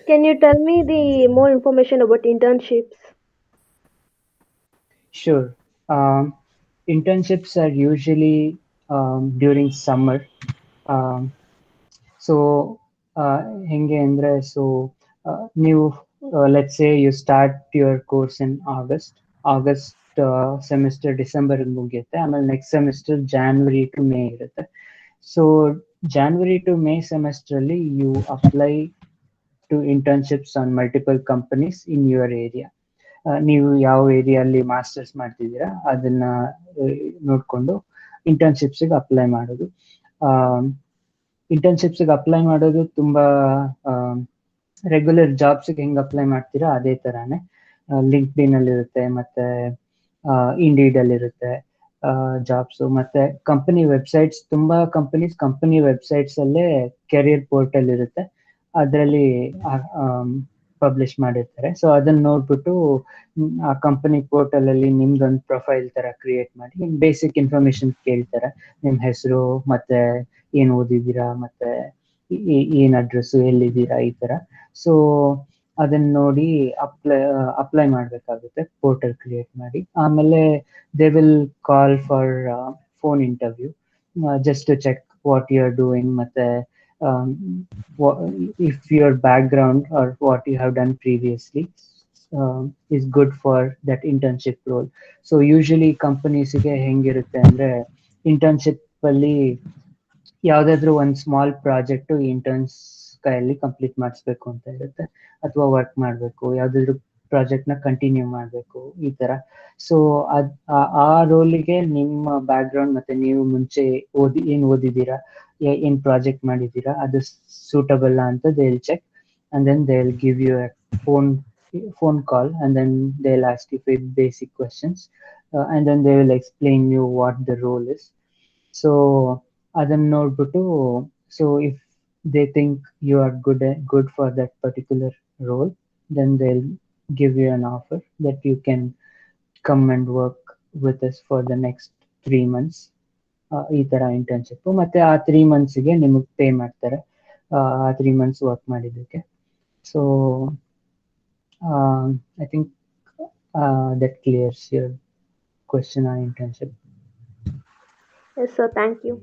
Can you tell me the more information about internships? Sure. internships are usually during summer. So ಹೆಂಗೆ ಅಂದರೆ ನೀವು let's say you start your course in August semester ಡಿಸೆಂಬರ್ಗೆ ಮುಗಿಯುತ್ತೆ, ಆಮೇಲೆ next semester January to May ಇರುತ್ತೆ. ಸೊ ಜಾನ್ವರಿ ಟು ಮೇ ಸೆಮಿಸ್ಟ್ರಲ್ಲಿ you apply to internships on multiple companies in your area. ನೀವು ಯಾವ ಏರಿಯಲ್ಲಿ ಮಾಸ್ಟರ್ಸ್ ಮಾಡ್ತಿದ್ದೀರಾ ಅದನ್ನ ನೋಡಿಕೊಂಡು ಇಂಟರ್ನ್ಶಿಪ್ಸಿಗೆ ಅಪ್ಲೈ ಮಾಡೋದು. ಇಂಟರ್ನ್ಶಿಪ್ಸ್ಗೆ ಅಪ್ಲೈ ಮಾಡೋದು ತುಂಬಾ ರೆಗ್ಯುಲರ್ ಜಾಬ್ಸ್ಗೆ ಹೆಂಗೆ ಅಪ್ಲೈ ಮಾಡ್ತೀರಾ ಅದೇ ಥರಾನೇ. ಲಿಂಕ್ಡ್ಇನ್ ಅಲ್ಲಿ ಇರುತ್ತೆ, ಮತ್ತೆ ಇಂಡೀಡ್ ಅಲ್ಲಿ ಇರುತ್ತೆ ಜಾಬ್ಸು, ಮತ್ತೆ ಕಂಪನಿ ವೆಬ್ಸೈಟ್ಸ್, ತುಂಬಾ ಕಂಪನಿ ವೆಬ್ಸೈಟ್ಸ್ ಅಲ್ಲೇ ಕೆರಿಯರ್ ಪೋರ್ಟಲ್ ಇರುತ್ತೆ, ಅದರಲ್ಲಿ ಪಬ್ಲಿಷ್ ಮಾಡಿರ್ತಾರೆ. ಸೊ ಅದನ್ನ ನೋಡ್ಬಿಟ್ಟು ಆ ಕಂಪನಿ ಪೋರ್ಟಲ್ ಅಲ್ಲಿ ನಿಮ್ದೊಂದು ಪ್ರೊಫೈಲ್ ತರ ಕ್ರಿಯೇಟ್ ಮಾಡಿ ಬೇಸಿಕ್ ಇನ್ಫಾರ್ಮೇಶನ್ ಕೇಳ್ತಾರೆ. ನಿಮ್ಮ ಹೆಸರು, ಮತ್ತೆ ಏನ್ ಓದಿದ್ದೀರಾ, ಮತ್ತೆ ಏನ್ ಅಡ್ರೆಸ್, ಎಲ್ಲಿದ್ದೀರಾ, ಈ ತರ. ಸೊ ಅದನ್ನ ನೋಡಿ ಅಪ್ಲೈ ಮಾಡ್ಬೇಕಾಗುತ್ತೆ ಪೋರ್ಟಲ್ ಕ್ರಿಯೇಟ್ ಮಾಡಿ. ಆಮೇಲೆ they will call for phone interview just to check what you are doing, ಮತ್ತೆ if your background or what you have done previously is good for that internship role. So usually companies ಗೆ ಹೆಂಗಿರುತ್ತೆ ಅಂದ್ರೆ ಇಂಟರ್ನ್ಶಿಪ್ ಅಲ್ಲಿ ಯಾವ್ದಾದ್ರು ಒಂದು ಸ್ಮಾಲ್ ಪ್ರಾಜೆಕ್ಟ್ ಇಂಟರ್ನ್ಸ್ ಕೈಯಲ್ಲಿ ಕಂಪ್ಲೀಟ್ ಮಾಡಿಸ್ಬೇಕು ಅಂತ ಇರುತ್ತೆ, ಅಥವಾ ವರ್ಕ್ ಮಾಡಬೇಕು, ಯಾವ್ದಾದ್ರು ಪ್ರಾಜೆಕ್ಟ್ ನ ಕಂಟಿನ್ಯೂ ಮಾಡಬೇಕು, ಈ ತರ. ಸೊ ಆ ರೋಲಿಗೆ ನಿಮ್ಮ ಬ್ಯಾಕ್ ಗ್ರೌಂಡ್ ಮತ್ತೆ ನೀವು ಮುಂಚೆ ಏನ್ ಓದಿದ್ದೀರಾ, ಏನ್ ಪ್ರಾಜೆಕ್ಟ್ ಮಾಡಿದ್ದೀರಾ, ಅದು ಸೂಟಬಲ್ ಅಂತ they will check, and then they'll give you a phone call, and then they'll ask you with basic questions, and then they will explain you what the role is. So ಅದನ್ನ ನೋಡ್ಬಿಟ್ಟು, so if they think you are good for that particular role, then they'll give you an offer that you can come and work with us for the next 3 months. ಈ ತರ ಇಂಟರ್ನ್ಶಿಪ್, ಮತ್ತೆ ಆ 3 monthsಗೆ ನಿಮಗೆ ಪೇ ಮಾಡ್ತಾರೆ ಆ 3 months ವರ್ಕ್ ಮಾಡಿದ್ದಕ್ಕೆ. So I think that clears your question on internship. Yes, sir. Thank you.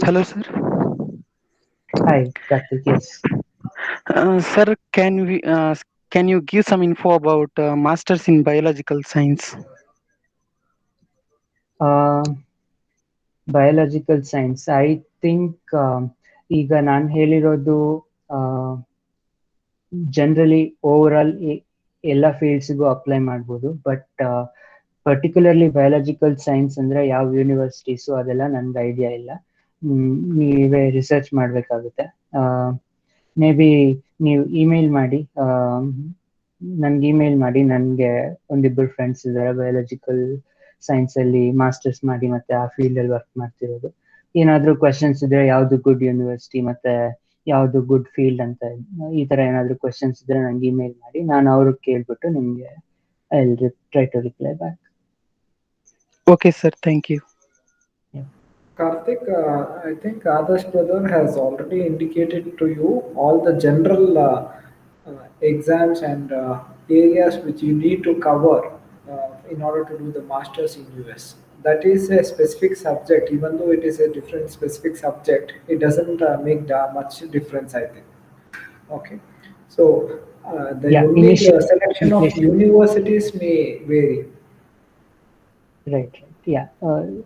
Hello, sir. Hi, Karthik. Yes. Sir, can you give some info about masters in biological science? Biological science, I think ಈಗ ನಾನು ಹೇಳಿರೋದು ಜನರಲಿ ಓವರ್ ಆಲ್ ಎಲ್ಲ ಫೀಲ್ಡ್ಸ್ಗೂ ಅಪ್ಲೈ ಮಾಡ್ಬೋದು. ಬಟ್ ಪರ್ಟಿಕ್ಯುಲರ್ಲಿ ಬಯಾಲಜಿಕಲ್ ಸೈನ್ಸ್ ಅಂದ್ರೆ ಯಾವ ಯೂನಿವರ್ಸಿಟೀಸು ಅದೆಲ್ಲ ನನ್ಗೆ ಐಡಿಯಾ ಇಲ್ಲ. ನೀವೇ ರಿಸರ್ಚ್ ಮಾಡಬೇಕಾಗುತ್ತೆ. ಮೇ ಬಿ ನೀವು ಇಮೇಲ್ ಮಾಡಿ, ನನ್ಗೆ ಇಮೇಲ್ ಮಾಡಿ. ನನಗೆ ಒಂದಿಬ್ಬರು ಫ್ರೆಂಡ್ಸ್ ಇದ್ದಾರೆ ಬಯಾಲಜಿಕಲ್ ಸೈನ್ಸ್ ಅಲ್ಲಿ ಮಾಸ್ಟರ್ಸ್ ಮಾಡಿ ಮತ್ತೆ ಆ ಫೀಲ್ಡ್ ಅಲ್ಲಿ ವರ್ಕ್ ಮಾಡ್ತಿರೋದು. ಏನಾದ್ರೂ ಕ್ವಶನ್ಸ್ ಇದ್ರೆ ಯಾವ್ದು ಗುಡ್ ಯೂನಿವರ್ಸಿಟಿ ಮತ್ತೆ ಯಾವ್ದು ಗುಡ್ ಫೀಲ್ಡ್ ಅಂತ, ಈ ತರ ಏನಾದ್ರು ಕ್ವಶನ್ಸ್ ಇದ್ರೆ ನಂಗೆ ಇಮೇಲ್ ಮಾಡಿ, ನಾನು ಅವ್ರಿಗೆ ಕೇಳ್ಬಿಟ್ಟು ನಿಮ್ಗೆ I will try to reply back. Okay, sir. Thank you. Karthik, I think Adarsh brother has already indicated to you all the general exams and areas which you need to cover in order to do the masters in US. That is a specific subject. Even though it is a different specific subject, it doesn't make much difference, I think. Okay, so the only selection of universities may vary. Right. Yeah,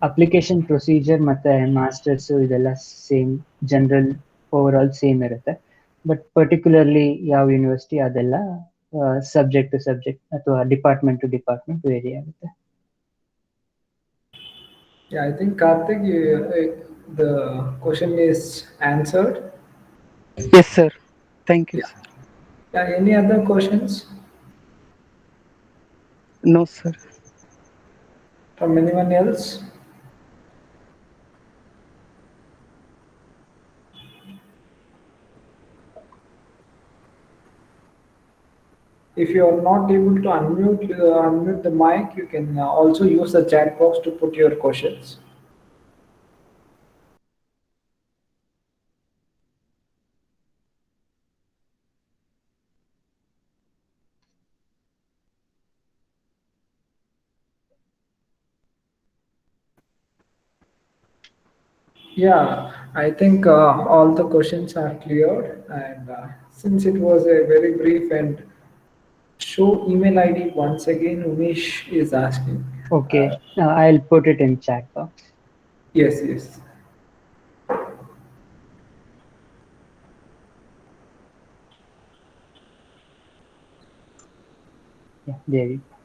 application procedure ಮತ್ತೆ ಮಾಸ್ಟರ್ಸ್ ಇದೆಲ್ಲ same, general over all same ಇರುತ್ತೆ. ಬಟ್ ಪರ್ಟಿಕ್ಯುಲರ್ಲಿ ಯಾವ ಯೂನಿವರ್ಸಿಟಿ ಅದೆಲ್ಲ ಸಬ್ಜೆಕ್ಟ್ ಟು ಸಬ್ಜೆಕ್ಟ್ ಅಥವಾ ಡಿಪಾರ್ಟ್ಮೆಂಟ್ ಟು ಡಿಪಾರ್ಟ್ಮೆಂಟ್ ವೇರಿ ಆಗುತ್ತೆ. Yeah, I think Karthik, the question is answered. Yes, sir. Thank you, Yeah. sir. Yeah, any other questions No, sir. from anyone else? If you are not able to unmute the mic, you can also use the chat box to put your questions. Yeah, I think all the questions are clear, and since it was a very brief and show email ID once again, Umesh is asking. Uh, Okay, I'll put it in chat box. yes, yes. Yeah, there you go.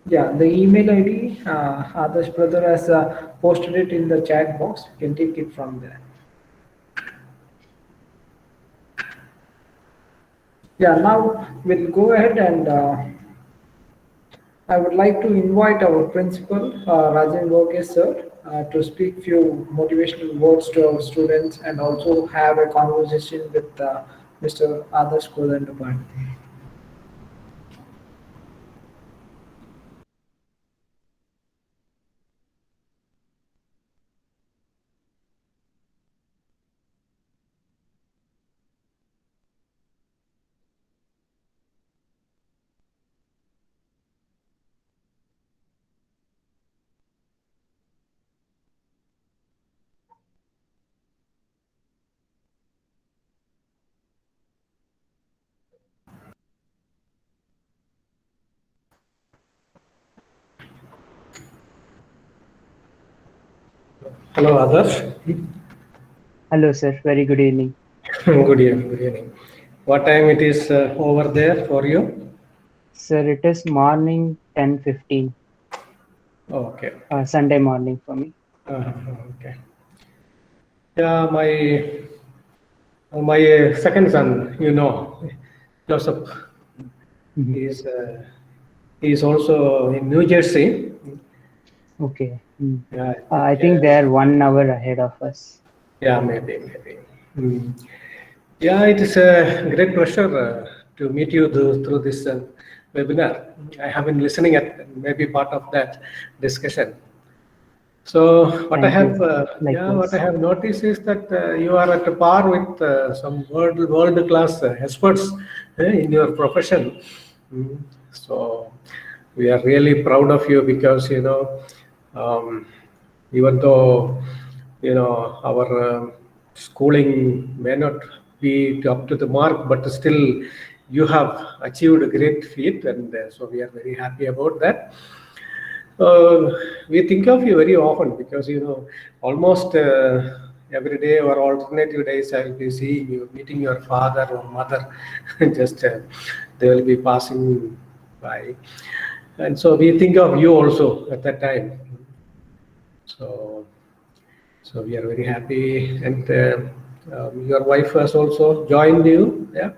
Yeah, the email ID, Adarsh brother has posted it in the chat box. You can take it from there. Yeah, now we'll go ahead and I would like to invite our principal, Rajan Goge sir, to speak few motivational words to our students and also have a conversation with Mr. Adarsh Kodandapani. Hello, Adarsh. Hello, sir. Very good evening. Good evening. Good evening. What time it is over there for you? Sir, it is morning 10:15, Oh, okay. Okay. Sunday morning for me. Okay. Yeah, my second son, Joseph, Mhm. he is also in New Jersey. Okay. Mm. Yeah, I think they are 1 hour ahead of us. yeah, maybe. Mm. Yeah, it is a great pleasure to meet you through this webinar. I have been listening at maybe part of that discussion. So what I Thank have, you. what I Likewise. have noticed is that you are at a par with some world class experts in your profession. Mm. So we are really proud of you because um, even though our schooling may not be up to the mark, but still you have achieved a great feat, and so we are very happy about that. Uh, we think of you very often because almost every day or alternative days I will be seeing you, meeting your father or mother. Just they will be passing by, and so we think of you also at that time. So, so we are very happy, and your wife has also joined you. Yeah.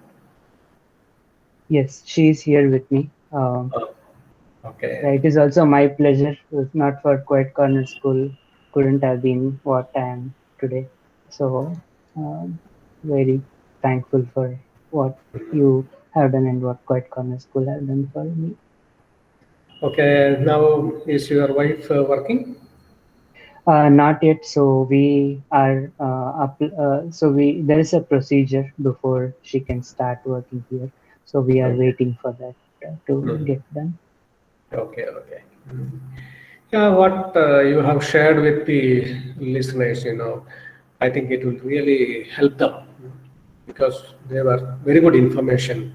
Yes, she is here with me. Oh, okay. Yeah, it is also my pleasure. If not for Quiet Corner School, couldn't have been what I am today. So, very thankful for what you have done and what Quiet Corner School have done for me. Okay. Now is your wife working? Not yet. So we are up. So we there is a procedure before she can start working here. So we are Okay. waiting for that to Mhm. get done. Okay, okay. Mm. Yeah, what you have shared with the listeners, I think it will really help them because they were very good information,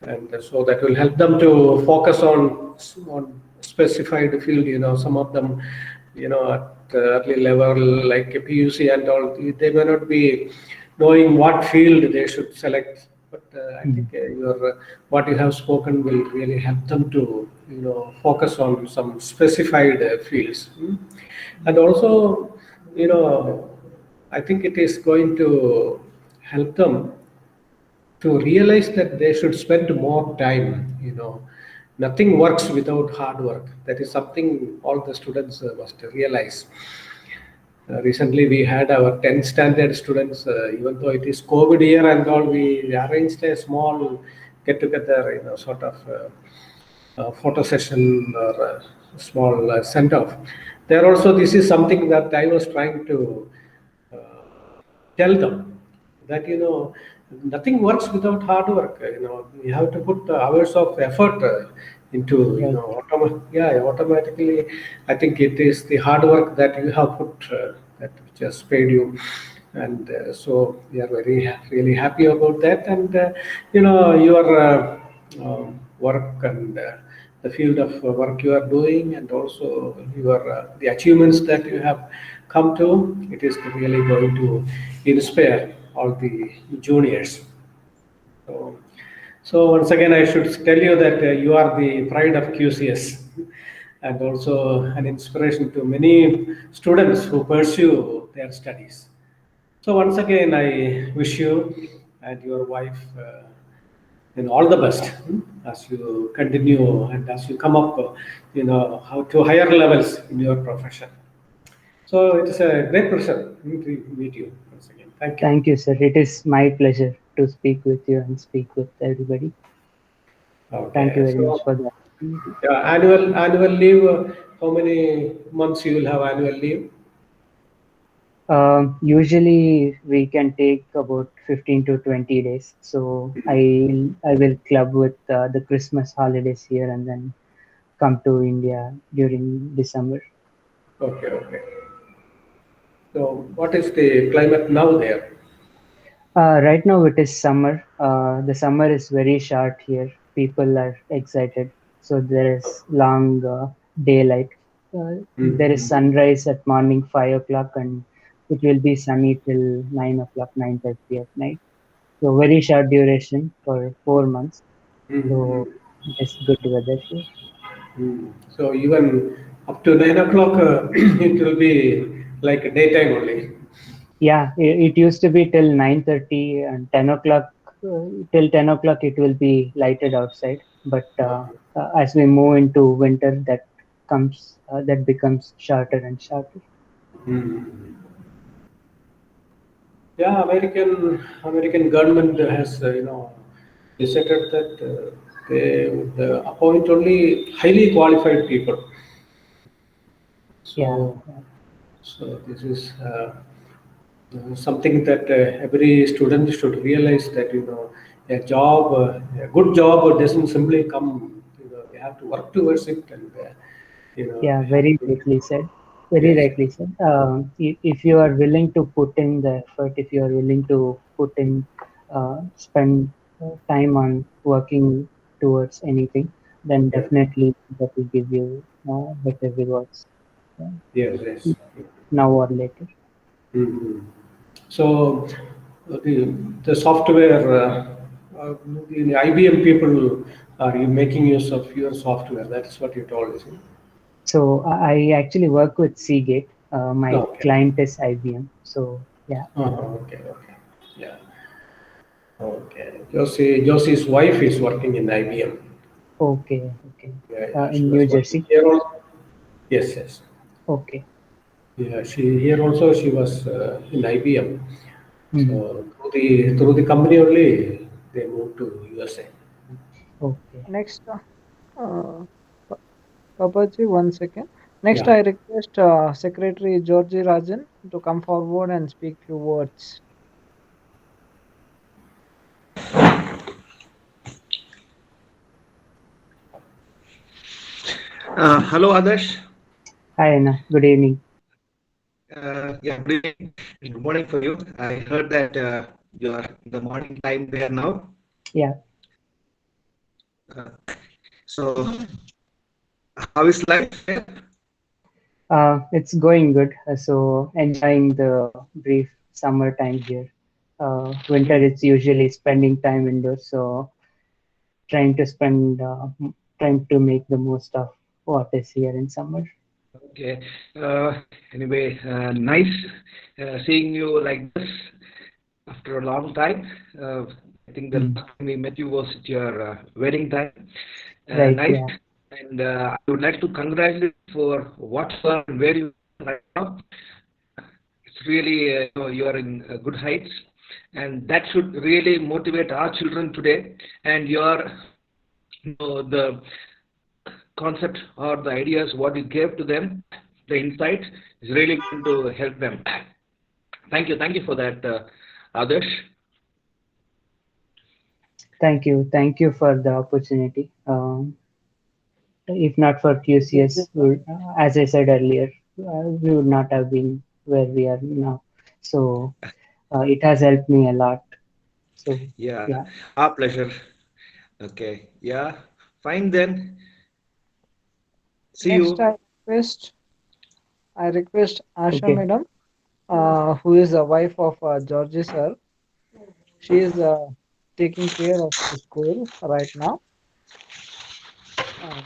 and so that will help them to focus on specified field. Some of them, at early level like a PUC and all, they may not be knowing what field they should select. But I Mhm. think your what you have spoken will really help them to focus on some specified fields. Mm. And also, I think it is going to help them to realize that they should spend more time. Nothing works without hard work. That is something all the students must realize. Recently we had our 10th standard students, even though it is COVID year and all, we arranged a small get together, sort of photo session or a small send off. There also, this is something that I was trying to uh, tell them that nothing works without hard work. You have to put hours of effort into Right. automatically. I think it is the hard work that you have put that which has paid you. And so we are really happy about that. And your work and the field of work you are doing, and also your the achievements that you have come to, it is really going to inspire all the juniors. So, so once again, I should tell you that you are the pride of QCS, and also an inspiration to many students who pursue their studies. So once again, I wish you and your wife all the best as you continue and as you come up, how to higher levels in your profession. So it is a great pleasure to meet you once again. Thank you. Thank you, sir. It is my pleasure to speak with you and speak with everybody. Okay. Thank you very So, much for the opportunity. yeah, annual leave. How many months you will have annual leave? Usually we can take about 15 to 20 days. So I will club with the Christmas holidays here and then come to India during December. Okay, okay. So what is the climate now there? Right now it is summer. The summer is very short here. People are excited. So there is long daylight. There is sunrise at morning 5 o'clock and it will be sunny till 9 o'clock, 9:30 at night. So very short duration for 4 months. So it is good weather here. So even up to 9 o'clock, it will be like a daytime only. Yeah, it used to be till 9:30 and 10 o'clock. Till 10 o'clock, it will be lighted outside. But as we move into winter, that becomes shorter and shorter. Yeah, American government has decided that they would appoint only highly qualified people. So, Yeah. so this is something that every student should realize that a good job doesn't simply come. They have to work towards it, and Yeah, they have very to. rightly said. Very Yes. rightly said. If you are willing to put in the effort, if you are willing to spend time on working towards anything, then Yeah. definitely that will give you better rewards Yes. Yes. now or later. Mhm. So the software, the IBM people are you making use of your software? That's what you told us. So I actually work with Seagate. My Okay. client is IBM. So yeah. Okay. Okay. Yeah. Okay. Josie's wife is working in IBM. Okay. Okay. Yeah, yeah. She In was New working Jersey. here also. Yes, yes. Okay. Yeah, here also she was in IBM. Mhm. So through the company only they moved to USA. Okay. Next, Papaji, one second. Next, Yeah. I request Secretary Georgie Rajan to come forward and speak few words. Hello, Adarsh. Hi, Anna. Good evening. Yeah, good evening. Good morning for you. I heard that you are in the morning time there now. Yeah. So, how is life? It's going good. So enjoying the brief summer time here. Winter it's usually spending time indoors. So trying to trying to make the most of what is here in summer. Okay. Anyway, nice seeing you like this after a long time. I think the last time we met you was at your wedding time. Right. Nice. Yeah. And I would like to congratulate you for what you are and where you are right now. It's really, you are in good heights, and that should really motivate our children today. And the concept or the ideas what you gave to them, the insights is really going to help them. Thank you for that, Adarsh. Thank you. Thank you for the opportunity. If not for QCS, as I said earlier, we would not have been where we are now. So it has helped me a lot. So Yeah, yeah, our pleasure. Okay, yeah, fine then. See Next, you. I request Asha okay, madam, who is the wife of Georgie sir. She is taking care of the school right now. Uh,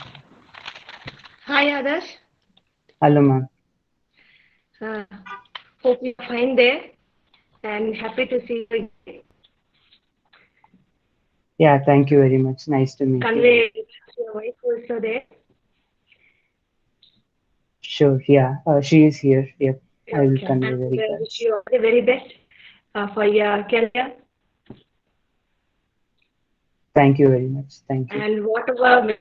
Hi, Adarsh. hello ma'am. Uh, Hope you're fine there and happy to see you. Yeah, thank you very much. Nice to meet you. Convey to your wife also there. Sure, yeah, she is here. Yep, I will Okay. convey And the wish regards. you all the very best for your career Thank you very much. Thank you. and whatever.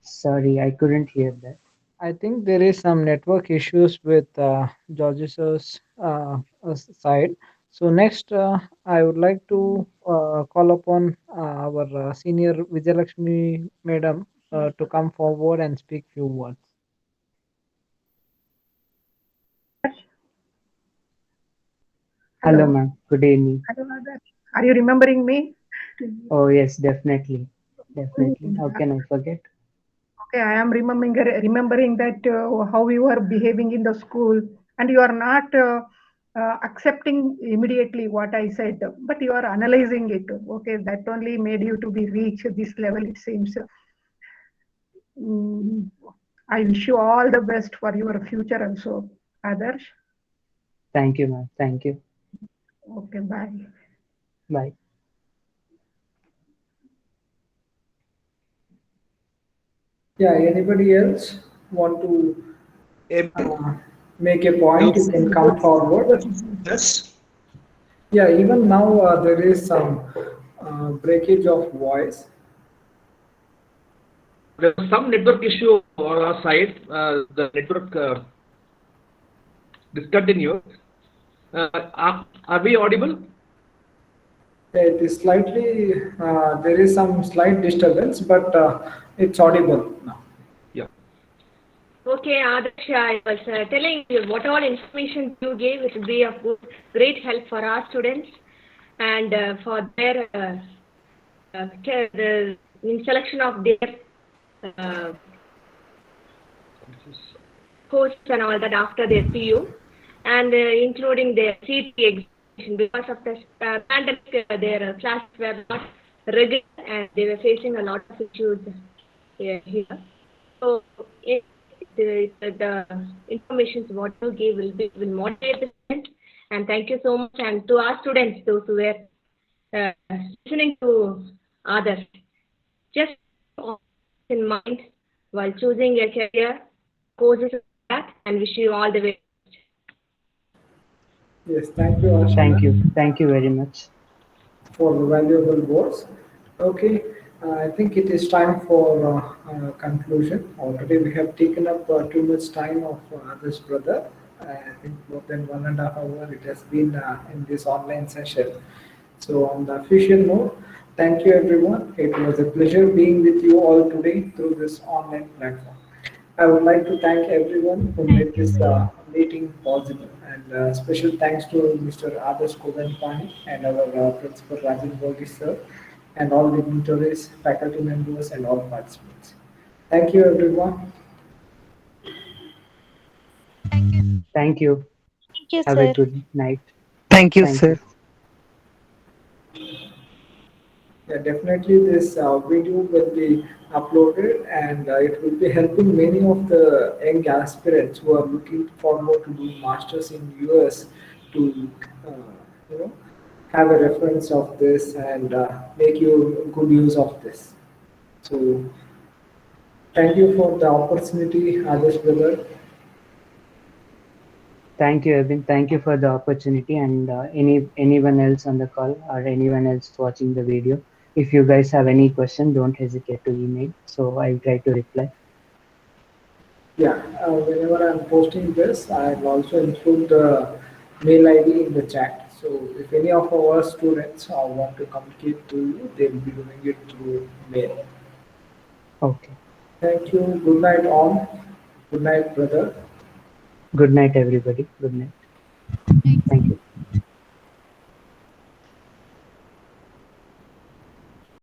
Sorry, I couldn't hear that. I think there is some network issues with Georgie sir's side. So next, I would like to call upon our senior Vijayalakshmi madam to come forward and speak few words. Hello Hello. ma'am. Good evening. Hello, Adarsh. Are you remembering me? Oh yes, definitely. Definitely. How can I forget? Okay, I am remembering that how you are behaving in the school, and you are not accepting immediately what I said, but you are analyzing it. Okay, that only made you to be reach this level. It seems. Mm, I wish you all the best for your future also, Adarsh. Thank you ma'am. Thank you. Okay, bye. Bye. Yeah, anybody else want to Emil, uh, make a point? You can come forward. yes. Yeah, even now there is some breakage of voice. There was some network issue on our side. The network discontinued. Are we audible? It is slightly, there is some slight disturbance, but it's audible now. Yeah. Okay, Adarsh, I was telling you what all information you gave, it will be of great help for our students and for their in selection of their uh, course and all that after their PU and including their CT examination because of the pandemic, their classes were not regular and they were facing a lot of issues here. So the information what you gave will motivate the students. And thank you so much. And to our students, those who were listening to others, just in mind while choosing a career, courses like that, and wish you all the way. Yes, thank you, Thank Ashana, you. Thank you very much. for the valuable words. Okay, I think it is time for conclusion. Already we have taken up too much time of this brother. I think more than 1.5 hours it has been in this online session. So on the official note, thank you everyone. It was a pleasure being with you all today through this online platform. I would like to thank everyone who Thank made you, this sir. meeting possible. And special thanks to Mr. Adarsh Kodanpani and our Principal Rajan Burgi sir, and all dignitaries, faculty members, and all participants. Thank you, everyone. Thank you. Thank you. Thank you, Have a sir. good night. Thank you, Thank sir. you. Yeah, definitely this video will be uploaded and it will be helping many of the young aspirants who are looking forward to do masters in US to you know have a reference of this and make you good use of this. So thank you for the opportunity, Adesh brother. Thank you, Evan. Thank you for the opportunity, and anyone else on the call or anyone else watching the video. If you guys have any question, don't hesitate to email. So I'll try to reply. Yeah, whenever I'm posting this, I'll also include the mail ID in the chat. So if any of our students want to communicate to you, they'll be doing it through mail. Okay. Thank you. Good night, all. Good night, brother. Good night, everybody. Good night.